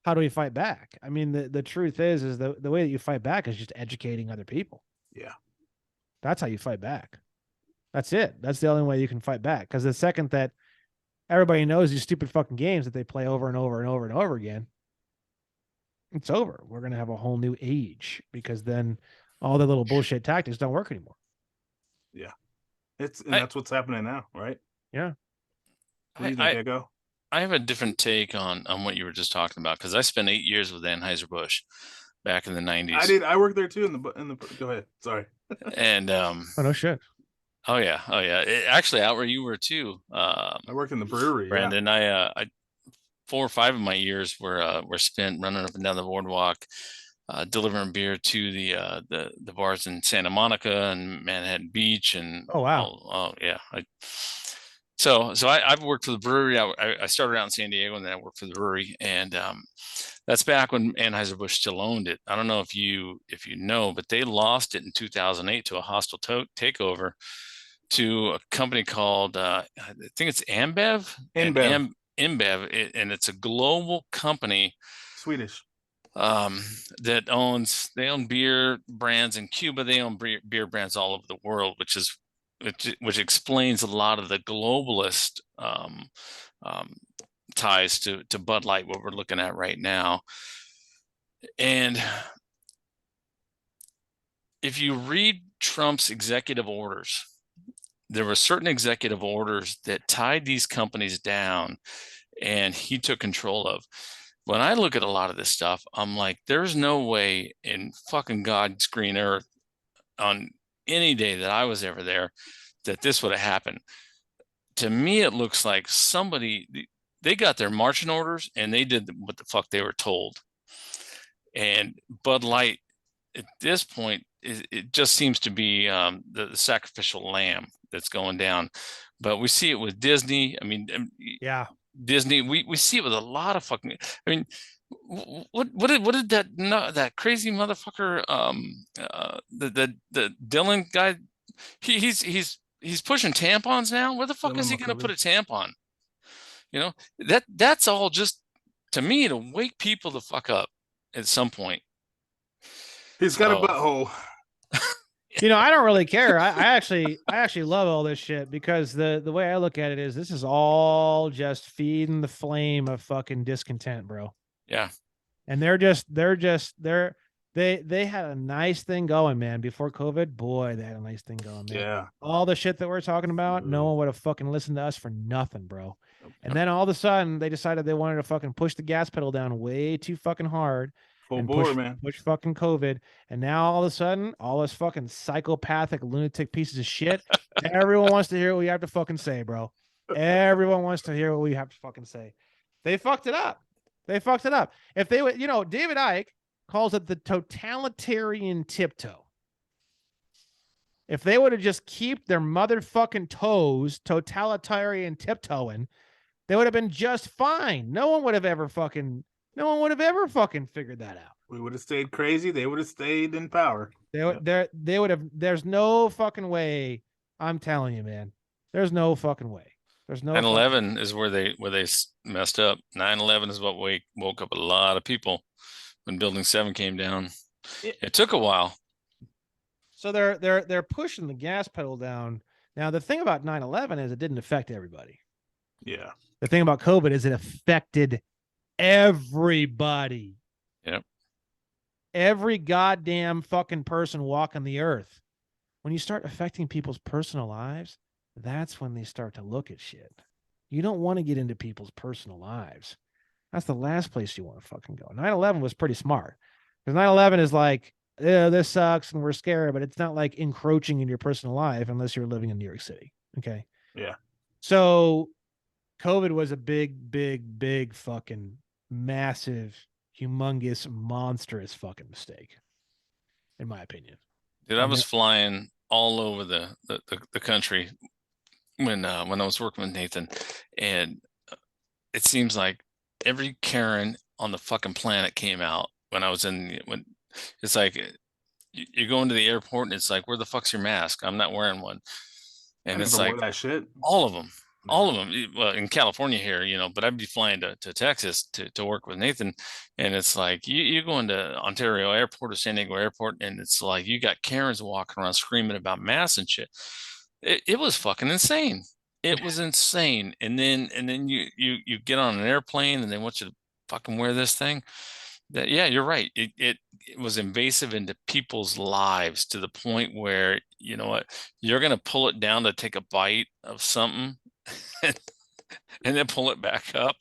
how do we fight back? I mean, the truth is the way that you fight back is just educating other people. Yeah, that's how you fight back. That's it. That's the only way you can fight back. Because the second that everybody knows these stupid fucking games that they play over and over and over and over again, it's over. We're going to have a whole new age, because then all the little bullshit tactics don't work anymore. Yeah. That's what's happening now, right? Yeah. What do you think, Echo? I have a different take on what you were just talking about, because I spent 8 years with Anheuser-Busch. back in the 90s. I did. I worked there too. Go ahead. Sorry. And Oh no shit. oh yeah, actually, out where you were too, I worked in the brewery. Brandon. I 4 or 5 of my years were spent running up and down the boardwalk, delivering beer to the bars in Santa Monica and Manhattan Beach, and Oh wow. oh yeah. I've worked for the brewery. I started out in San Diego, and then I worked for the brewery, and that's back when Anheuser-Busch still owned it. I don't know if you know, but they lost it in 2008 to a hostile takeover to a company called I think it's Ambev. InBev. InBev, and it's a global company. Swedish. That they own beer brands in Cuba. They own beer brands all over the world, which explains a lot of the globalist ties to Bud Light, what we're looking at right now. And if you read Trump's executive orders, there were certain executive orders that tied these companies down, and he took control of. When I look at a lot of this stuff, I'm like, there's no way in fucking God's green earth on any day that I was ever there that this would have happened. To me, it looks like they got their marching orders and they did what the fuck they were told. And Bud Light, at this point, it just seems to be the sacrificial lamb that's going down. But we see it with Disney. I mean, Yeah. Disney. We see it with a lot of fucking. I mean, what did that crazy motherfucker the Dylan guy? He's pushing tampons now. Where the fuck Dylan is he going to McCullough. put a tampon? You know, that's all just, to me, to wake people the fuck up at some point. He's got a butthole. You know, I don't really care. I actually love all this shit, because the way I look at it is this is all just feeding the flame of fucking discontent, bro. Yeah. And they had a nice thing going, man. Before COVID, boy, they had a nice thing going, man. Yeah. All the shit that we're talking about, no one would have fucking listened to us for nothing, bro. And then all of a sudden they decided they wanted to fucking push the gas pedal down way too fucking hard. Full And bore, man. push fucking COVID. And now all of a sudden, all this fucking psychopathic lunatic pieces of shit, everyone wants to hear what we have to fucking say, bro. Everyone wants to hear what we have to fucking say. They fucked it up. They fucked it up. If they would, David Icke calls it the totalitarian tiptoe. If they would have just keep their motherfucking toes totalitarian tiptoeing, they would have been just fine. No one would have ever fucking figured that out. We would have stayed crazy. They would have stayed in power. They would have. There's no fucking way. I'm telling you, man. There's no fucking way. There's no. 9/11 is where they messed up. 9/11 is what woke up a lot of people when Building 7 came down. It took a while. So they're pushing the gas pedal down. Now the thing about 9/11 is it didn't affect everybody. Yeah. The thing about COVID is it affected everybody. Yep. Every goddamn fucking person walking the earth. When you start affecting people's personal lives, that's when they start to look at shit. You don't want to get into people's personal lives. That's the last place you want to fucking go. 9/11 was pretty smart, because 9/11 is like, yeah, this sucks and we're scared, but it's not like encroaching in your personal life unless you're living in New York City. Okay. Yeah. So COVID was a big fucking massive, humongous, monstrous fucking mistake, in my opinion. Dude, I was flying all over the country when I was working with Nathan, and it seems like every Karen on the fucking planet came out when it's like you go into the airport and it's like, where the fuck's your mask? I'm not wearing one. And it's like that shit. all of them. Well, in California here, but I'd be flying to Texas to work with Nathan. And it's like, you go into Ontario Airport or San Diego Airport, and it's like, you got Karens walking around screaming about masks and shit. It was fucking insane. It was insane. And then you get on an airplane and they want you to fucking wear this thing. Yeah, you're right. It was invasive into people's lives to the point where, you know what, you're going to pull it down to take a bite of something. and then pull it back up.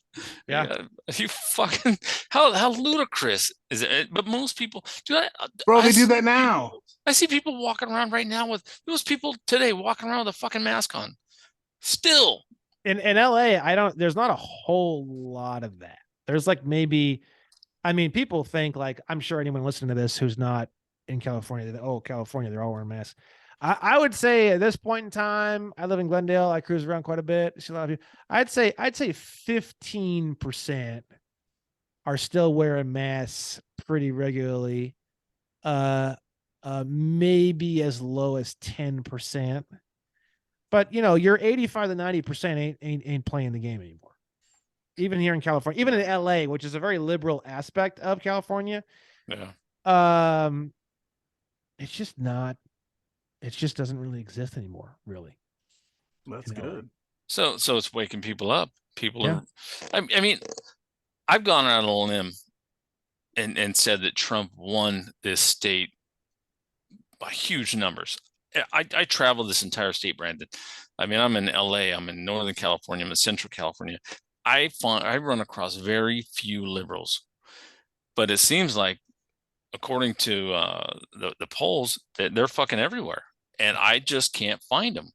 Yeah. You fucking how ludicrous is it? But most people do. Bro, I they do see that now. people- I see people walking around right now with those people today walking around with a fucking mask on. Still, In LA, there's not a whole lot of that. There's like maybe, I mean, people think like, I'm sure anyone listening to this who's not in California, that, oh, California, they're all wearing masks. I would say at this point in time, I live in Glendale. I cruise around quite a bit. See a lot of you. I'd say 15% are still wearing masks pretty regularly. Maybe as low as 10%. But you know, your 85 to 90% ain't playing the game anymore. Even here in California, even in LA, which is a very liberal aspect of California, yeah. It's just not. It just doesn't really exist anymore, really. That's in LA. good. So it's waking people up. People Yeah. are. I mean, I've gone out on a limb and said that Trump won this state by huge numbers. I travel this entire state, Brandon. I mean, I'm in LA, I'm in Northern California, I'm in Central California. I run across very few liberals, but it seems like, according to the polls, that they're fucking everywhere, and I just can't find them.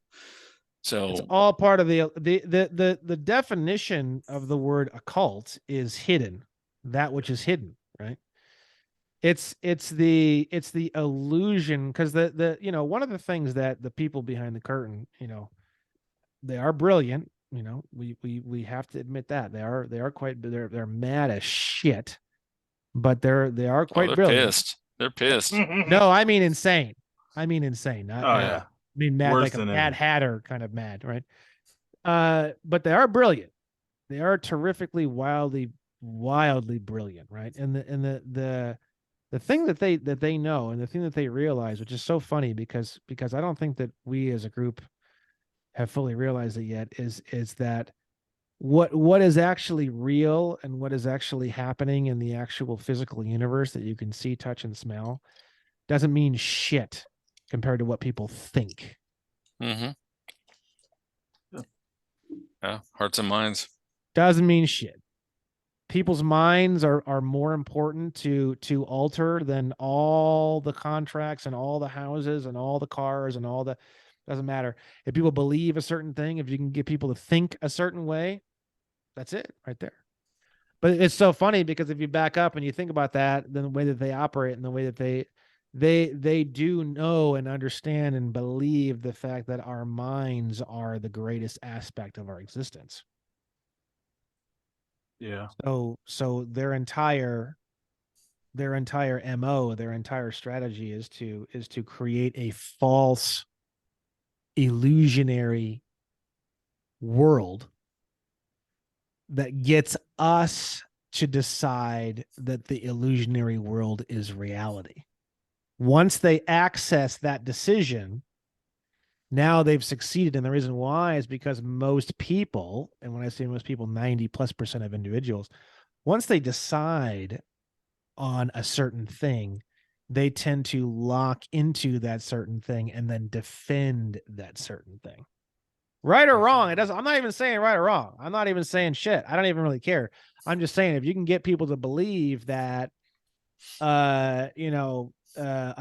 So It's all part of the definition of the word occult is hidden, that which is hidden, right? It's the illusion, because the you know, one of the things that the people behind the curtain, you know, they are brilliant. You know, we have to admit that they are quite, they're mad as shit, but they are quite they're brilliant. pissed. They're pissed. No, I mean insane. I mean insane. Not, Oh not yeah. I mean mad, Worse like a than Mad ever. Hatter kind of mad, right? But they are brilliant. They are terrifically, wildly brilliant, right? And the thing that they know, and the thing that they realize, which is so funny because I don't think that we as a group have fully realized it yet, is that what is actually real and what is actually happening in the actual physical universe that you can see, touch, and smell doesn't mean shit compared to what people think. Mm-hmm. Yeah, hearts and minds. Doesn't mean shit. People's minds are more important to alter than all the contracts and all the houses and all the cars and all the, doesn't matter. If people believe a certain thing, if you can get people to think a certain way, that's it right there. But it's so funny because if you back up and you think about that, then the way that they operate and the way that they do know and understand and believe the fact that our minds are the greatest aspect of our existence. Yeah. So their entire MO, their entire strategy is to create a false illusionary world that gets us to decide that the illusionary world is reality. Once they access that decision, now they've succeeded. And the reason why is because most people, and when I say most people, 90+% of individuals, once they decide on a certain thing, they tend to lock into that certain thing and then defend that certain thing. Right or wrong, it doesn't. I'm not even saying right or wrong. I'm not even saying shit. I don't even really care. I'm just saying if you can get people to believe that, a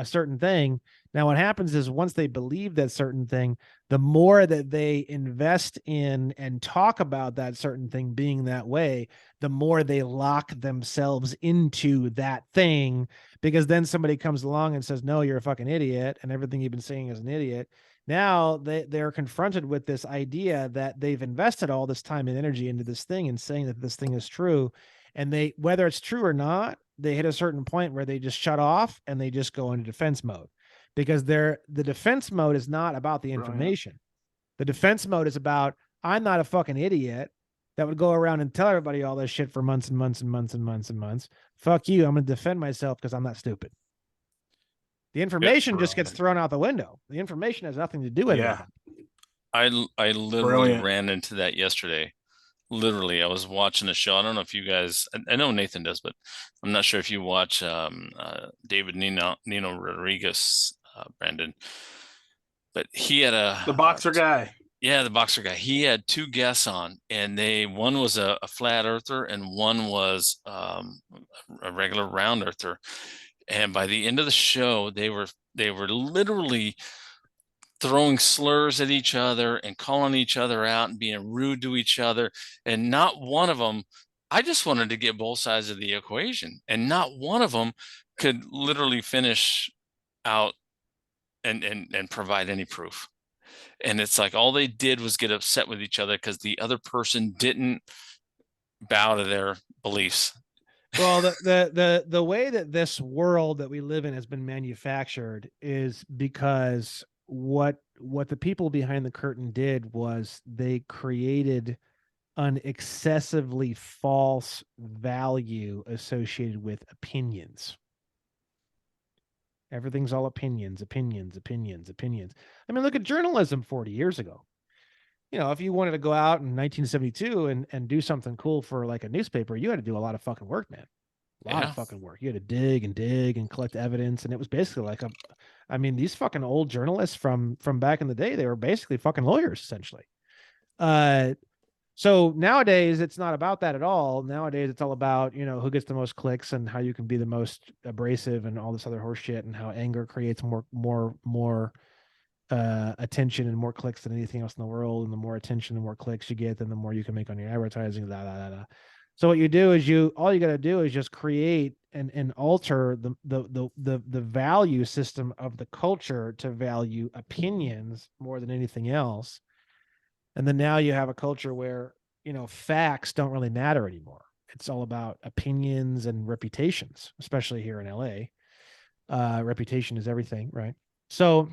certain thing. Now, what happens is once they believe that certain thing, the more that they invest in and talk about that certain thing being that way, the more they lock themselves into that thing, because then somebody comes along and says, no, you're a fucking idiot, and everything you've been saying is an idiot. Now they're confronted with this idea that they've invested all this time and energy into this thing and saying that this thing is true. And they, whether it's true or not, they hit a certain point where they just shut off and they just go into defense mode, because the defense mode is not about the information. The defense mode is about, I'm not a fucking idiot that would go around and tell everybody all this shit for months and months and months and months and months. Fuck you. I'm going to defend myself because I'm not stupid. The information just gets thrown out the window. The information has nothing to do with it. I literally Brilliant. ran into that yesterday. Literally, I was watching a show. I don't know if you guys, I know Nathan does, but I'm not sure if you watch David Nino Rodriguez, Brandon. But he had The boxer guy. Yeah, the boxer guy. He had two guests on, and one was a flat earther and one was a regular round earther. And by the end of the show, they were literally throwing slurs at each other and calling each other out and being rude to each other. And not one of them, I just wanted to get both sides of the equation, and not one of them could literally finish out and provide any proof. And it's like all they did was get upset with each other because the other person didn't bow to their beliefs. Well, the way that this world that we live in has been manufactured is because what the people behind the curtain did was they created an excessively false value associated with opinions. Everything's all opinions, opinions, opinions, opinions. I mean, look at journalism 40 years ago. You know, if you wanted to go out in 1972 and do something cool for like a newspaper, you had to do a lot of fucking work, man. A lot of fucking work. You had to dig and collect evidence. And it was basically like I mean, these fucking old journalists from back in the day, they were basically fucking lawyers, essentially. So nowadays it's not about that at all. Nowadays it's all about, you know, who gets the most clicks and how you can be the most abrasive and all this other horse shit, and how anger creates more attention and more clicks than anything else in the world. And the more attention and more clicks you get, then the more you can make on your advertising. So what you do is all you got to do is just create and alter the value system of the culture to value opinions more than anything else. And then now you have a culture where, you know, facts don't really matter anymore. It's all about opinions and reputations, especially here in LA. Reputation is everything, right? So,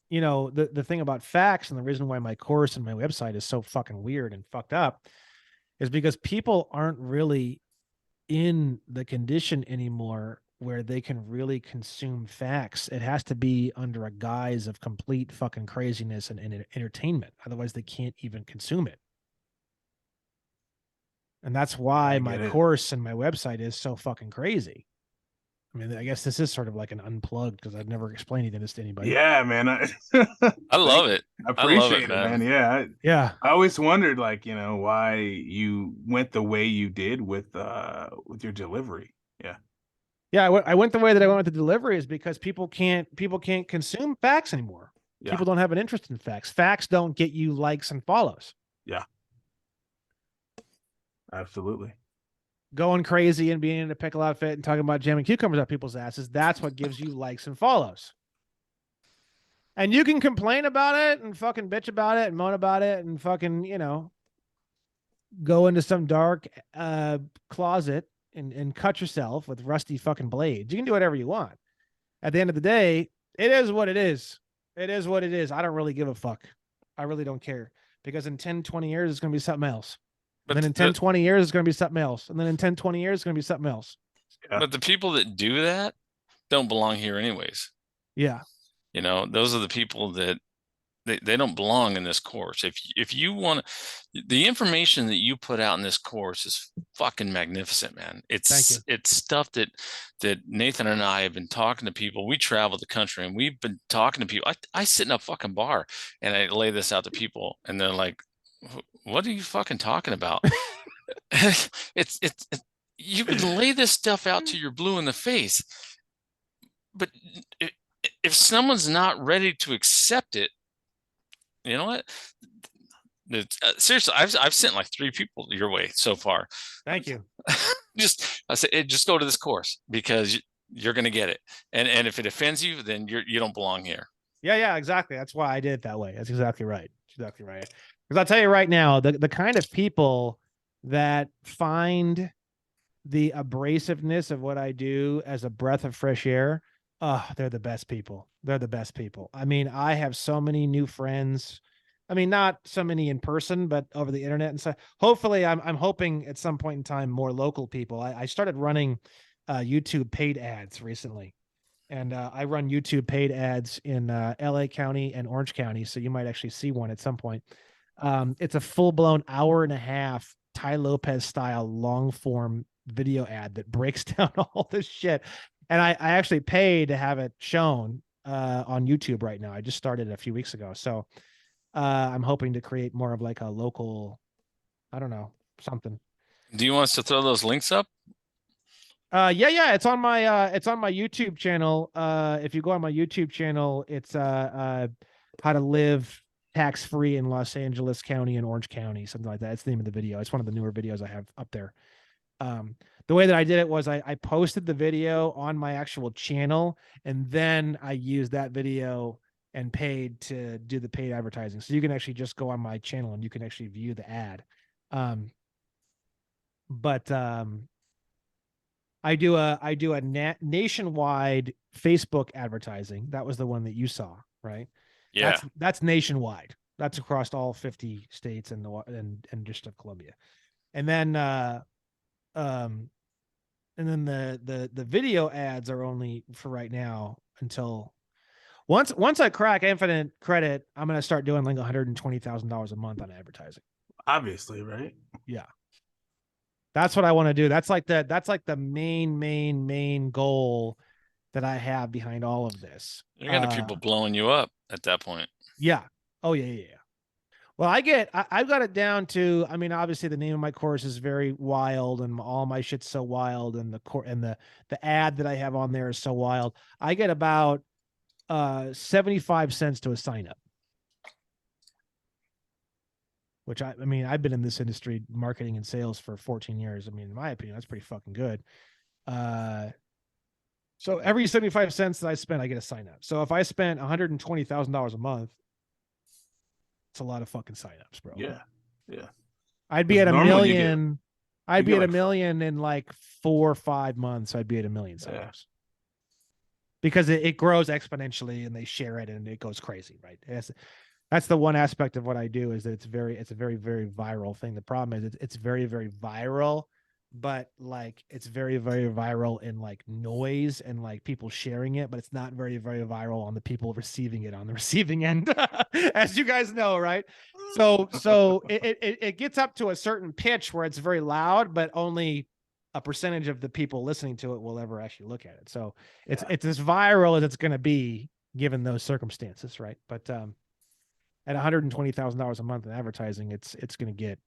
you know, the thing about facts, and the reason why my course and my website is so fucking weird and fucked up, is because people aren't really in the condition anymore where they can really consume facts. It has to be under a guise of complete fucking craziness and entertainment. Otherwise, they can't even consume it. And that's why my course and my website is so fucking crazy. I mean, I guess this is sort of like an unplugged because I've never explained this to anybody. Yeah, man. I love it. I appreciate it, man. Yeah. Yeah. I always wondered, like, you know, why you went the way you did with your delivery. Yeah. Yeah, I went the way that I went with the delivery is because people can't consume facts anymore. Yeah. People don't have an interest in facts. Facts don't get you likes and follows. Yeah. Absolutely. Going crazy and being in a pickle outfit and talking about jamming cucumbers up people's asses, that's what gives you likes and follows. And you can complain about it and fucking bitch about it and moan about it and fucking, you know, go into some dark closet and cut yourself with rusty fucking blades. You can do whatever you want. At the end of the day, it is what it is. It is what it is. I don't really give a fuck. I really don't care, because in 10, 20 years, it's going to be something else. But then in 10, 20 years, it's going to be something else. And then in 10, 20 years, it's going to be something else. Yeah. But the people that do that don't belong here anyways. Yeah. You know, those are the people that they don't belong in this course. If you want the information that you put out in this course is fucking magnificent, man. It's stuff that Nathan and I have been talking to people. We travel the country and we've been talking to people. I sit in a fucking bar and I lay this out to people and they're like, what are you fucking talking about? it's you can lay this stuff out till you're blue in the face, but if someone's not ready to accept it, you know what? Seriously, I've sent like 3 people your way so far. Thank you. I say, just go to this course because you're going to get it, and if it offends you, then you don't belong here. Yeah, exactly. That's why I did it that way. That's exactly right. Exactly right. Because I'll tell you right now, the kind of people that find the abrasiveness of what I do as a breath of fresh air, they're the best people. They're the best people. I mean, I have so many new friends. I mean, not so many in person, but over the internet and stuff. Hopefully, I'm hoping at some point in time, more local people. I started running YouTube paid ads recently. And I run YouTube paid ads in LA County and Orange County. So you might actually see one at some point. It's a full-blown hour-and-a-half Tai Lopez style long form video ad that breaks down all this shit. And I actually pay to have it shown on YouTube right now. I just started a few weeks ago. So I'm hoping to create more of like a local, I don't know, something. Do you want us to throw those links up? Yeah, it's on my YouTube channel. If you go on my YouTube channel, it's how to live tax free in Los Angeles County and Orange County, something like that. It's the name of the video. It's one of the newer videos I have up there. The way that I did it was I posted the video on my actual channel, and then I used that video and paid to do the paid advertising. So you can actually just go on my channel and you can actually view the ad. But I do a nationwide Facebook advertising. That was the one that you saw, right? Yeah. That's nationwide. That's across all 50 states and District of Columbia. And then the video ads are only for right now until once I crack Infinite Credit, I'm gonna start doing like $120,000 a month on advertising. Obviously, right? Yeah. That's what I want to do. That's like the main goal that I have behind all of this. You're gonna have people blowing you up at that point. Yeah. Oh yeah. Well, I've got it down to, I mean, obviously the name of my course is very wild and all my shit's so wild, and the ad that I have on there is so wild. I get about 75 cents to a sign up. Which I mean, I've been in this industry, marketing and sales, for 14 years. I mean, in my opinion, that's pretty fucking good. So every 75 cents that I spend, I get a sign up. So if I spent $120,000 a month, it's a lot of fucking signups, bro. Yeah. I'd be at a million. I'd be at like a million in like 4 or 5 months. I'd be at a million signups. Because it grows exponentially, and they share it, and it goes crazy, right? That's the one aspect of what I do, is that it's a very, very viral thing. The problem is it's very, very viral, but like it's very, very viral in like noise and like people sharing it, but it's not very, very viral on the people receiving it on the receiving end, as you guys know, right? So it gets up to a certain pitch where it's very loud, but only a percentage of the people listening to it will ever actually look at it. So it's as viral as it's going to be given those circumstances, right? But at $120,000 a month in advertising, it's going to get,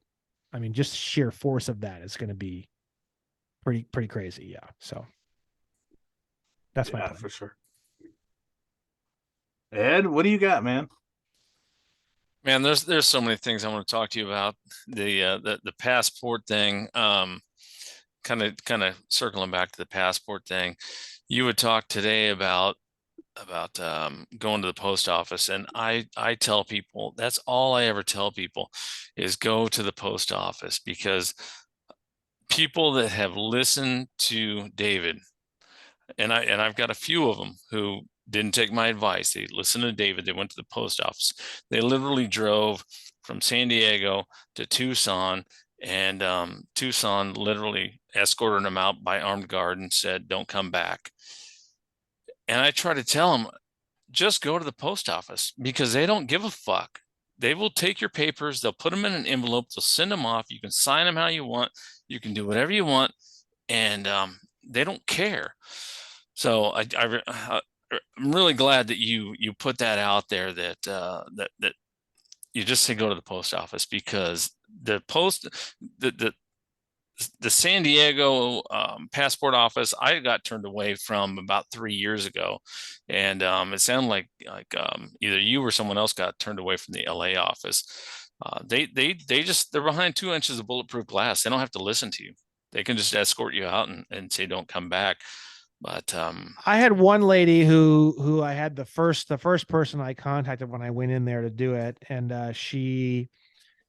I mean, just sheer force of that is going to be pretty crazy. Yeah. So that's my plan. For sure. Ed, what do you got, man? Man, there's so many things I want to talk to you about. The passport thing, kind of circling back to the passport thing. You would talk today about going to the post office, and I tell people, that's all I ever tell people, is go to the post office, because people that have listened to David, and I've got a few of them who didn't take my advice. They listened to David. They went to the post office. They literally drove from San Diego to Tucson, and Tucson literally escorted them out by armed guard and said, "Don't come back." And I try to tell them, just go to the post office, because they don't give a fuck. They will take your papers. They'll put them in an envelope. They'll send them off. You can sign them how you want. You can do whatever you want. And they don't care. So I'm really glad that you put that out there, that you just say go to the post office, because the San Diego passport office, I got turned away from about 3 years ago, and it sounded like either you or someone else got turned away from the LA office. They're behind 2 inches of bulletproof glass. They don't have to listen to you. They can just escort you out and say don't come back. But I had one lady who I had the first person I contacted when I went in there to do it, and she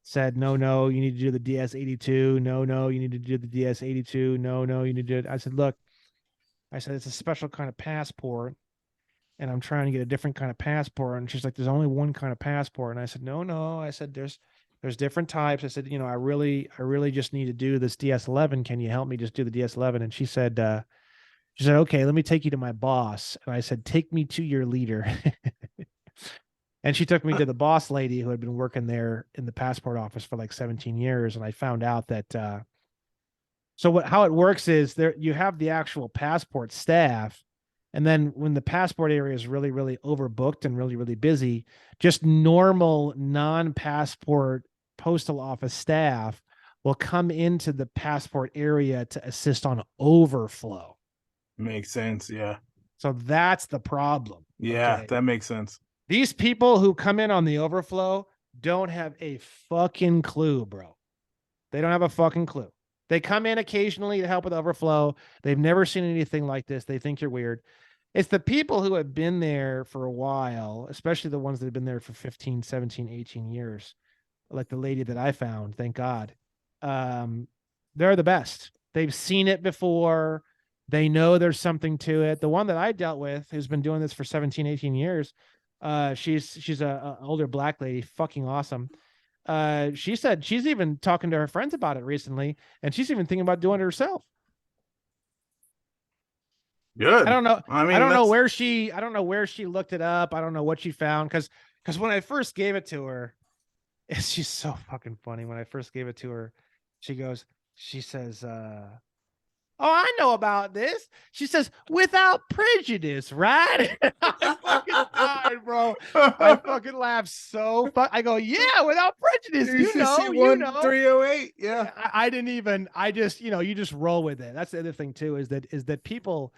said, no, you need to do the DS-82. No, you need to do the DS-82. No, you need to do it. I said, look, it's a special kind of passport, and I'm trying to get a different kind of passport. And she's like, there's only one kind of passport. And I said, no. I said, there's different types. I said, I really just need to do this DS-11. Can you help me just do the DS-11? And she said, okay, let me take you to my boss. And I said, take me to your leader. And she took me to the boss lady who had been working there in the passport office for like 17 years. And I found out that, how it works is you have the actual passport staff, And then when the passport area is really, really overbooked and really, really busy, just normal non-passport postal office staff will come into the passport area to assist on overflow. Makes sense. Yeah. So that's the problem. Yeah, okay? that makes sense. These people who come in on the overflow don't have a fucking clue, bro. They don't have a fucking clue. They come in occasionally to help with overflow. They've never seen anything like this. They think you're weird. It's the people who have been there for a while, especially the ones that have been there for 15, 17, 18 years, like the lady that I found, thank God. They're the best. They've seen it before. They know there's something to it. The one that I dealt with, who's been doing this for 17, 18 years, she's a older black lady, fucking awesome. She said she's even talking to her friends about it recently, and she's even thinking about doing it herself. Good. I don't know. I mean, I don't know where she looked it up. I don't know what she found because when I first gave it to her, she's so fucking funny. When I first gave it to her, she says, "Oh, I know about this." She says, "Without prejudice, right?" I fucking died, bro. I fucking laughed so I go, "Yeah, without prejudice." You know. 308. Yeah. I didn't even. I just, you just roll with it. That's the other thing too. Is that people?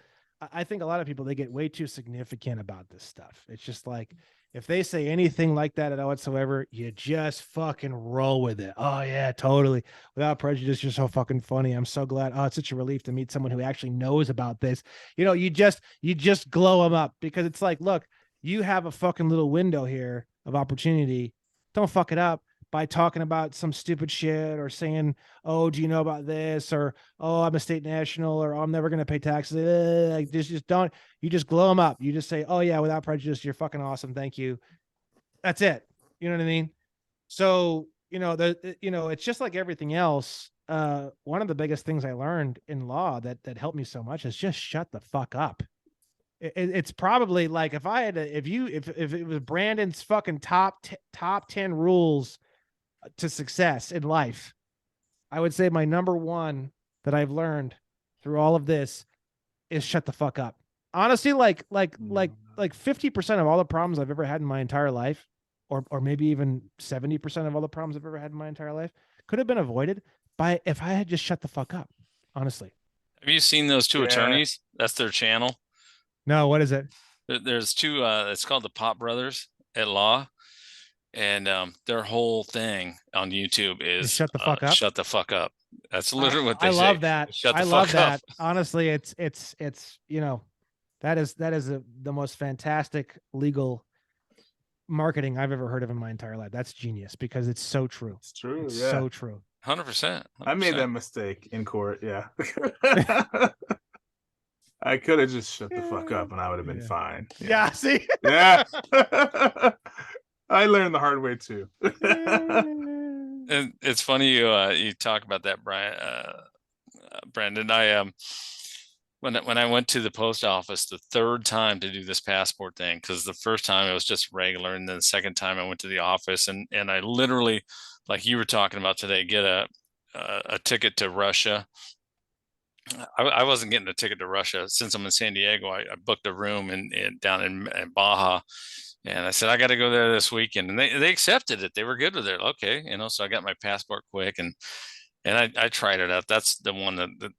I think a lot of people, they get way too significant about this stuff. It's just like, if they say anything like that at all whatsoever, you just fucking roll with it. Oh yeah, totally. Without prejudice, you're so fucking funny. I'm so glad. Oh, it's such a relief to meet someone who actually knows about this. You just glow them up, because it's like, look, you have a fucking little window here of opportunity. Don't fuck it up by talking about some stupid shit, or saying, "Oh, do you know about this?" or, "Oh, I'm a state national," or, "Oh, I'm never going to pay taxes." Like, just don't. You just glow them up. You just say, "Oh yeah, without prejudice, you're fucking awesome. Thank you." That's it. You know what I mean? So, it's just like everything else. One of the biggest things I learned in law that helped me so much is just shut the fuck up. It's probably like, if I had to, if it was Brandon's fucking top 10 rules to success in life, I would say my number one that I've learned through all of this is shut the fuck up. Honestly, like 50% of all the problems I've ever had in my entire life, or maybe even 70% of all the problems I've ever had in my entire life, could have been avoided by if I had just shut the fuck up. Honestly. Have you seen those two attorneys? That's their channel. No, what is it? There's two. It's called the Pop Brothers at Law, and their whole thing on YouTube is shut the fuck up. Shut the fuck up. That's literally what they say. I love that. Shut the I love fuck that. up. Honestly, it's that is the most fantastic legal marketing I've ever heard of in my entire life. That's genius, because it's so true. It's true. It's yeah. so true. 100%. I made that mistake in court. Yeah. I could have just shut the fuck up and I would have been fine. Yeah. See? Yeah. I learned the hard way too. And it's funny you talk about that, Brandon. I when I went to the post office the third time to do this passport thing, because the first time it was just regular, and then the second time I went to the office, and I literally, like you were talking about today, get a ticket to Russia. I wasn't getting a ticket to Russia since I'm in San Diego. I booked a room down in Baja, and I said I got to go there this weekend, and they accepted it. They were good with it. Okay, so I got my passport quick, and I tried it out. That's the one that the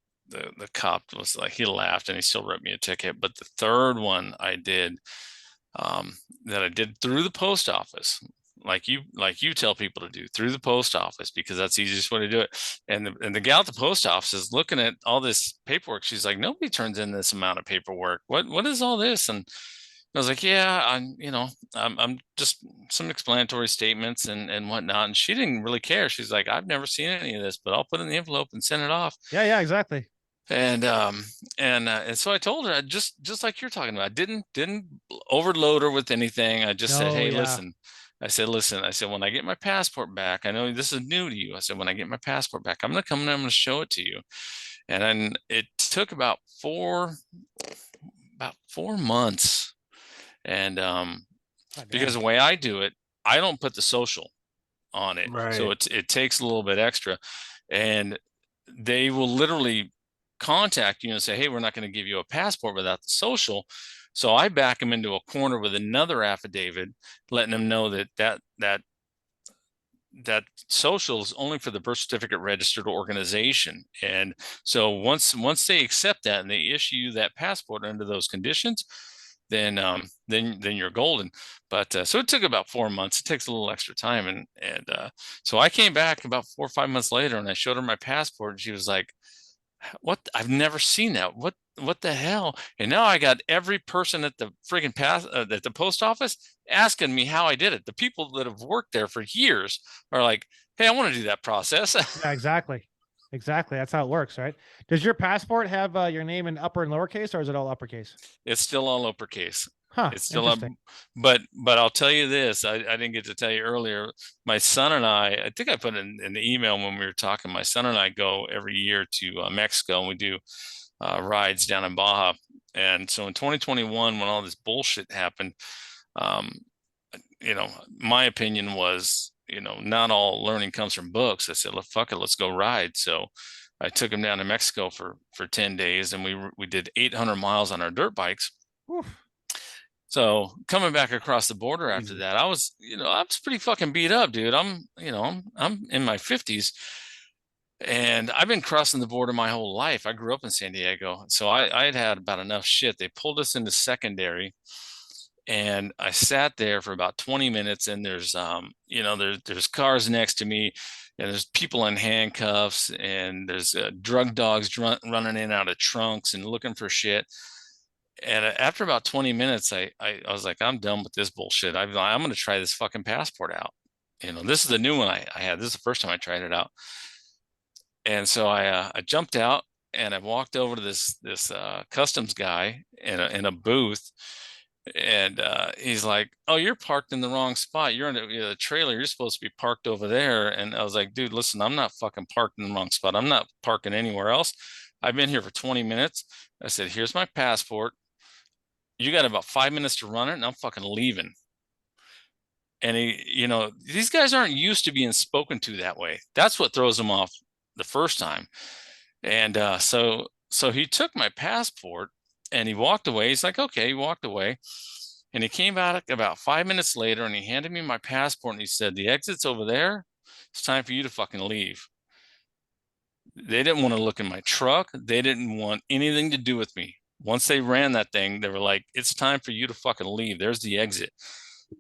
cop was like, he laughed and he still wrote me a ticket. But the third one I did, that I did through the post office, like you tell people to do, through the post office, because that's the easiest way to do it. And the gal at the post office is looking at all this paperwork. She's like, nobody turns in this amount of paperwork. What is all this? And I was like, yeah, I'm just some explanatory statements and whatnot. And she didn't really care. She's like, I've never seen any of this, but I'll put it in the envelope and send it off. Yeah, exactly. And so I told her, just like you're talking about, I didn't overload her with anything. I just said, hey, listen. I said, when I get my passport back, I know this is new to you. I said, when I get my passport back, I'm going to come and I'm going to show it to you. And then it took about 4 months. And because the way I do it, I don't put the social on it. Right. So it takes a little bit extra. And they will literally contact you and say, hey, we're not going to give you a passport without the social. So I back them into a corner with another affidavit, letting them know that social is only for the birth certificate registered organization. And so once they accept that and they issue you that passport under those conditions, then you're golden. But so it took about 4 months. It takes a little extra time, and so I came back about 4 or 5 months later, and I showed her my passport, and she was like, what? I've never seen that. What the hell? And now I got every person at the friggin' at the post office asking me how I did it. The people that have worked there for years are like, hey, I want to do that process. Yeah, exactly. Exactly. That's how it works, right? Does your passport have your name in upper and lowercase, or is it all uppercase? It's still all uppercase. Huh. It's still up, Interesting. but I'll tell you this. I didn't get to tell you earlier. My son and I think I put in the email when we were talking. My son and I go every year to Mexico, and we do rides down in Baja. And so in 2021, when all this bullshit happened, you know, my opinion was, you know, not all learning comes from books. I said, fuck it, let's go ride. So I took him down to Mexico for 10 days, and we did 800 miles on our dirt bikes. Oof. So coming back across the border after that, I was pretty fucking beat up, dude. I'm in my 50s, and I've been crossing the border my whole life. I grew up in San Diego, so I had about enough shit. They pulled us into secondary, and I sat there for about 20 minutes, and there's there's cars next to me, and there's people in handcuffs, and there's drug dogs running in and out of trunks and looking for shit. And after about 20 minutes, I was like, I'm done with this bullshit. I'm going to try this fucking passport out. You know, this is the new one I had. This is the first time I tried it out. And so I jumped out, and I walked over to this customs guy in a booth. And he's like, oh, you're parked in the wrong spot. You're in a trailer. You're supposed to be parked over there. And I was like, dude, listen, I'm not fucking parked in the wrong spot. I'm not parking anywhere else. I've been here for 20 minutes. I said, here's my passport. You got about 5 minutes to run it, and I'm fucking leaving. And these guys aren't used to being spoken to that way. That's what throws them off the first time. And so he took my passport, and he walked away. He's like, okay, he walked away. And he came back about 5 minutes later, and he handed me my passport, and he said, the exit's over there. It's time for you to fucking leave. They didn't want to look in my truck. They didn't want anything to do with me. Once they ran that thing, they were like, it's time for you to fucking leave. There's the exit.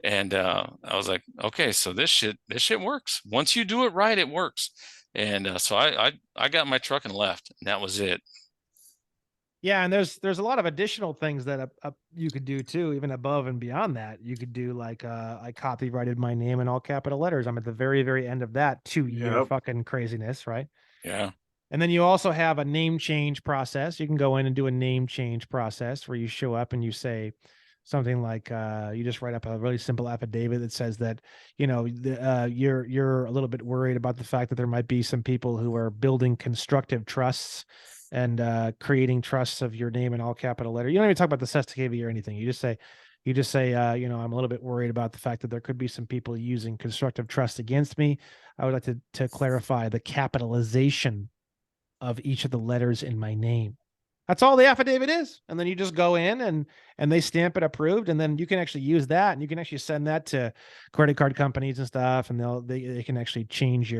And I was like, okay, so this shit works. Once you do it right, it works. And so I got my truck and left, and that was it. Yeah, and there's a lot of additional things that you could do too, even above and beyond that. You could do like I copyrighted my name in all capital letters. I'm at the very, very end of that 2-year fucking craziness, right? Yeah. And then you also have a name change process. You can go in and do a name change process where you show up and you say something like you just write up a really simple affidavit that says that you're a little bit worried about the fact that there might be some people who are building constructive trusts and creating trusts of your name in all capital letter. You don't even talk about the cestui or anything. You just say I'm a little bit worried about the fact that there could be some people using constructive trust against me. I would like to clarify the capitalization of each of the letters in my name. That's all the affidavit is. And then you just go in and they stamp it approved. And then you can actually use that, and you can actually send that to credit card companies and stuff. And they can actually change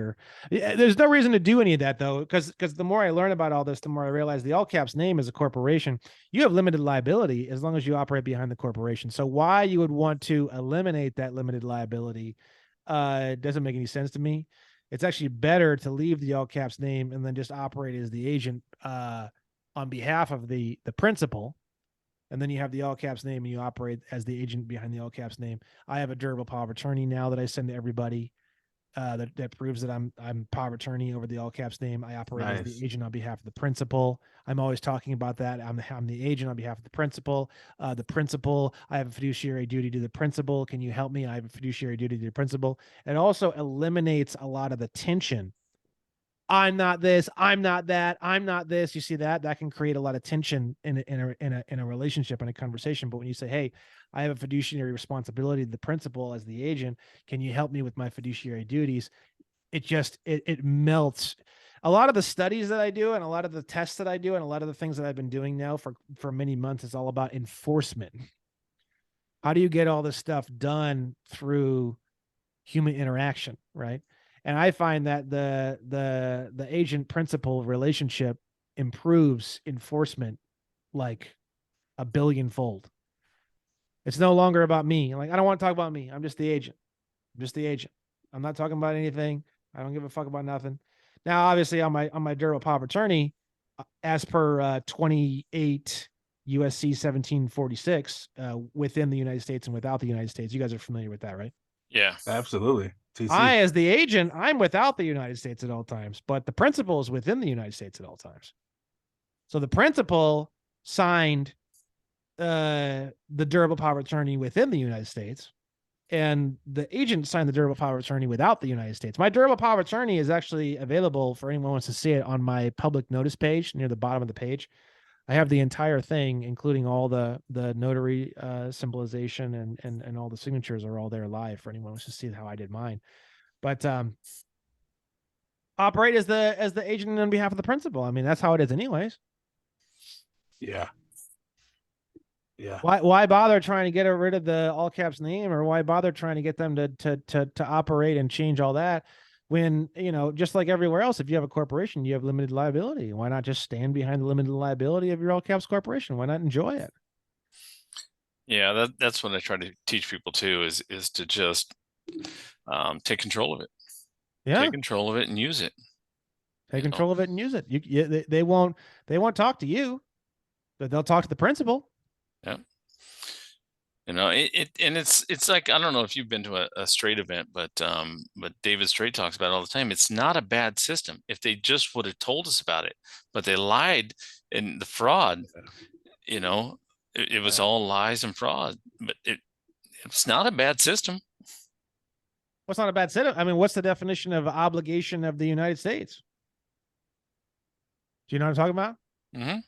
there's no reason to do any of that though. Because the more I learn about all this, the more I realize the all caps name is a corporation. You have limited liability as long as you operate behind the corporation. So why you would want to eliminate that limited liability doesn't make any sense to me. It's actually better to leave the all caps name and then just operate as the agent on behalf of the principal. And then you have the all caps name and you operate as the agent behind the all caps name. I have a durable power of attorney now that I send to everybody that proves that I'm power of attorney over the all caps name. I operate as the agent on behalf of the principal. I'm always talking about that. I'm the agent on behalf of the principal. I have a fiduciary duty to the principal. Can you help me? I have a fiduciary duty to the principal. It also eliminates a lot of the tension. I'm not this, I'm not that, I'm not this. You see that can create a lot of tension in a relationship and a conversation. But when you say, hey, I have a fiduciary responsibility to the principal as the agent, can you help me with my fiduciary duties? It melts. a lot of the studies that I do and a lot of the tests that I do and a lot of the things that I've been doing now for many months is all about enforcement. How do you get all this stuff done through human interaction, right? And I find that the agent principal relationship improves enforcement like a billion-fold. It's no longer about me. Like, I don't want to talk about me. I'm just the agent. I'm just the agent. I'm not talking about anything. I don't give a fuck about nothing. Now, obviously, on my durable power of attorney, as per 28 USC 1746, within the United States and without the United States. You guys are familiar with that, right? Yeah. Absolutely. TC. I, as the agent, I'm without the United States at all times, but the principal is within the United States at all times. So the principal signed the durable power of attorney within the United States, and the agent signed the durable power of attorney without the United States. My durable power of attorney is actually available for anyone who wants to see it on my public notice page near the bottom of the page. I have the entire thing, including all the notary symbolization and all the signatures are all there live for anyone who wants to see how I did mine. But operate as the agent on behalf of the principal. I mean, that's how it is anyways. Yeah. Yeah. Why bother trying to get rid of the all caps name, or why bother trying to get them to operate and change all that when, you know, just like everywhere else, if you have a corporation, you have limited liability. Why not just stand behind the limited liability of your all caps corporation? Why not enjoy it? Yeah, that's what I try to teach people too, is to just take control of it. Yeah. Take control of it and use it. Take control of it and use it. They won't talk to you, but they'll talk to the principal. Yeah. You know, it's like, I don't know if you've been to a straight event, but David Straight talks about it all the time. It's not a bad system if they just would have told us about it, but they lied, and the fraud, you know, it was all lies and fraud, but it's not a bad system. What's not a bad system? I mean, what's the definition of obligation of the United States? Do you know what I'm talking about? Mm-hmm.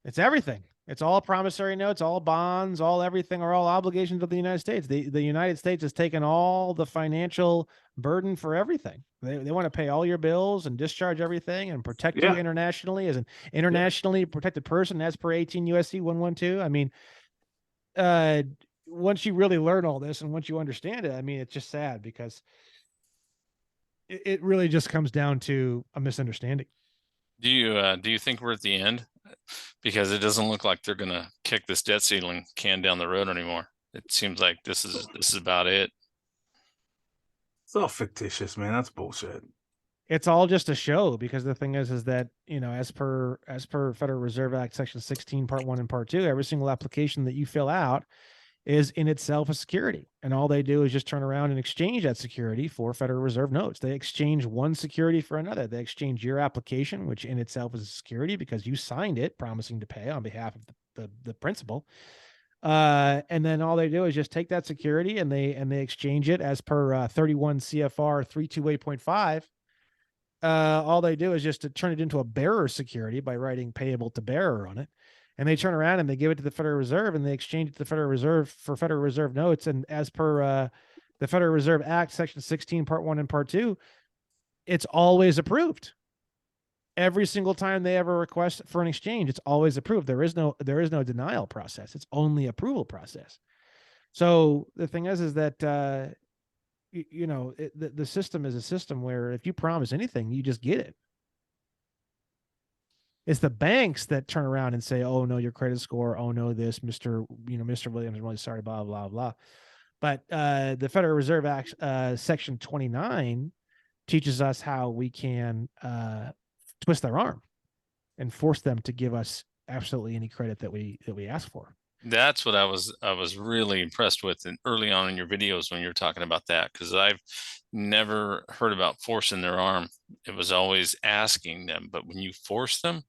It's everything. It's all promissory notes, all bonds, all everything are all obligations of the United States. The United States has taken all the financial burden for everything. They want to pay all your bills and discharge everything and protect you internationally as an internationally protected person as per 18 USC 112. I mean, once you really learn all this and once you understand it, I mean, it's just sad because it really just comes down to a misunderstanding. Do you think we're at the end? Because it doesn't look like they're gonna kick this debt ceiling can down the road anymore. It seems like this is about it. It's all fictitious, man. That's bullshit. It's all just a show, because the thing is that, you know, as per Federal Reserve Act Section 16, Part 1 and Part 2, every single application that you fill out is in itself a security. And all they do is just turn around and exchange that security for Federal Reserve notes. They exchange one security for another. They exchange your application, which in itself is a security because you signed it promising to pay on behalf of the principal. And then all they do is just take that security and they exchange it as per 31 CFR 328.5. All they do is just to turn it into a bearer security by writing payable to bearer on it. And they turn around and they give it to the Federal Reserve and they exchange it to the Federal Reserve for Federal Reserve notes. And as per the Federal Reserve Act, Section 16, Part 1 and Part 2, it's always approved. Every single time they ever request for an exchange, it's always approved. There is no denial process. It's only approval process. So the thing is that, you know, the system is a system where if you promise anything, you just get it. It's the banks that turn around and say, "Oh no, your credit score. Oh no, this, Mr. Williams, I'm really sorry, blah blah blah." But the Federal Reserve Act, Section 29, teaches us how we can twist their arm and force them to give us absolutely any credit that we ask for. That's what I was really impressed with early on in your videos when you were talking about that, because I've never heard about forcing their arm. It was always asking them, but when you force them,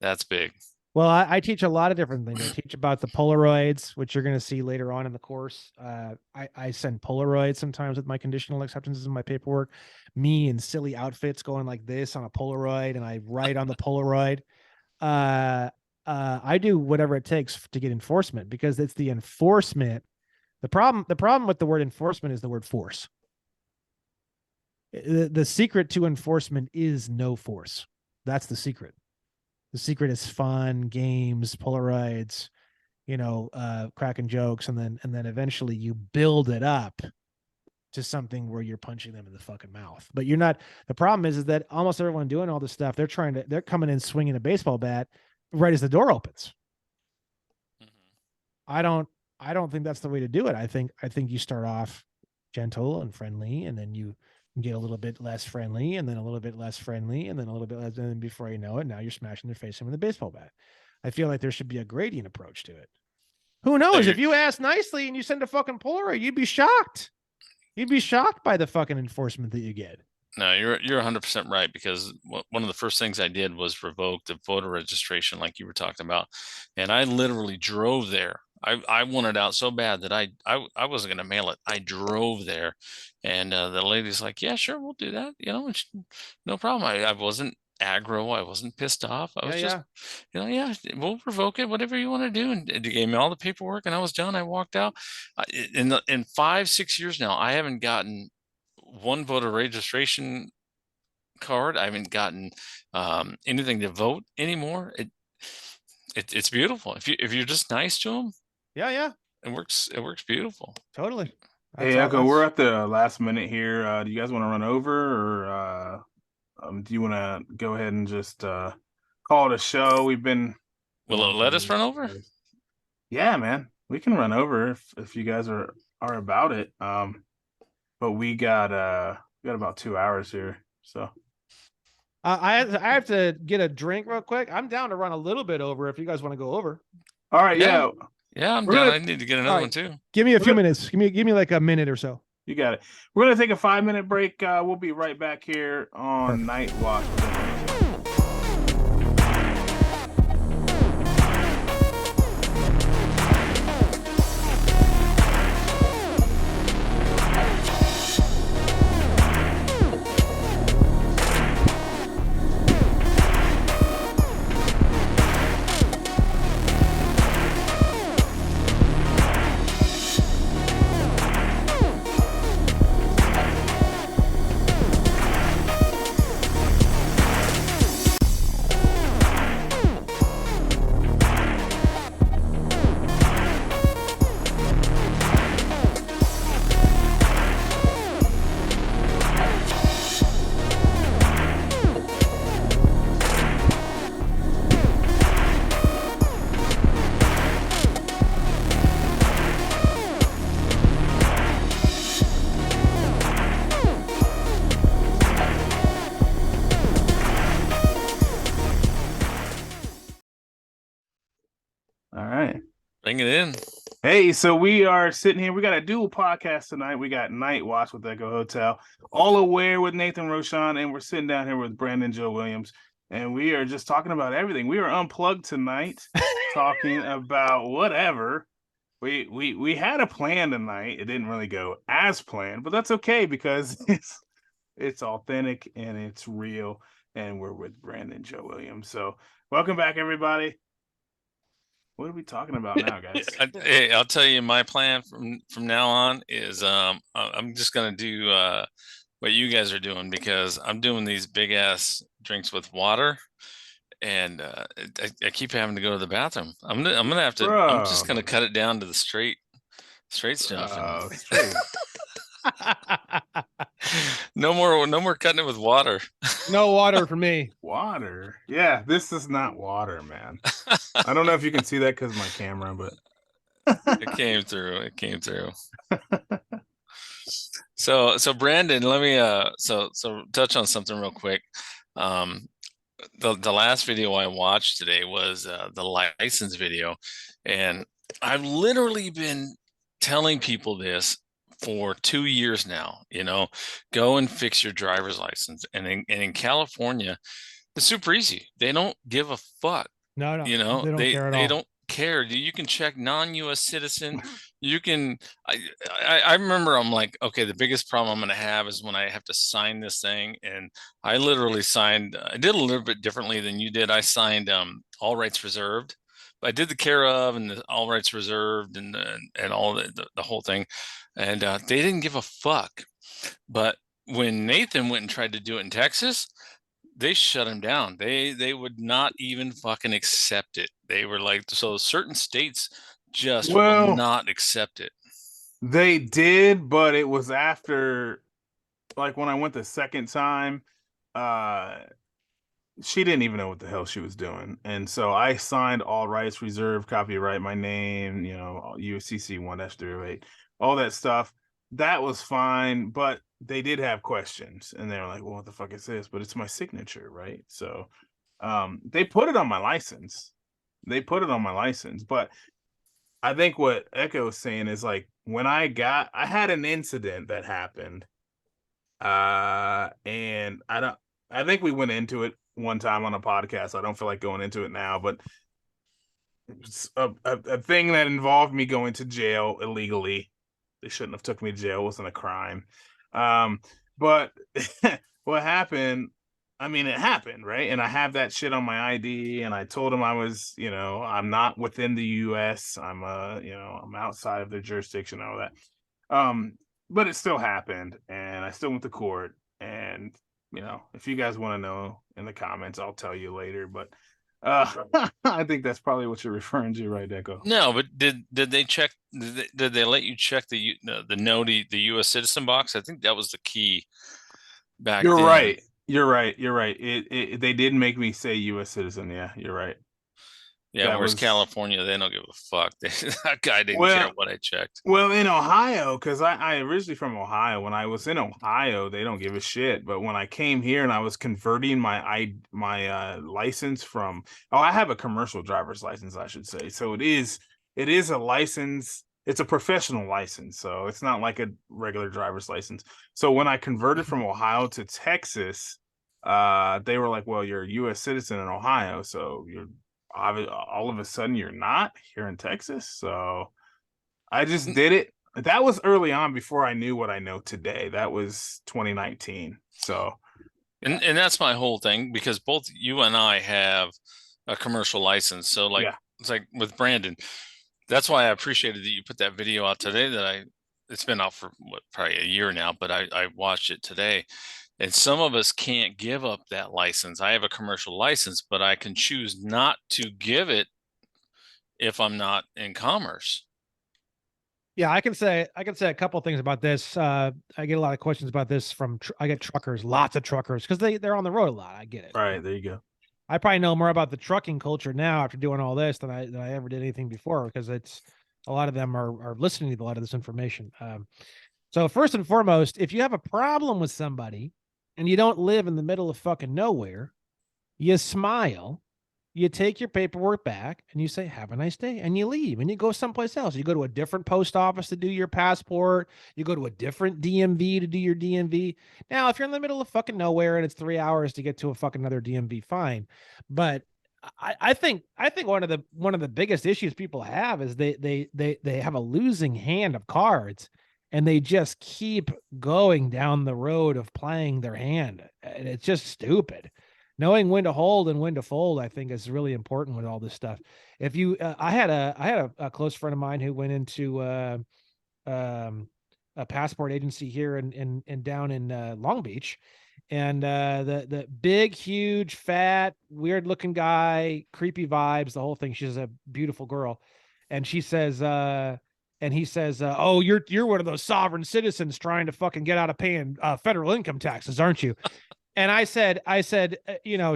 that's big. Well, I teach a lot of different things. I teach about the Polaroids, which you're going to see later on in the course. I send Polaroids sometimes with my conditional acceptances in my paperwork. Me in silly outfits going like this on a Polaroid, and I write on the Polaroid. I do whatever it takes to get enforcement, because it's the enforcement. The problem with the word enforcement is the word force. The secret to enforcement is no force. That's the secret. The secret is fun, games, Polaroids, cracking jokes, and then eventually you build it up to something where you're punching them in the fucking mouth. But you're not. The problem is that almost everyone doing all this stuff, they're coming in swinging a baseball bat right as the door opens. I don't think that's the way to do it. I think you start off gentle and friendly, and then you get a little bit less friendly, and then a little bit less friendly, and then a little bit less, and then before you know it, now you're smashing their face in with a baseball bat. I feel like there should be a gradient approach to it. Who knows? If you ask nicely and you send a fucking Polaroid, you'd be shocked. You'd be shocked by the fucking enforcement that you get. No, you're 100% right, because one of the first things I did was revoke the voter registration, like you were talking about, and I literally drove there. I wanted out so bad that I wasn't going to mail it. I drove there, and the lady's like, "Yeah, sure, we'll do that. No problem." I wasn't aggro. I wasn't pissed off. I was just, yeah, we'll revoke it, whatever you want to do. And they gave me all the paperwork, and I was done. I walked out. In 5-6 years now, I haven't gotten one voter registration card. I haven't gotten anything to vote anymore. It's beautiful. If you're just nice to them, yeah, it works beautiful. Totally. Hey, Echo, we're at the last minute here. Do you guys want to run over, or do you want to go ahead and just call it a show? Will it let us run over? Yeah, man, we can run over if you guys are about it. But we got about 2 hours here, so. I have to get a drink real quick. I'm down to run a little bit over if you guys want to go over. All right, yeah. I'm down. I need to get another one too. Give me a few minutes. Give me like a minute or so. You got it. We're gonna take a 5-minute break. We'll be right back here on Night Watch. Bring it in. Hey, so we are sitting here. We got a dual podcast tonight. We got Night Watch with Echo Hotel, All Aware with Nathan Roshan, and we're sitting down here with Brandon Joe Williams, and we are just talking about everything. We are unplugged tonight, talking about whatever. We had a plan tonight. It didn't really go as planned, but that's okay because it's authentic and it's real, and we're with Brandon Joe Williams. So welcome back, everybody. What are we talking about now, guys? Hey, I'll tell you, my plan from now on is I'm just gonna do what you guys are doing, because I'm doing these big ass drinks with water, and I keep having to go to the bathroom. I'm gonna have to. Bro. I'm just gonna cut it down to the straight stuff. Straight. No more cutting it with water. No water for me. Water? Yeah, this is not water, man. I don't know if you can see that because of my camera, but it came through. So Brandon, let me so touch on something real quick. The last video I watched today was the license video, and I've literally been telling people this for 2 years now. Go and fix your driver's license, and in California, it's super easy. They don't give a fuck. No, they don't care at all. They don't care. You can check non-US citizen. You can. I remember I'm like, okay, the biggest problem I'm going to have is when I have to sign this thing, and I literally signed. I did a little bit differently than you did. I signed all rights reserved. I did the care of and the all rights reserved and all the whole thing, and they didn't give a fuck. But when Nathan went and tried to do it in Texas, they shut him down. They would not even fucking accept it. They were like, so certain states just will Well, not accept it. they did, but it was after, like, when I went the second time, uh she didn't even know what the hell she was doing. And so I signed all rights reserved, copyright my name, UCC 1-308, all that stuff. That was fine, but they did have questions and they were like, well, what the fuck is this? But it's my signature, right? So they put it on my license. They put it on my license. But I think what Echo is saying is, like, when I had an incident that happened. And I think we went into it one time on a podcast. I don't feel like going into it now, but it's a thing that involved me going to jail illegally. They shouldn't have took me to jail. It wasn't a crime. But what happened, I mean, it happened, right? And I have that shit on my ID, and I told him I was, I'm not within the US. I'm I'm outside of their jurisdiction, all that. But it still happened, and I still went to court. And if you guys want to know in the comments, I'll tell you later. But I think that's probably what you're referring to, right, Echo? No, but did they check? Did they let you check the U.S. citizen box? I think that was the key back You're then. right. You're right. You're right. They did make me say U.S. citizen. Yeah, you're right. Yeah, That whereas was California, they don't give a fuck. That guy didn't care well. what I checked. Well, in Ohio, because I originally from Ohio. When I was in Ohio, they don't give a shit. But when I came here and I was converting my license from, I have a commercial driver's license, I should say. So it is a license. It's a professional license, so it's not like a regular driver's license. So when I converted from Ohio to Texas, they were like, "Well, you're a U.S. citizen in Ohio, so you're all of a sudden you're not here in Texas." So I just did it. That was early on before I knew what I know today. That was 2019. So, and that's my whole thing, because both you and I have a commercial license. So like yeah. it's like with Brandon. That's why I appreciated that you put that video out today. It's been out for probably a year now, but I watched it today. And some of us can't give up that license. I have a commercial license, but I can choose not to give it if I'm not in commerce. Yeah, I can say a couple of things about this. I get a lot of questions about this from I get truckers, lots of truckers, because they're on the road a lot. I get it. All right, there you go. I probably know more about the trucking culture now after doing all this than I ever did anything before, because it's a lot of them are listening to a lot of this information. So first and foremost, if you have a problem with somebody and you don't live in the middle of fucking nowhere, you smile, you take your paperwork back, and you say, "Have a nice day," and you leave, and you go someplace else. You go to a different post office to do your passport. You go to a different DMV to do your DMV. Now, if you're in the middle of fucking nowhere and it's 3 hours to get to a fucking another DMV, fine. But I think one of the biggest issues people have is they have a losing hand of cards, and they just keep going down the road of playing their hand, and it's just stupid. Knowing when to hold and when to fold, I think, is really important with all this stuff. If you, I had a close friend of mine who went into a passport agency here in down in Long Beach, and the big, huge, fat, weird looking guy, creepy vibes, the whole thing. She's a beautiful girl, and she says, and he says, "Oh, you're one of those sovereign citizens trying to fucking get out of paying federal income taxes, aren't you?" And I said,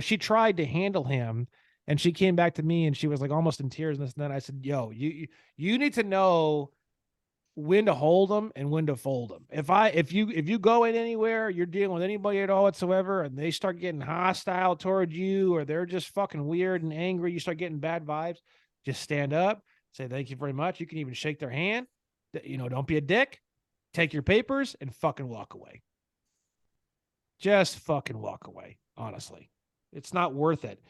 she tried to handle him, and she came back to me and she was like almost in tears and this and that. I said, "Yo, you need to know when to hold them and when to fold them. If you go in anywhere, you're dealing with anybody at all whatsoever, and they start getting hostile towards you, or they're just fucking weird and angry, you start getting bad vibes, just stand up, say thank you very much. You can even shake their hand. Don't be a dick. Take your papers and fucking walk away." Just fucking walk away. Honestly, it's not worth it,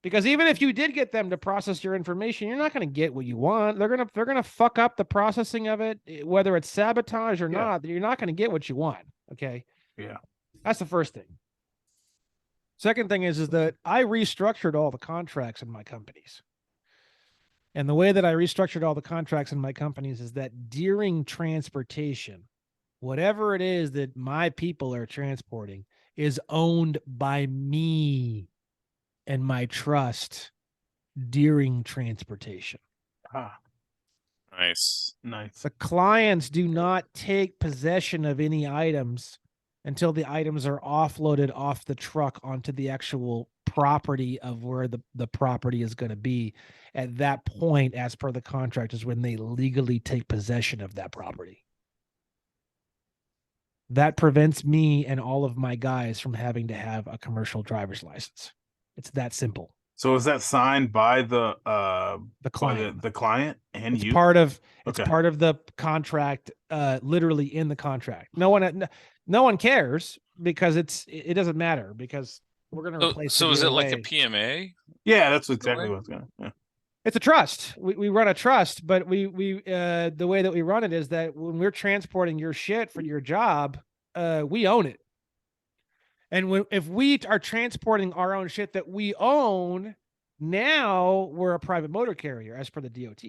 because even if you did get them to process your information, you're not going to get what you want. They're going to fuck up the processing of it, whether it's sabotage or not. You're not going to get what you want. Okay. Yeah. That's the first thing. Second thing is that I restructured all the contracts in my companies. And the way that I restructured all the contracts in my companies is that during transportation, whatever it is that my people are transporting is owned by me and my trust during transportation. Ah, Nice. nice. The clients do not take possession of any items until the items are offloaded off the truck onto the actual property of where the property is going to be. At that point, as per the contract, is when they legally take possession of that property. That prevents me and all of my guys from having to have a commercial driver's license. It's that simple. So is that signed by the client. the client and It's you? part of Okay. part of the contract, literally in the contract. No one cares because it doesn't matter because we're going to replace So it is it either like a way. PMA? Yeah, that's exactly what's going. Yeah. It's a trust. We run a trust, but we the way that we run it is that when we're transporting your shit for your job, we own it. And if we are transporting our own shit that we own, now we're a private motor carrier as per the DOT.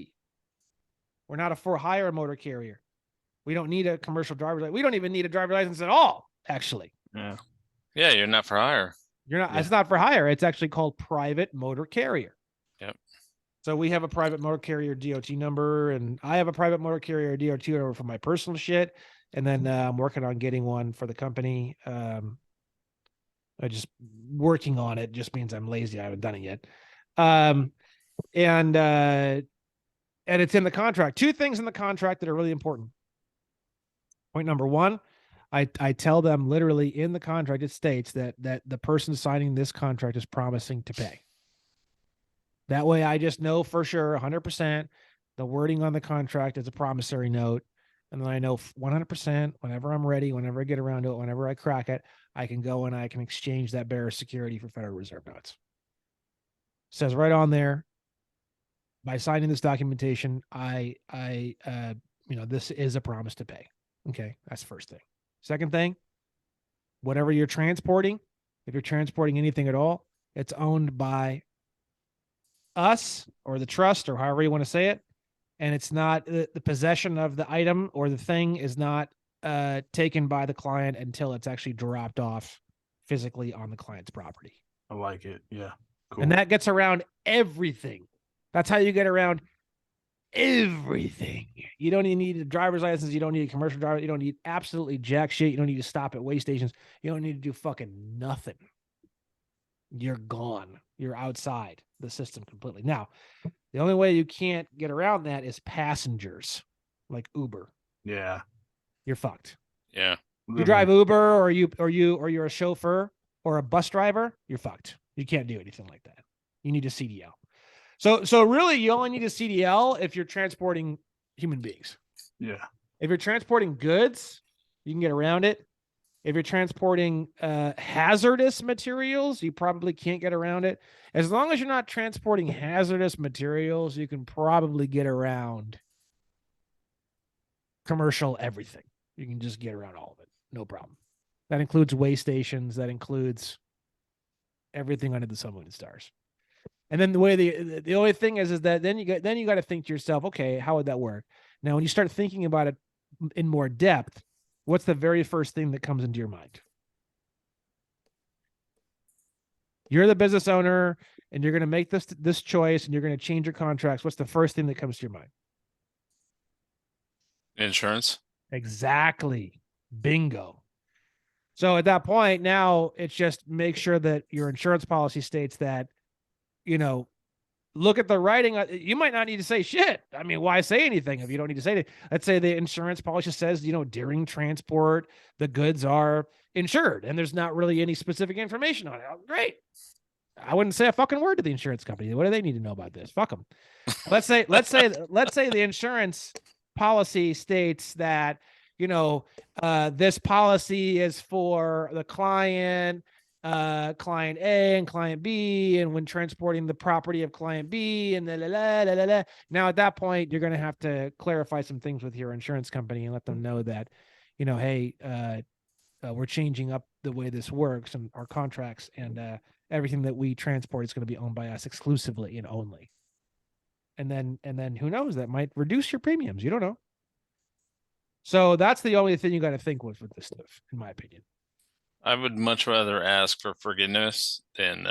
We're not a for-hire motor carrier. We don't need a commercial driver's license. We don't even need a driver's license at all, actually. Yeah. Yeah, you're not for hire. You're not. Yeah. It's not for hire. It's actually called private motor carrier. Yep. So we have a private motor carrier DOT number, and I have a private motor carrier DOT number for my personal shit. And then I'm working on getting one for the company. I just working on it just means I'm lazy. I haven't done it yet. And it's in the contract. Two things in the contract that are really important. Point number one, I tell them literally in the contract, it states that the person signing this contract is promising to pay. That way I just know for sure 100% the wording on the contract is a promissory note. And then I know 100% whenever I'm ready, whenever I get around to it, whenever I crack it, I can go and I can exchange that bearer security for Federal Reserve notes. It says right on there, by signing this documentation, this is a promise to pay. Okay, that's the first thing. Second thing, whatever you're transporting, if you're transporting anything at all, it's owned by us or the trust or however you want to say it. And it's not the possession of the item or the thing is not taken by the client until it's actually dropped off physically on the client's property. I like it. Yeah. Cool. And that gets around everything. That's how you get around everything. You don't even need a driver's license. You don't need a commercial driver. You don't need absolutely jack shit. You don't need to stop at way stations. You don't need to do fucking nothing. You're gone. You're outside the system completely. Now, the only way you can't get around that is passengers, like Uber. Yeah. You're fucked. Yeah. You drive Uber or you're a chauffeur or a bus driver, you're fucked. You can't do anything like that. You need a CDL. So really you only need a CDL if you're transporting human beings. Yeah. If you're transporting goods, you can get around it. If you're transporting hazardous materials, you probably can't get around it. As long as you're not transporting hazardous materials, you can probably get around commercial everything. You can just get around all of it. No problem. That includes way stations. That includes everything under the sun, moon, and stars. And then the way the only thing is that then you got to think to yourself, okay, how would that work? Now, when you start thinking about it in more depth, what's the very first thing that comes into your mind? You're the business owner and you're going to make this choice and you're going to change your contracts. What's the first thing that comes to your mind? Insurance. Exactly. Bingo. So at that point, now it's just make sure that your insurance policy states that, look at the writing. You might not need to say shit. I mean, why say anything if you don't need to say it? Let's say the insurance policy says, during transport, the goods are insured and there's not really any specific information on it. Oh, great. I wouldn't say a fucking word to the insurance company. What do they need to know about this? Fuck them. Let's say the insurance policy states that, this policy is for the client A and client B, and when transporting the property of client B and Now at that point, you're going to have to clarify some things with your insurance company and let them know that, hey, we're changing up the way this works and our contracts, and everything that we transport is going to be owned by us exclusively and only. And then who knows, that might reduce your premiums. You don't know. So that's the only thing you got to think with this stuff, in my opinion. I would much rather ask for forgiveness than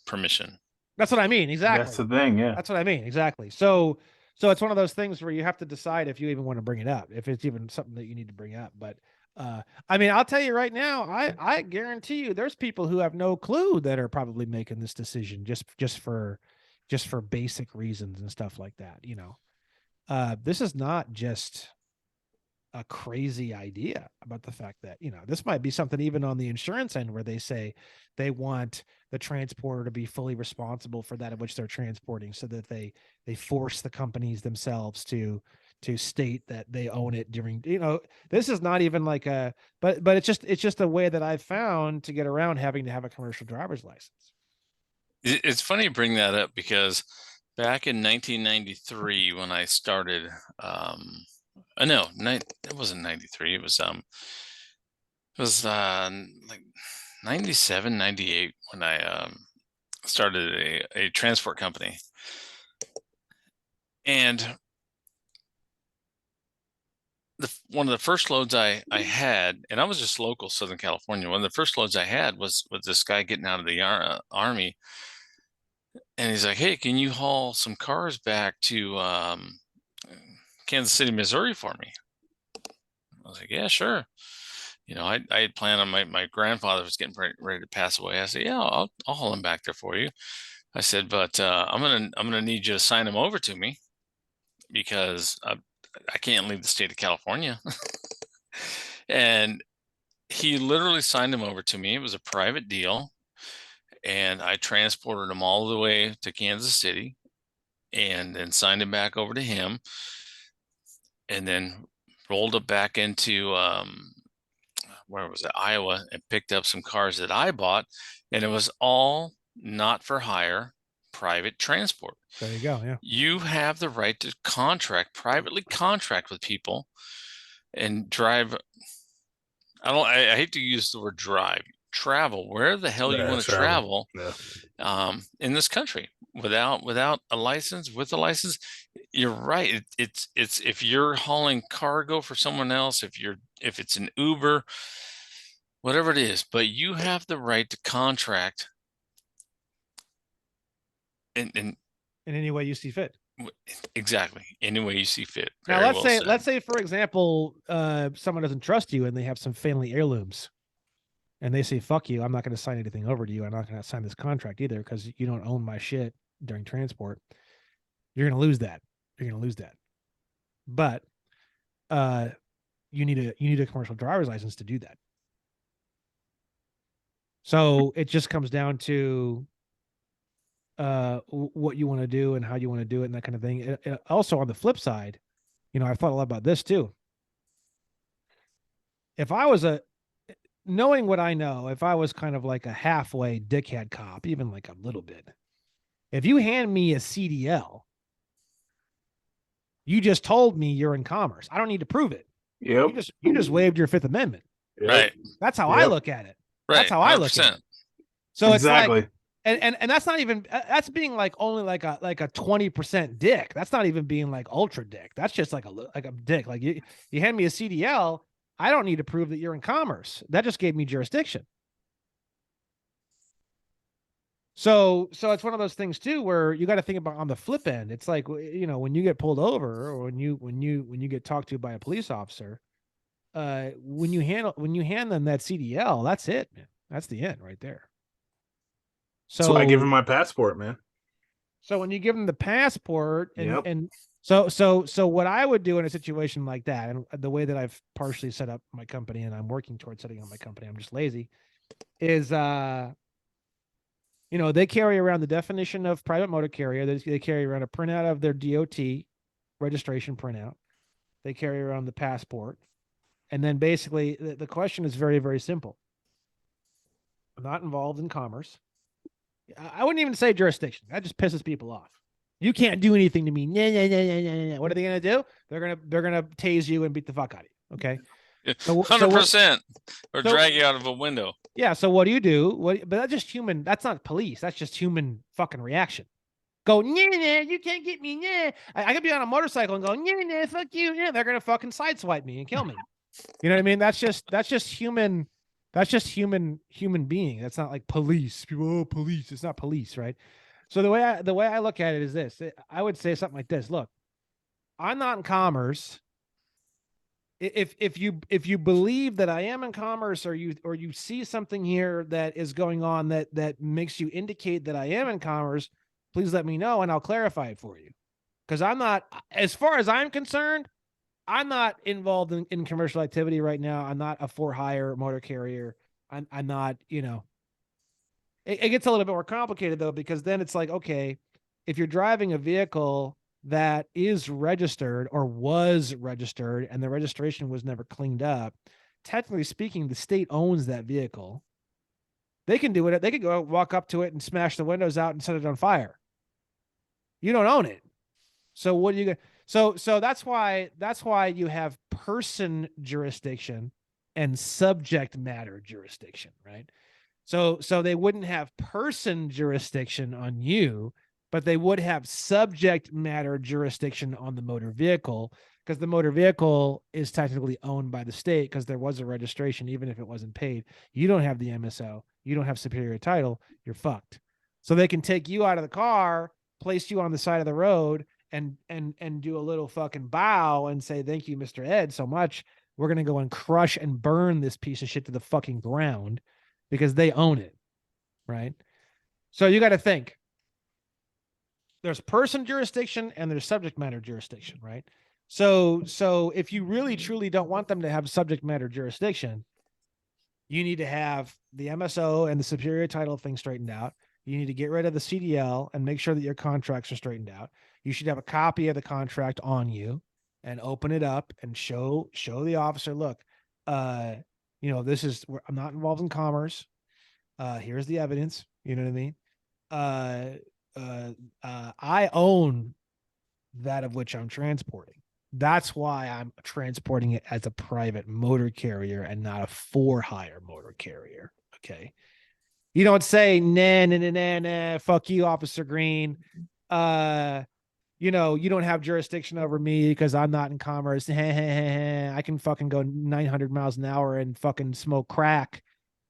permission. That's what I mean. Exactly. That's the thing. Yeah. That's what I mean. Exactly. So it's one of those things where you have to decide if you even want to bring it up, if it's even something that you need to bring up. But I mean, I'll tell you right now, I guarantee you there's people who have no clue that are probably making this decision just for basic reasons and stuff like that. You know, this is not just a crazy idea about the fact that, you know, this might be something even on the insurance end where they say they want the transporter to be fully responsible for that of which they're transporting, so that they force the companies themselves to state that they own it during, you know, this is not even like a, but it's just a way that I've found to get around having to have a commercial driver's license. It's funny you bring that up because back in 1993 when I started, no, it wasn't 93. It was like 97, 98 when I started a transport company. And one of the first loads I had, and I was just local Southern California. One of the first loads I had was this guy getting out of the army, and he's like, "Hey, can you haul some cars back to Kansas City, Missouri for me?" I was like, "Yeah, sure." You know, I had planned on my grandfather was getting ready to pass away. I said, "Yeah, I'll haul him back there for you." I said, "But I'm gonna need you to sign him over to me because I can't leave the state of California." And he literally signed him over to me. It was a private deal, and I transported him all the way to Kansas City, and then signed him back over to him, and then rolled it back into where was it, Iowa, and picked up some cars that I bought, and it was all not for hire, private transport. There you go. Yeah. You have the right to privately contract with people and drive. I hate to use the word drive, travel where the hell you want to travel in this country without a license. With a license, you're right. It's if you're hauling cargo for someone else, if it's an Uber, whatever it is, but you have the right to contract in any way you see fit. Exactly, any way you see fit. Now Very let's say for example, someone doesn't trust you and they have some family heirlooms, and they say, "Fuck you, I'm not going to sign anything over to you. I'm not going to sign this contract either because you don't own my shit during transport." You're going to lose that. You're going to lose that. But you need a commercial driver's license to do that. So it just comes down to what you want to do and how you want to do it and that kind of thing. Also, on the flip side, you know, I've thought a lot about this too. If I was knowing what I know, if I was kind of like a halfway dickhead cop, even like a little bit, if you hand me a CDL, you just told me you're in commerce. I don't need to prove it. Yep. You just waived your Fifth Amendment. Yep. Right. That's how I look at it. Right. That's how I look at it. So exactly. It's like, and that's not even, that's being like only like a 20% dick. That's not even being like ultra dick. That's just like a dick. Like you hand me a CDL, I don't need to prove that you're in commerce. That just gave me jurisdiction. So it's one of those things too, where you got to think about on the flip end. It's like, you know, when you get pulled over or when you get talked to by a police officer, when you hand them that CDL, that's it, man. That's the end right there. So I give him my passport, man. So when you give them the passport and so what I would do in a situation like that, and the way that I've partially set up my company and I'm working towards setting up my company, I'm just lazy, is you know, they carry around the definition of private motor carrier. They carry around a printout of their DOT registration printout. They carry around the passport. And then basically the question is very, very simple. I'm not involved in commerce. I wouldn't even say jurisdiction. That just pisses people off. You can't do anything to me. Nah. What are they going to do? They're going to tase you and beat the fuck out of you. Okay. 100%, or drag you out of a window. Yeah. So what do you do? But that's just human. That's not police. That's just human fucking reaction. go, nah, nah, you can't get me, nah. I could be on a motorcycle and go, nah, nah, fuck you, yeah. They're gonna fucking sideswipe me and kill me. You know what I mean? That's just human. That's just human being. That's not like police. People, oh, police. It's not police, right? So the way I look at it is this. I would say something like this. Look, I'm not in commerce. If you believe that I am in commerce, or you see something here that is going on that makes you indicate that I am in commerce, please let me know and I'll clarify it for you. Because I'm not, as far as I'm concerned, I'm not involved in commercial activity right now. I'm not a for hire motor carrier. I'm not, it gets a little bit more complicated though, because then it's like, okay, if you're driving a vehicle that is registered or was registered and the registration was never cleaned up, technically speaking, the state owns that vehicle. They can do it. They could go walk up to it and smash the windows out and set it on fire. You don't own it. So what do you get? So that's why you have person jurisdiction and subject matter jurisdiction, right? So they wouldn't have person jurisdiction on you, but they would have subject matter jurisdiction on the motor vehicle, because the motor vehicle is technically owned by the state because there was a registration, even if it wasn't paid. You don't have the MSO, you don't have superior title, you're fucked. So they can take you out of the car, place you on the side of the road, and do a little fucking bow and say, thank you, Mr. Ed, so much. We're going to go and crush and burn this piece of shit to the fucking ground because they own it. Right. So you got to think there's person jurisdiction and there's subject matter jurisdiction. Right. So if you really truly don't want them to have subject matter jurisdiction, you need to have the MSO and the superior title thing straightened out. You need to get rid of the CDL and make sure that your contracts are straightened out. You should have a copy of the contract on you and open it up and show the officer, look, this is, I'm not involved in commerce. Here's the evidence. You know what I mean? I own that of which I'm transporting. That's why I'm transporting it as a private motor carrier and not a for-hire motor carrier. Okay. You don't say, nah, fuck you, Officer Green. You don't have jurisdiction over me because I'm not in commerce. I can fucking go 900 miles an hour and fucking smoke crack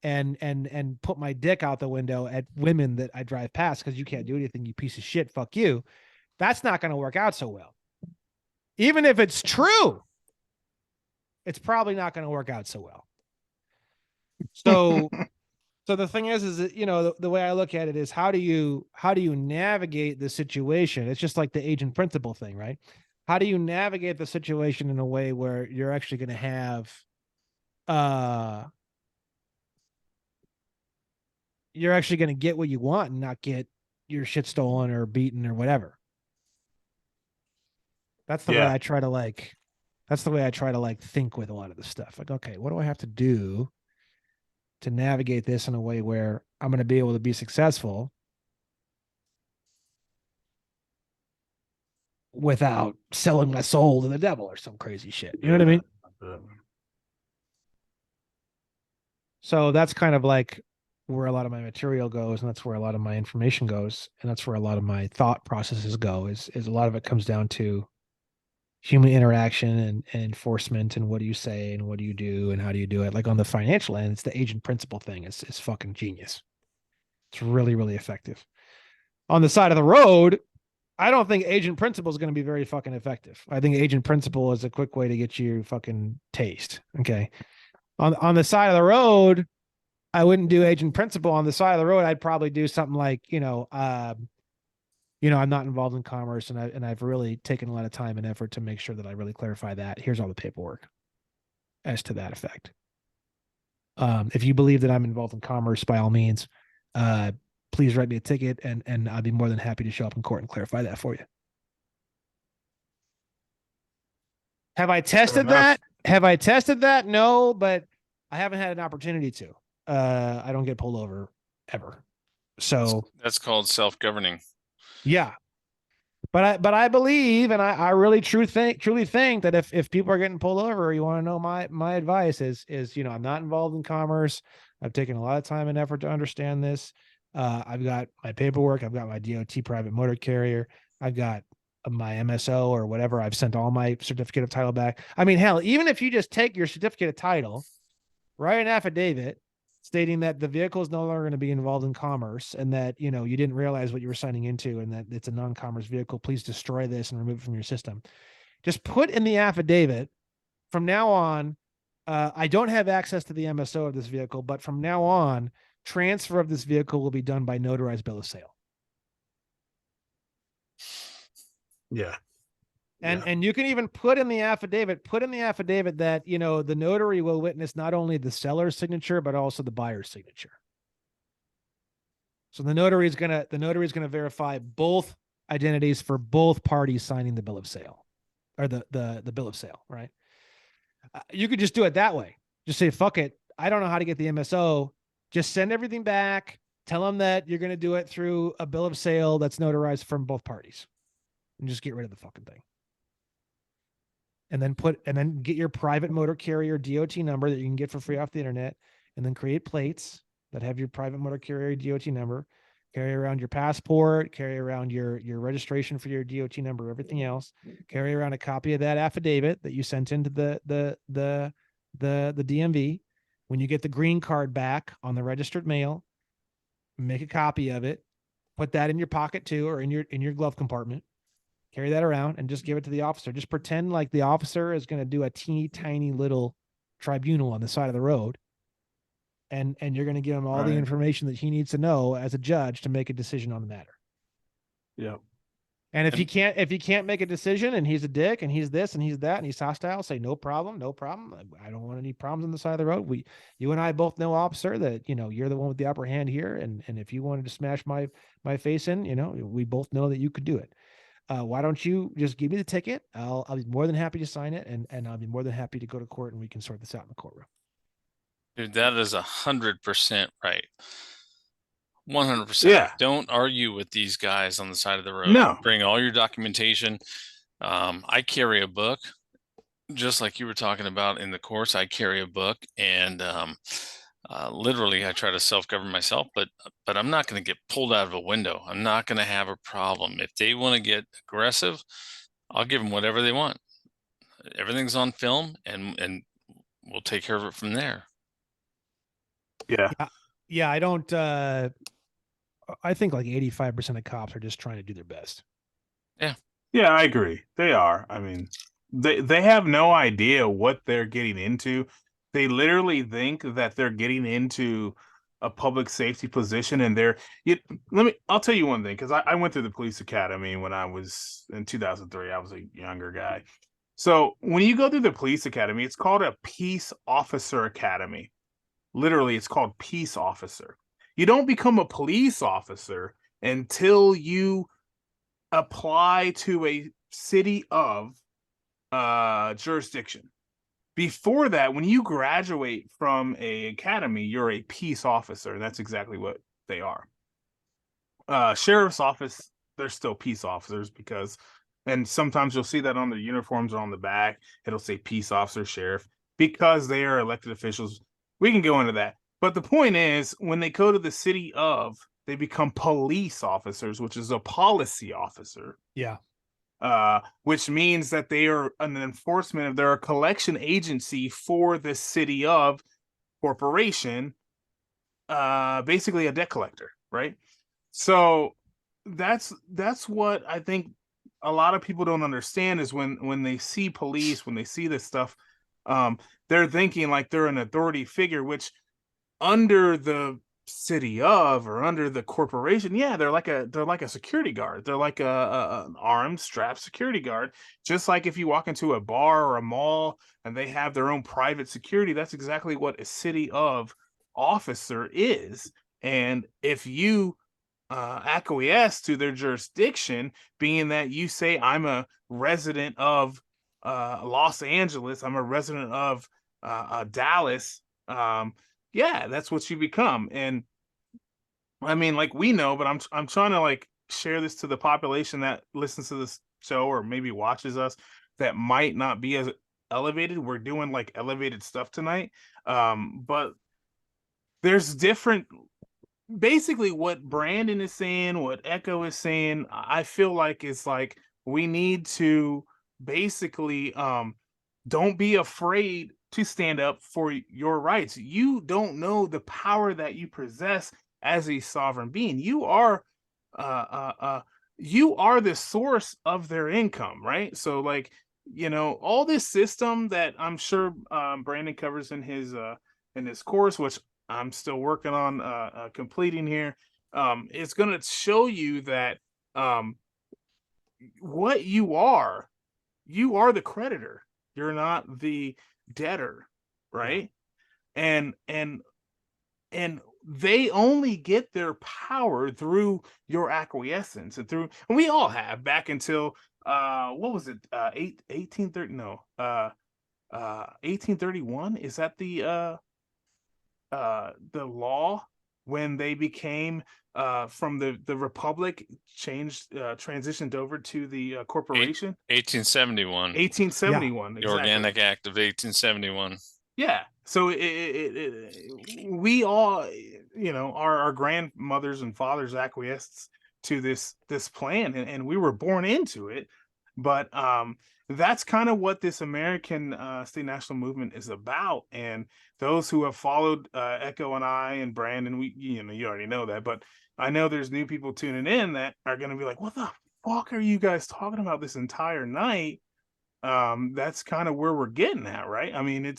and put my dick out the window at women that I drive past because you can't do anything, you piece of shit. Fuck you. That's not going to work out so well. Even if it's true, it's probably not going to work out so well. So the thing is that, the way I look at it is how do you navigate the situation? It's just like the agent principle thing, right? How do you navigate the situation in a way where you're actually going to have, you're actually going to get what you want and not get your shit stolen or beaten or whatever. That's the way I try to think with a lot of the stuff. Like, okay, what do I have to do to navigate this in a way where I'm going to be able to be successful without selling my soul to the devil or some crazy shit. You know what I mean? So that's kind of like where a lot of my material goes, and that's where a lot of my information goes, and that's where a lot of my thought processes go, is a lot of it comes down to human interaction and enforcement, and what do you say and what do you do and how do you do it. Like on the financial end, it's the agent principle thing. It's fucking genius. It's really, really effective. On the side of the road, I don't think agent principle is going to be very fucking effective. I think agent principle is a quick way to get you fucking taste. Okay. On the side of the road, I wouldn't do agent principle. On the side of the road, I'd probably do something like, I'm not involved in commerce, and I've really taken a lot of time and effort to make sure that I really clarify that. Here's all the paperwork as to that effect. If you believe that I'm involved in commerce, by all means, please write me a ticket, and I'd be more than happy to show up in court and clarify that for you. Have I tested that? No, but I haven't had an opportunity to. I don't get pulled over ever. So that's called self-governing. Yeah. But I believe, and I really truly think that if people are getting pulled over, you want to know my advice is, I'm not involved in commerce. I've taken a lot of time and effort to understand this. I've got my paperwork. I've got my DOT private motor carrier. I've got my MSO or whatever. I've sent all my certificate of title back. I mean, hell, even if you just take your certificate of title, write an affidavit stating that the vehicle is no longer going to be involved in commerce and that, you know, you didn't realize what you were signing into and that it's a non-commerce vehicle. Please destroy this and remove it from your system. Just put in the affidavit from now on, I don't have access to the MSO of this vehicle, but from now on, transfer of this vehicle will be done by notarized bill of sale. Yeah. And you can even put in the affidavit that, you know, the notary will witness not only the seller's signature, but also the buyer's signature. So the notary is going to verify both identities for both parties signing the bill of sale or the bill of sale, right? You could just do it that way. Just say, fuck it. I don't know how to get the MSO. Just send everything back. Tell them that you're going to do it through a bill of sale that's notarized from both parties and just get rid of the fucking thing. And then get your private motor carrier DOT number that you can get for free off the internet, and then create plates that have your private motor carrier DOT number, carry around your passport, carry around your registration for your DOT number, everything else, carry around a copy of that affidavit that you sent into the DMV. When you get the green card back on the registered mail, make a copy of it, put that in your pocket too, or in your glove compartment. Carry that around and just give it to the officer. Just pretend like the officer is going to do a teeny tiny little tribunal on the side of the road. And you're going to give him all the information that he needs to know as a judge to make a decision on the matter. Yeah. And if he can't make a decision and he's a dick and he's this and he's that and he's hostile, say no problem. I don't want any problems on the side of the road. You and I both know, officer, that, you know, you're the one with the upper hand here. And if you wanted to smash my face in, you know, we both know that you could do it. Why don't you just give me the ticket? I'll be more than happy to sign it, and I'll be more than happy to go to court and we can sort this out in the courtroom. Dude, that is 100% right. 100%. Yeah. Don't argue with these guys on the side of the road. No. Bring all your documentation. I carry a book, just like you were talking about in the course. I carry a book, and literally I try to self-govern myself, but I'm not going to get pulled out of a window. I'm not going to have a problem. If they want to get aggressive, I'll give them whatever they want. Everything's on film, and we'll take care of it from there. Yeah. I don't, I think like 85% of cops are just trying to do their best. Yeah, I agree. They are. I mean, they have no idea what they're getting into. They literally think that they're getting into a public safety position, and I'll tell you one thing, because I went through the police academy when I was in 2003. I was a younger guy. So when you go through the police academy, it's called a peace officer academy. Literally, it's called peace officer. You don't become a police officer until you apply to a city of jurisdiction. Before that, when you graduate from a academy, you're a peace officer, and that's exactly what they are. Sheriff's office, they're still peace officers and sometimes you'll see that on their uniforms or on the back, it'll say peace officer, sheriff, because they are elected officials. We can go into that. But the point is, when they go to the city of, they become police officers, which is a policy officer. Yeah. Which means that they are an enforcement, they're a collection agency for the city of corporation, basically a debt collector, right? So that's what I think a lot of people don't understand is when they see police, when they see this stuff, they're thinking like they're an authority figure, which under the city of or under the corporation, yeah, they're like a security guard. They're like an armed strapped security guard. Just like if you walk into a bar or a mall and they have their own private security, that's exactly what a city of officer is. And if you acquiesce to their jurisdiction, being that you say, I'm a resident of Los Angeles, I'm a resident of Dallas, yeah, that's what you become. And I mean, like, we know, but I'm trying to like share this to the population that listens to this show or maybe watches us that might not be as elevated. We're doing like elevated stuff tonight. But there's different basically what Brandon is saying, what Echo is saying, I feel like it's like we need to basically don't be afraid to stand up for your rights. You don't know the power that you possess as a sovereign being. You are the source of their income, right? So like, all this system that I'm sure Brandon covers in his course, which I'm still working on completing here. It's going to show you that what you are the creditor. You're not the debtor, right? And they only get their power through your acquiescence and we all have back until what was it 1830 no 1831, is that the law when they became from the republic transitioned over to the corporation? 1871. 1871, The exactly. Organic Act of 1871. Yeah. So we all, our grandmothers and fathers acquiesced to this plan, and we were born into it. But that's kind of what this American state national movement is about. And those who have followed Echo and I and Brandon, you already know that. But I know there's new people tuning in that are going to be like, "What the fuck are you guys talking about this entire night?" That's kind of where we're getting at, right? I mean,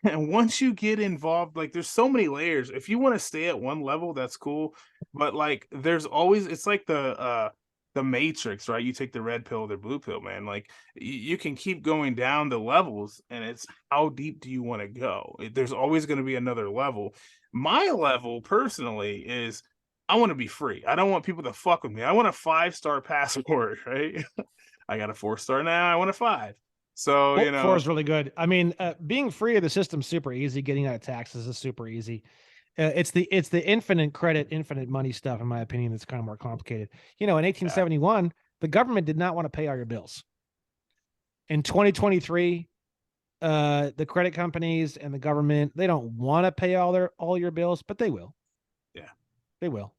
and once you get involved, like there's so many layers. If you want to stay at one level, that's cool, but like there's always, it's like the Matrix, right? You take the red pill or the blue pill, man. Like you can keep going down the levels, and it's how deep do you want to go? There's always going to be another level. My level personally is I want to be free. I don't want people to fuck with me. I want a 5-star passport, right? I got a 4-star now. I want a 5. So, Four is really good. I mean, being free of the system's super easy. Getting out of taxes is super easy. It's the infinite credit, infinite money stuff, in my opinion, that's kind of more complicated. In 1871, the government did not want to pay all your bills. In 2023, the credit companies and the government, they don't want to pay all your bills, but they will. Yeah, they will.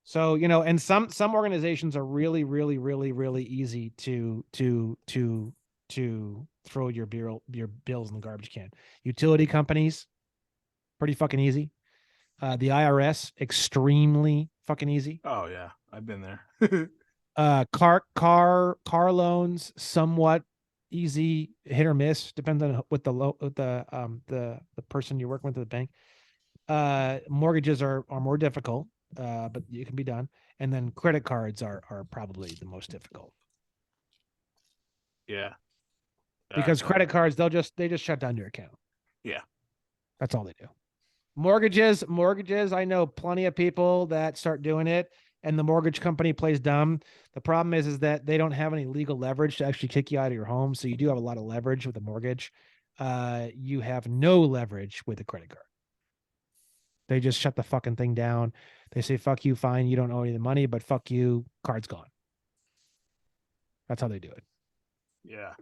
So, and some organizations are really, really, really, really easy to throw your bills in the garbage can. Utility companies, pretty fucking easy. The IRS, extremely fucking easy. Oh yeah, I've been there. Car loans, somewhat easy, hit or miss, depends on what the person you're working with at the bank. Mortgages are more difficult. But it can be done. And then credit cards are probably the most difficult. Yeah. Because credit cards, they just shut down your account. Yeah. That's all they do. Mortgages, I know plenty of people that start doing it and the mortgage company plays dumb. The problem is that they don't have any legal leverage to actually kick you out of your home. So you do have a lot of leverage with a mortgage. You have no leverage with a credit card. They just shut the fucking thing down. They say, fuck you, fine, you don't owe any of the money, but fuck you, card's gone. That's how they do it. Yeah,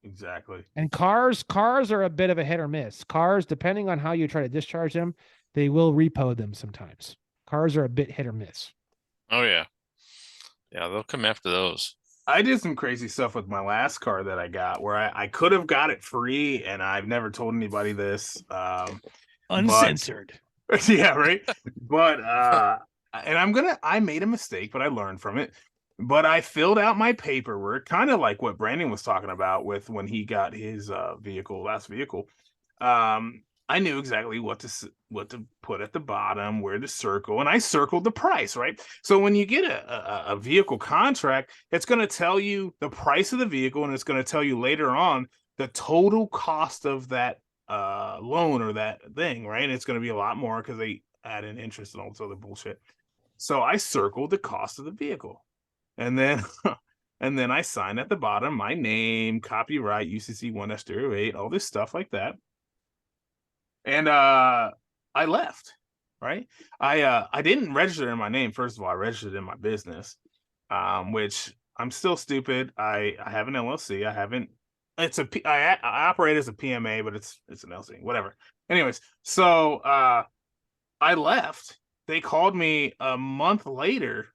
exactly. And cars are a bit of a hit or miss. Cars, depending on how you try to discharge them, they will repo them sometimes. Cars are a bit hit or miss. Oh, yeah. Yeah, they'll come after those. I did some crazy stuff with my last car that I got where I could have got it free, and I've never told anybody this. Uncensored. Yeah, right. But and I made a mistake, but I learned from it. But I filled out my paperwork, kind of like what Brandon was talking about with when he got his last vehicle. I knew exactly what to put at the bottom, where to circle, and I circled the price, right? So when you get a vehicle contract, it's going to tell you the price of the vehicle, and it's going to tell you later on the total cost of that loan or that thing, right? And it's going to be a lot more because they add in interest and all this other bullshit. So I circled the cost of the vehicle, and then and then I signed at the bottom my name, copyright, UCC 1-08, all this stuff like that. And I left, right? I didn't register in my name. First of all, I registered in my business, which I'm still stupid. I have an LLC. I haven't it's I operate as a PMA, but it's an LC, whatever. Anyways, so I left. They called me a month later.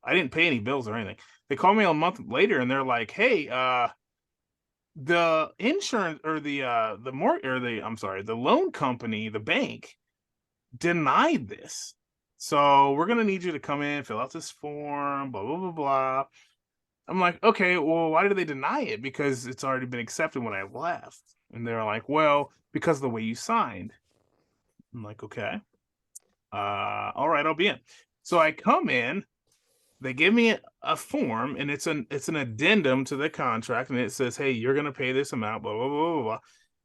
I didn't pay any bills or anything. They called me a month later and they're like, "Hey, the insurance or the loan company, the bank denied this. So we're gonna need you to come in, fill out this form, blah blah blah blah." I'm like, okay, well, why did they deny it? Because it's already been accepted when I left. And they're like, well, because of the way you signed. I'm like, okay. All right, I'll be in. So I come in, they give me a form, and it's an addendum to the contract, and it says, hey, you're gonna pay this amount, blah, blah, blah, blah, blah.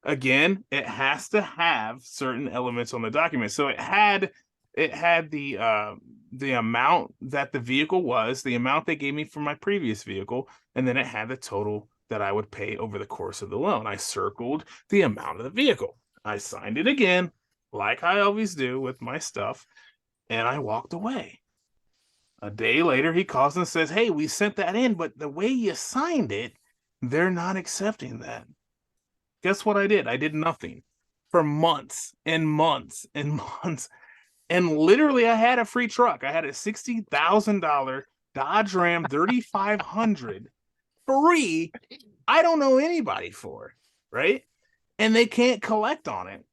Again, it has to have certain elements on the document. So it had the amount that the vehicle was, the amount they gave me for my previous vehicle, and then it had the total that I would pay over the course of the loan. I circled the amount of the vehicle. I signed it again, like I always do with my stuff, and I walked away. A day later, he calls and says, hey, we sent that in, but the way you signed it, they're not accepting that. Guess what I did? I did nothing for months and months and months. And literally, I had a free truck. I had a $60,000 Dodge Ram 3500 free. I don't know anybody for it, right? And they can't collect on it.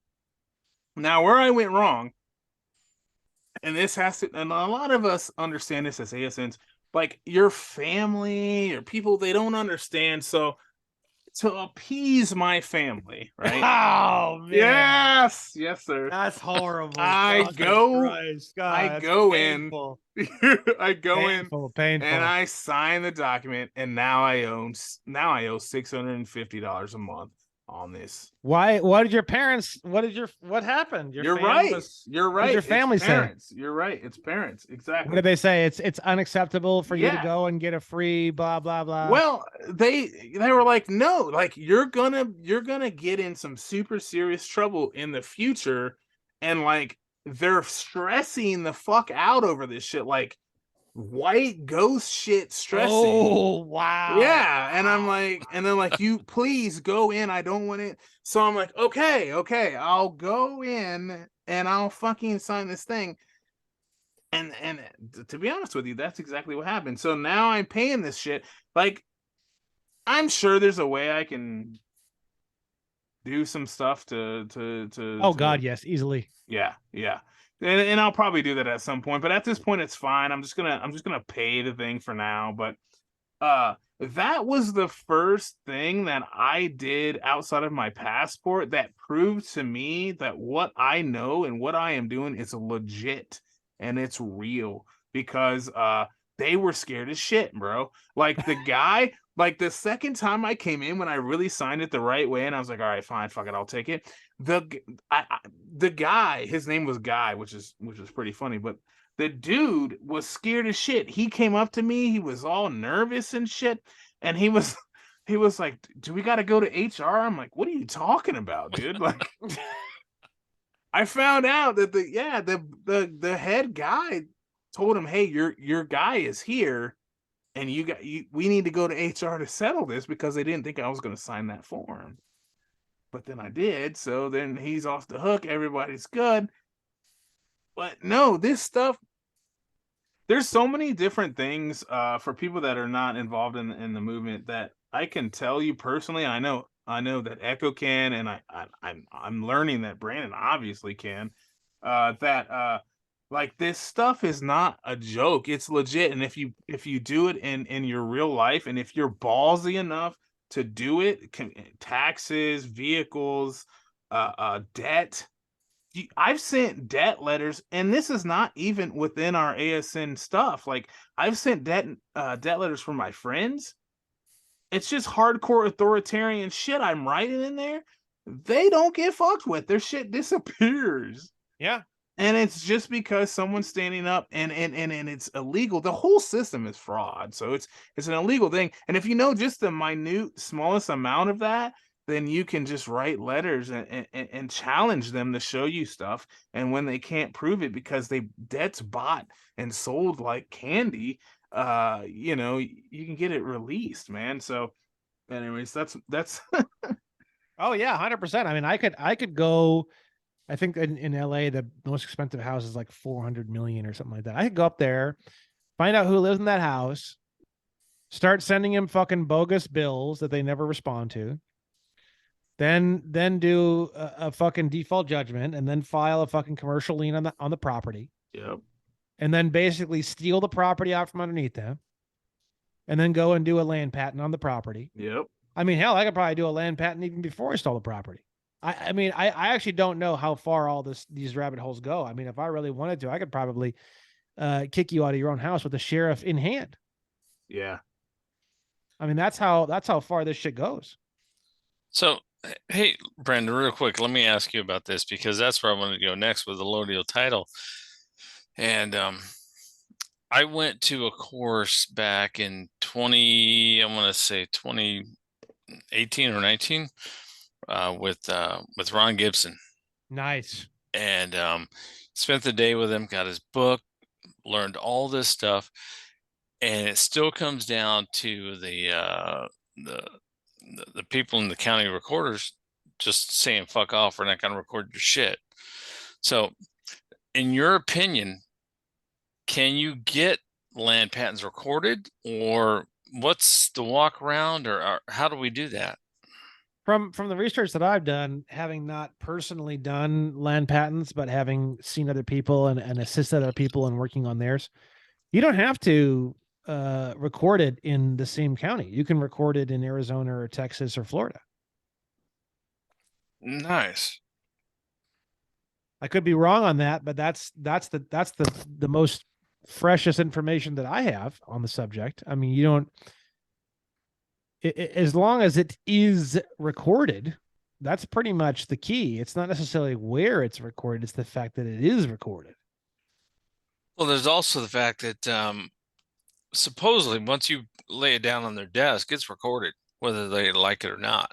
Now, where I went wrong, and this has to, and a lot of us understand this as ASNs, like your family or people, they don't understand. So to appease my family, right? Oh man. Yes, sir. That's horrible. I Jesus go Christ. God, I that's go painful. I go Painful. in and I sign the document, and now I owe $650 a month on this. Why? What did your parents? What happened? You're right. You're right. What did your It's family say? parents. You're right. It's parents. Exactly. What did they say? It's unacceptable for you to Yeah. go and get a free blah blah blah. Well, they were like, no, like you're gonna get in some super serious trouble in the future, and like they're stressing the fuck out over this shit, like white ghost shit stressing. Oh wow. Yeah, and I'm like, and they're like, you please go in. I don't want it. So I'm like, okay, I'll go in and I'll fucking sign this thing. And to be honest with you, that's exactly what happened. So now I'm paying this shit. Like, I'm sure there's a way I can do some stuff to Oh God, yes, easily. Yeah. And I'll probably do that at some point, but at this point it's fine. I'm just gonna pay the thing for now. But that was the first thing that I did outside of my passport that proved to me that what I know and what I am doing is legit and it's real, because they were scared as shit, bro. Like the guy, like the second time I came in, when I really signed it the right way, and I was like, all right, fine, fuck it, I'll take it. The guy, his name was Guy, which is pretty funny, but the dude was scared as shit. He came up to me, he was all nervous and shit, and he was like, do we got to go to HR? I'm like, what are you talking about, dude? Like, I found out that the head guy told him, hey, your guy is here, and we need to go to HR to settle this, because they didn't think I was going to sign that form. But then I did, so then he's off the hook. Everybody's good. But no, this stuff, there's so many different things for people that are not involved in the movement that I can tell you personally. I know that Echo can, and I'm learning that Brandon obviously can. Like, this stuff is not a joke. It's legit. And if you do it in your real life, and if you're ballsy enough to do it, taxes, vehicles, debt. I've sent debt letters, and this is not even within our ASN stuff. Like, I've sent debt letters from my friends. It's just hardcore authoritarian shit I'm writing in there. They don't get fucked with. Their shit disappears. Yeah. And it's just because someone's standing up, and it's illegal. The whole system is fraud. So it's an illegal thing. And if you know just the minute, smallest amount of that, then you can just write letters and challenge them to show you stuff. And when they can't prove it because debt's bought and sold like candy, you can get it released, man. So Anyways, that's Oh yeah, 100%. I mean, I could go. I think in LA the most expensive house is like 400 million or something like that. I could go up there, find out who lives in that house, start sending him fucking bogus bills that they never respond to. Then do a fucking default judgment, and then file a fucking commercial lien on the property, yep. and then basically steal the property out from underneath them, and then go and do a land patent on the property. Yep. I mean, hell, I could probably do a land patent even before I stole the property. I mean, I actually don't know how far all these rabbit holes go. I mean, if I really wanted to, I could probably kick you out of your own house with the sheriff in hand. Yeah. I mean, that's how far this shit goes. So, hey, Brandon, real quick, let me ask you about this because that's where I wanted to go next with the Lodio title. And I went to a course back in 2018 or 19 with Ron Gibson. Nice. And spent the day with him, got his book, learned all this stuff, and it still comes down to the people in the county recorders just saying fuck off, we're not going to record your shit. So in your opinion, can you get land patents recorded, or what's the walk around, or how do we do that? From the research that I've done, having not personally done land patents, but having seen other people and assisted other people in working on theirs, you don't have to record it in the same county. You can record it in Arizona or Texas or Florida. Nice. I could be wrong on that, but that's the most freshest information that I have on the subject. I mean, you don't, as long as it is recorded, that's pretty much the key. It's not necessarily where it's recorded, it's the fact that it is recorded. Well, there's also the fact that supposedly once you lay it down on their desk, it's recorded, whether they like it or not.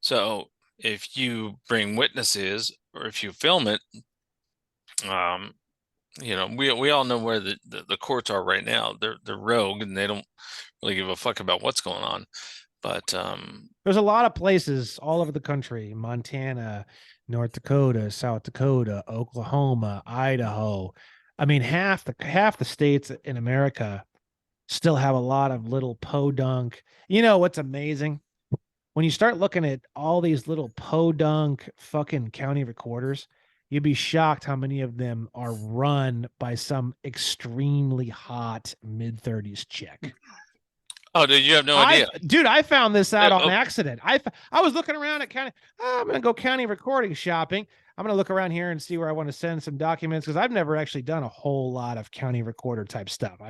So if you bring witnesses or if you film it, we all know where the courts are right now. They're rogue and they don't really give a fuck about what's going on. But there's a lot of places all over the country: Montana, North Dakota, South Dakota, Oklahoma, Idaho. I mean, half the states in America still have a lot of little podunk. You know what's amazing? When you start looking at all these little podunk fucking county recorders, you'd be shocked how many of them are run by some extremely hot mid-30s chick. Oh, dude, you have no idea. Dude, I found this out on accident. I was looking around at county. I'm going to go county recording shopping. I'm going to look around here and see where I want to send some documents, because I've never actually done a whole lot of county recorder type stuff.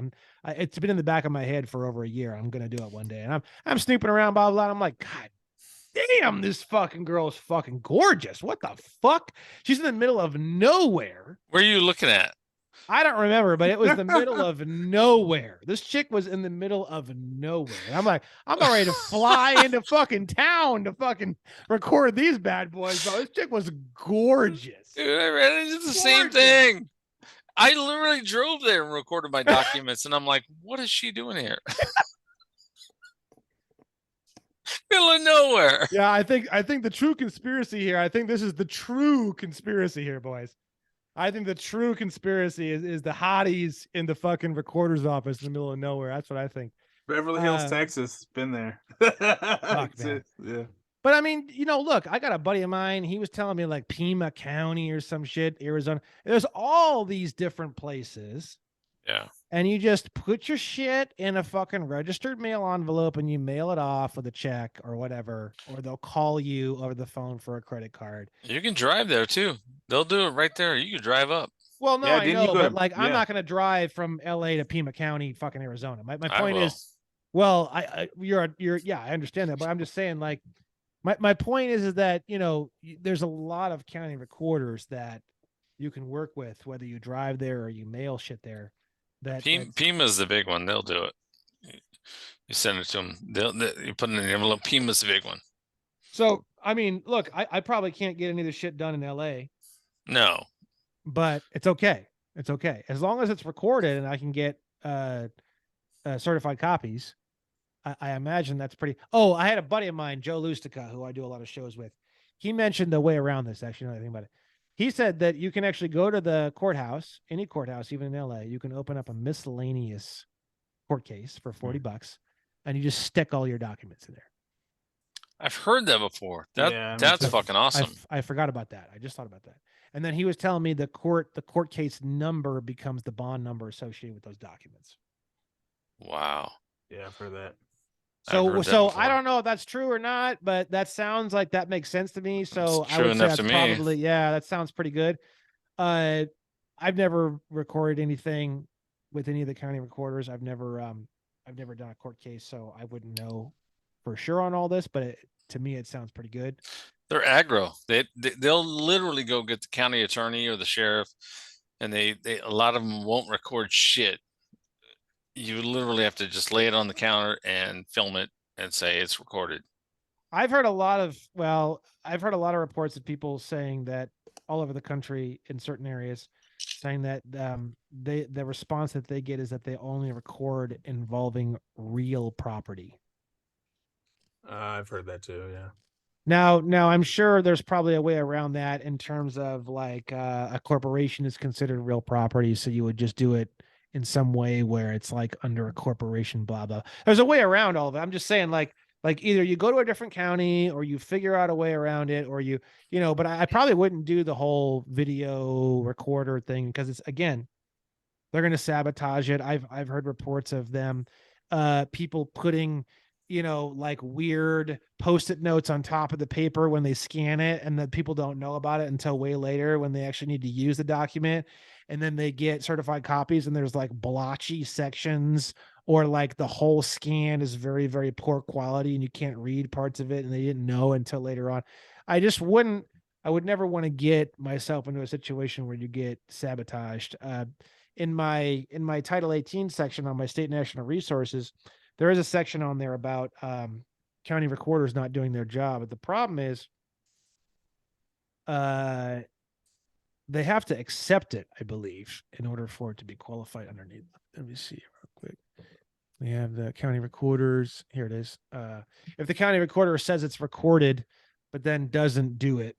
It's been in the back of my head for over a year. I'm going to do it one day. And I'm snooping around, blah, blah, blah. I'm like, God damn, this fucking girl is fucking gorgeous. What the fuck? She's in the middle of nowhere. Where are you looking at? I don't remember, but it was the middle of nowhere. This chick was in the middle of nowhere. And I'm like, I'm not ready to fly into fucking town to fucking record these bad boys. Bro, this chick was gorgeous. Dude, I ran into the same thing. I literally drove there and recorded my documents, and I'm like, what is she doing here? Middle of nowhere. Yeah, I think the true conspiracy here, I think this is the true conspiracy here, boys. I think the true conspiracy is the hotties in the fucking recorder's office in the middle of nowhere. That's what I think. Beverly Hills, Texas. Been there. Fuck, man. Yeah. But I mean, look, I got a buddy of mine. He was telling me like Pima County or some shit, Arizona. There's all these different places. Yeah. And you just put your shit in a fucking registered mail envelope and you mail it off with a check or whatever, or they'll call you over the phone for a credit card. You can drive there too. They'll do it right there. You can drive up. Well, no, I know, but like, yeah. I'm not going to drive from LA to Pima County, fucking Arizona. My point will. is, well, you're, yeah, I understand that, but I'm just saying, like, my point is that, there's a lot of county recorders that you can work with, whether you drive there or you mail shit there. Pima's the big one. They'll do it. You send it to them. You put it in the envelope. Pima's the big one. So, I mean, look, I probably can't get any of this shit done in LA. No. But it's okay. It's okay. As long as it's recorded and I can get certified copies, I imagine that's pretty. Oh, I had a buddy of mine, Joe Lustica, who I do a lot of shows with. He mentioned the way around this. Actually, now that I think about it, he said that you can actually go to the courthouse, any courthouse, even in LA. You can open up a miscellaneous court case for $40, and you just stick all your documents in there. I've heard that before. Yeah, me That's too. fucking awesome. I forgot about that. I just thought about that. And then he was telling me the court case number becomes the bond number associated with those documents. Wow. Yeah, for that. I've So heard that I before. don't know if that's true or not, but that sounds like that makes sense to me. So It's I true would say enough that's to me. probably, yeah, that sounds pretty good. I've never recorded anything with any of the county recorders. I've never done a court case, so I wouldn't know for sure on all this, but to me it sounds pretty good. They're aggro. They'll literally go get the county attorney or the sheriff, and they a lot of them won't record shit. You literally have to just lay it on the counter and film it and say it's recorded. I've heard a lot of reports of people saying that all over the country in certain areas saying that the response that they get is that they only record involving real property. I've heard that too. Yeah. Now I'm sure there's probably a way around that in terms of like a corporation is considered real property, so you would just do it in some way where it's like under a corporation, blah blah. There's a way around all of it. I'm just saying like either you go to a different county or you figure out a way around it, or you know, but I probably wouldn't do the whole video recorder thing because it's, again, they're going to sabotage it. I've heard reports of them, people putting, you know, like weird post-it notes on top of the paper when they scan it, and that people don't know about it until way later when they actually need to use the document. And then they get certified copies and there's like blotchy sections, or like the whole scan is very, very poor quality and you can't read parts of it and they didn't know until later on. I would never want to get myself into a situation where you get sabotaged. In my Title 18 section on my state national resources, there is a section on there about county recorders not doing their job. But the problem is they have to accept it, I believe, in order for it to be qualified underneath. Let me see real quick. We have the county recorders. Here it is. If the county recorder says it's recorded, but then doesn't do it,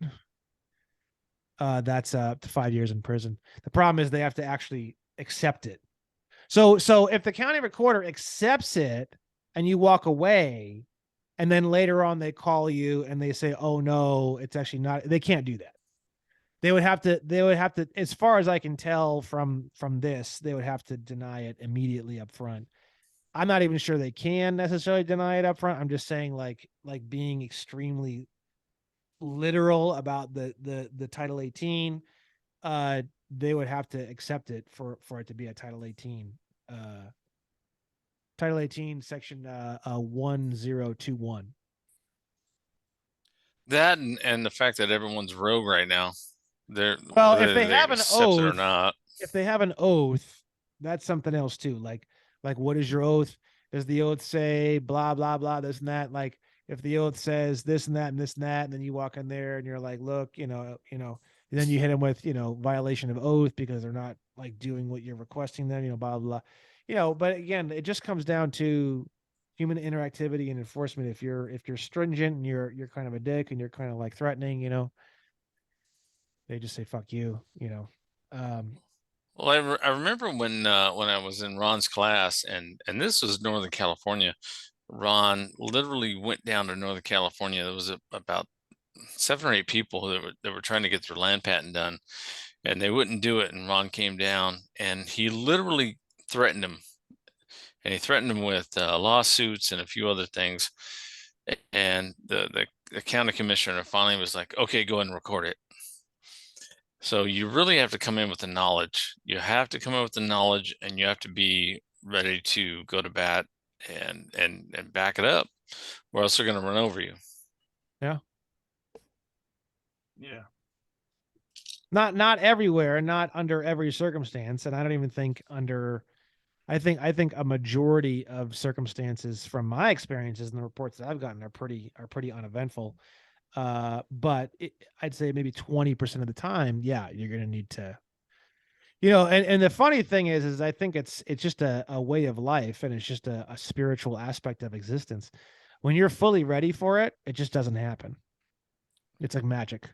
that's up to 5 years in prison. The problem is they have to actually accept it. So if the county recorder accepts it and you walk away, and then later on they call you and they say, "Oh no, it's actually not," they can't do that. They would have to, as far as I can tell from this, they would have to deny it immediately up front. I'm not even sure they can necessarily deny it up front. I'm just saying like being extremely literal about the Title 18, they would have to accept it for it to be a Title 18. Title 18, section 1021. That and the fact that everyone's rogue right now. Well, if they have an accept it or oath, not. if they have an oath, that's something else too. Like what is your oath? Does the oath say blah blah blah, this and that? Like if the oath says this and that and this and that, and then you walk in there and you're like, look, you know, and then you hit them with, violation of oath because they're not like doing what you're requesting them, blah blah blah. But again, it just comes down to human interactivity and enforcement. If you're stringent and you're kind of a dick and you're kind of like threatening, they just say fuck you. Well, I remember when I was in Ron's class, and this was Northern California. Ron literally went down to Northern California. There was about 7 or 8 people that were trying to get their land patent done, and they wouldn't do it. And Ron came down, and he literally threatened him, and he threatened him with lawsuits and a few other things. And the county commissioner finally was like, "Okay, go ahead and record it." So you really have to come in with the knowledge. You have to come in with the knowledge, and you have to be ready to go to bat and back it up, or else they're going to run over you. Yeah. Yeah. Not everywhere, not under every circumstance, and I don't even think under. I think a majority of circumstances, from my experiences and the reports that I've gotten, are pretty uneventful. But I'd say maybe 20% of the time, yeah, you're going to need to And the funny thing is I think it's just a way of life, and it's just a spiritual aspect of existence. When you're fully ready for it, it just doesn't happen. It's like magic.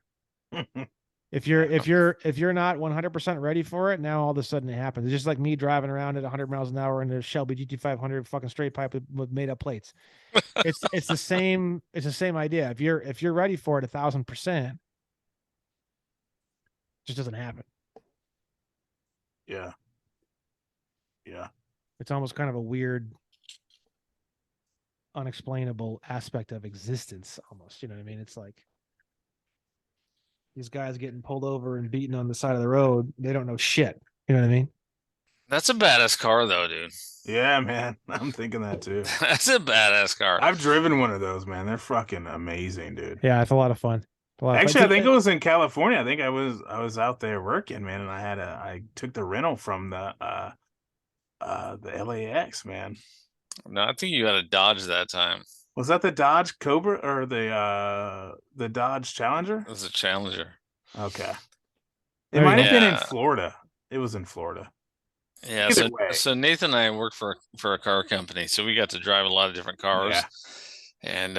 If you're not 100% ready for it, now all of a sudden it happens. It's just like me driving around at 100 miles an hour in a Shelby GT500 fucking straight pipe with made up plates. It's the same idea. If you're ready for it 1,000%, it just doesn't happen. Yeah. Yeah. It's almost kind of a weird, unexplainable aspect of existence almost. You know what I mean? It's like these guys getting pulled over and beaten on the side of the road. They don't know shit. You know what I mean? That's a badass car, though, dude. Yeah, man. I'm thinking that too. That's a badass car. I've driven one of those, man. They're fucking amazing, dude. Yeah, it's a lot of fun. Actually, I think it was in California. I think I was out there working, man, and I took the rental from the LAX, man. No, I think you got a Dodge that time. Was that the Dodge Cobra or the Dodge Challenger? It was a Challenger. Okay. It There you might have been in Yeah. Florida. It was in Florida. Yeah, Either way. so Nathan and I work for a car company, so we got to drive a lot of different cars. Yeah. And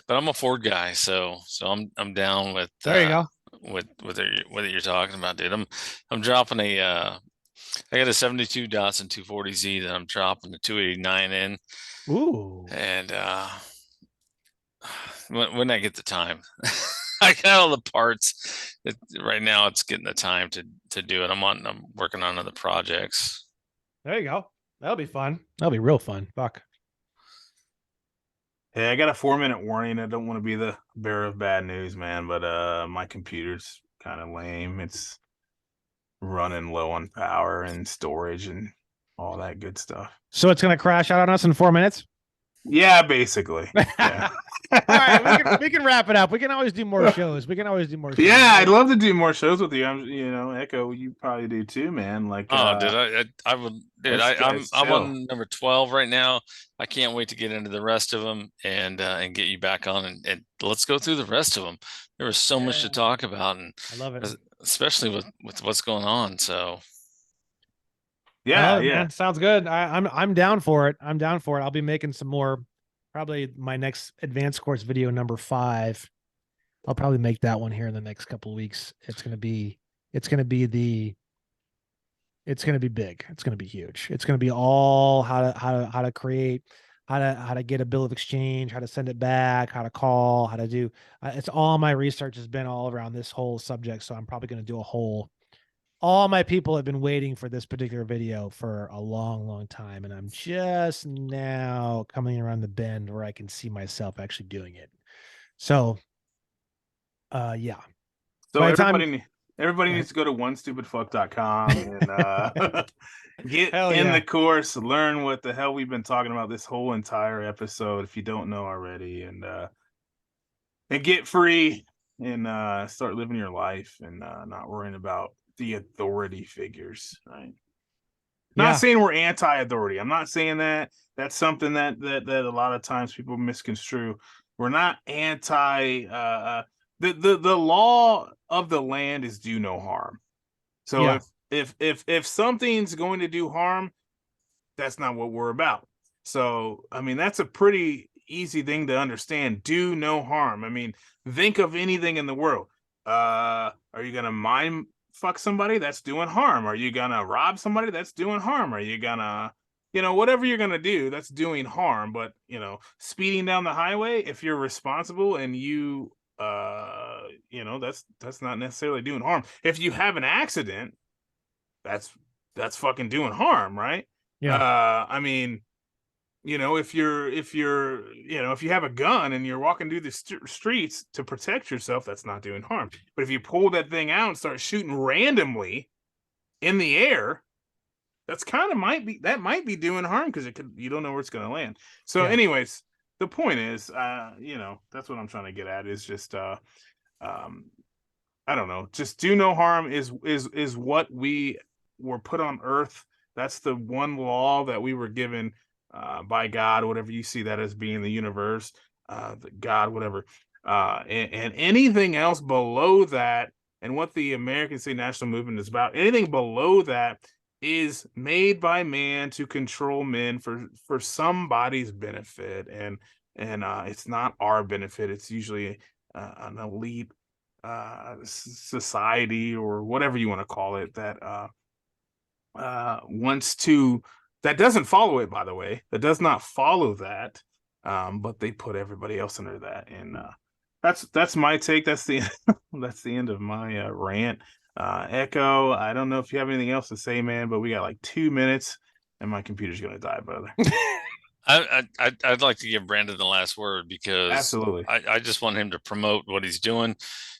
but I'm a Ford guy, so I'm down with There you go. with what you're talking about, dude. I'm dropping I got a 72 Datsun 240Z that I'm dropping the 289 in, Ooh. and when I get the time. I got all the parts. Right now, it's getting the time to do it. I'm working on other projects. There you go. That'll be fun. That'll be real fun. Fuck. Hey, I got a 4-minute warning. I don't want to be the bearer of bad news, man, but my computer's kind of lame. It's running low on power and storage and all that good stuff. So it's gonna crash out on us in 4 minutes. Yeah, basically. Yeah. All right, we can wrap it up. We can always do more shows. Yeah, I'd love to do more shows with you. Echo, you probably do too, man. Like, dude, I would, dude. I'm chill. on number 12 right now. I can't wait to get into the rest of them and get you back on and let's go through the rest of them. There was so much to talk about, and I love it, especially with what's going on. So yeah, man, sounds good. I'm down for it. I'll be making some more. Probably my next advanced course video, number 5. I'll probably make that one here in the next couple of weeks. It's gonna be big. It's gonna be huge. It's gonna be all how to create, how to get a bill of exchange, how to send it back, how to call, how to do. It's all my research has been all around this whole subject. So I'm probably gonna do a whole. All my people have been waiting for this particular video for a long, long time. And I'm just now coming around the bend where I can see myself actually doing it. So, yeah. So everybody needs to go to onestupidfuck.com and get in the course, learn what the hell we've been talking about this whole entire episode, if you don't know already, and get free and start living your life and not worrying about the authority figures, right? Not saying we're anti-authority. I'm not saying that. That's something that a lot of times people misconstrue. We're not anti the law of the land is do no harm. So if something's going to do harm, that's not what we're about. So I mean, that's a pretty easy thing to understand. Do no harm. I mean, think of anything in the world. Are you gonna mind fuck somebody? That's doing harm. Are you gonna rob somebody? That's doing harm. Are you gonna, whatever you're gonna do, that's doing harm. But speeding down the highway, if you're responsible and you that's not necessarily doing harm. If you have an accident, that's fucking doing harm, right? I mean, if you have a gun and you're walking through the streets to protect yourself, that's not doing harm. But if you pull that thing out and start shooting randomly in the air, might be doing harm, because you don't know where it's going to land. So anyways, the point is, that's what I'm trying to get at, is just, I don't know, just do no harm is what we were put on earth. That's the one law that we were given by God, whatever you see that as being, the universe, God, whatever. And anything else below that and what the American State National Movement is about. Anything below that is made by man to control men for somebody's benefit, and it's not our benefit. It's usually an elite society or whatever you want to call it that wants to, that doesn't follow it, by the way, that does not follow that, but they put everybody else under that. And that's my take. That's the that's the end of my rant. Echo, I don't know if you have anything else to say, man, but we got like 2 minutes and my computer's gonna die, brother. I'd like to give Brandon the last word, because Absolutely. I just want him to promote what he's doing.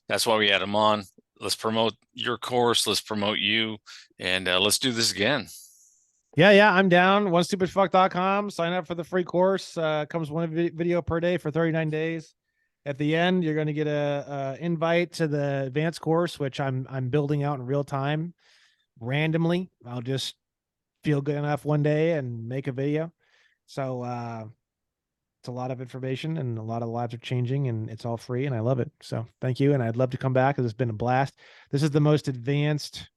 That's why we had him on. Let's promote your course. Let's promote you, and let's do this again. Yeah, I'm down. OneStupidFuck.com. Sign up for the free course. Comes one video per day for 39 days. At the end, you're going to get a invite to the advanced course, which I'm building out in real time, randomly. I'll just feel good enough one day and make a video. So it's a lot of information, and a lot of lives are changing, and it's all free, and I love it. So thank you, and I'd love to come back, because it's been a blast. This is the most advanced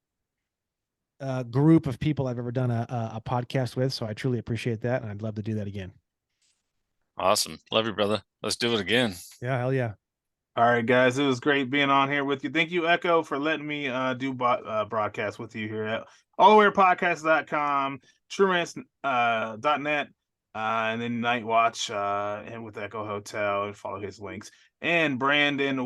group of people I've ever done a podcast with, so I truly appreciate that, and I'd love to do that again. Awesome. Love you, brother. Let's do it again. Yeah, hell yeah. All right, guys, it was great being on here with you. Thank you, Echo, for letting me do broadcast with you here at allawayrepodcast.com, truemans.net, and then Night Watch, and with Echo Hotel, and follow his links, and Brandon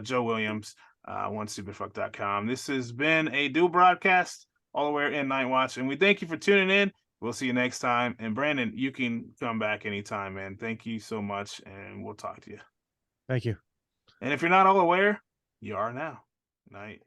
Joe Williams, OneStupidFuck.com. This has been a dual broadcast, All Aware and Night Watch, and we thank you for tuning in. We'll see you next time. And Brandon, you can come back anytime, man. Thank you so much, and we'll talk to you. Thank you. And if you're not all aware, you are now. Night.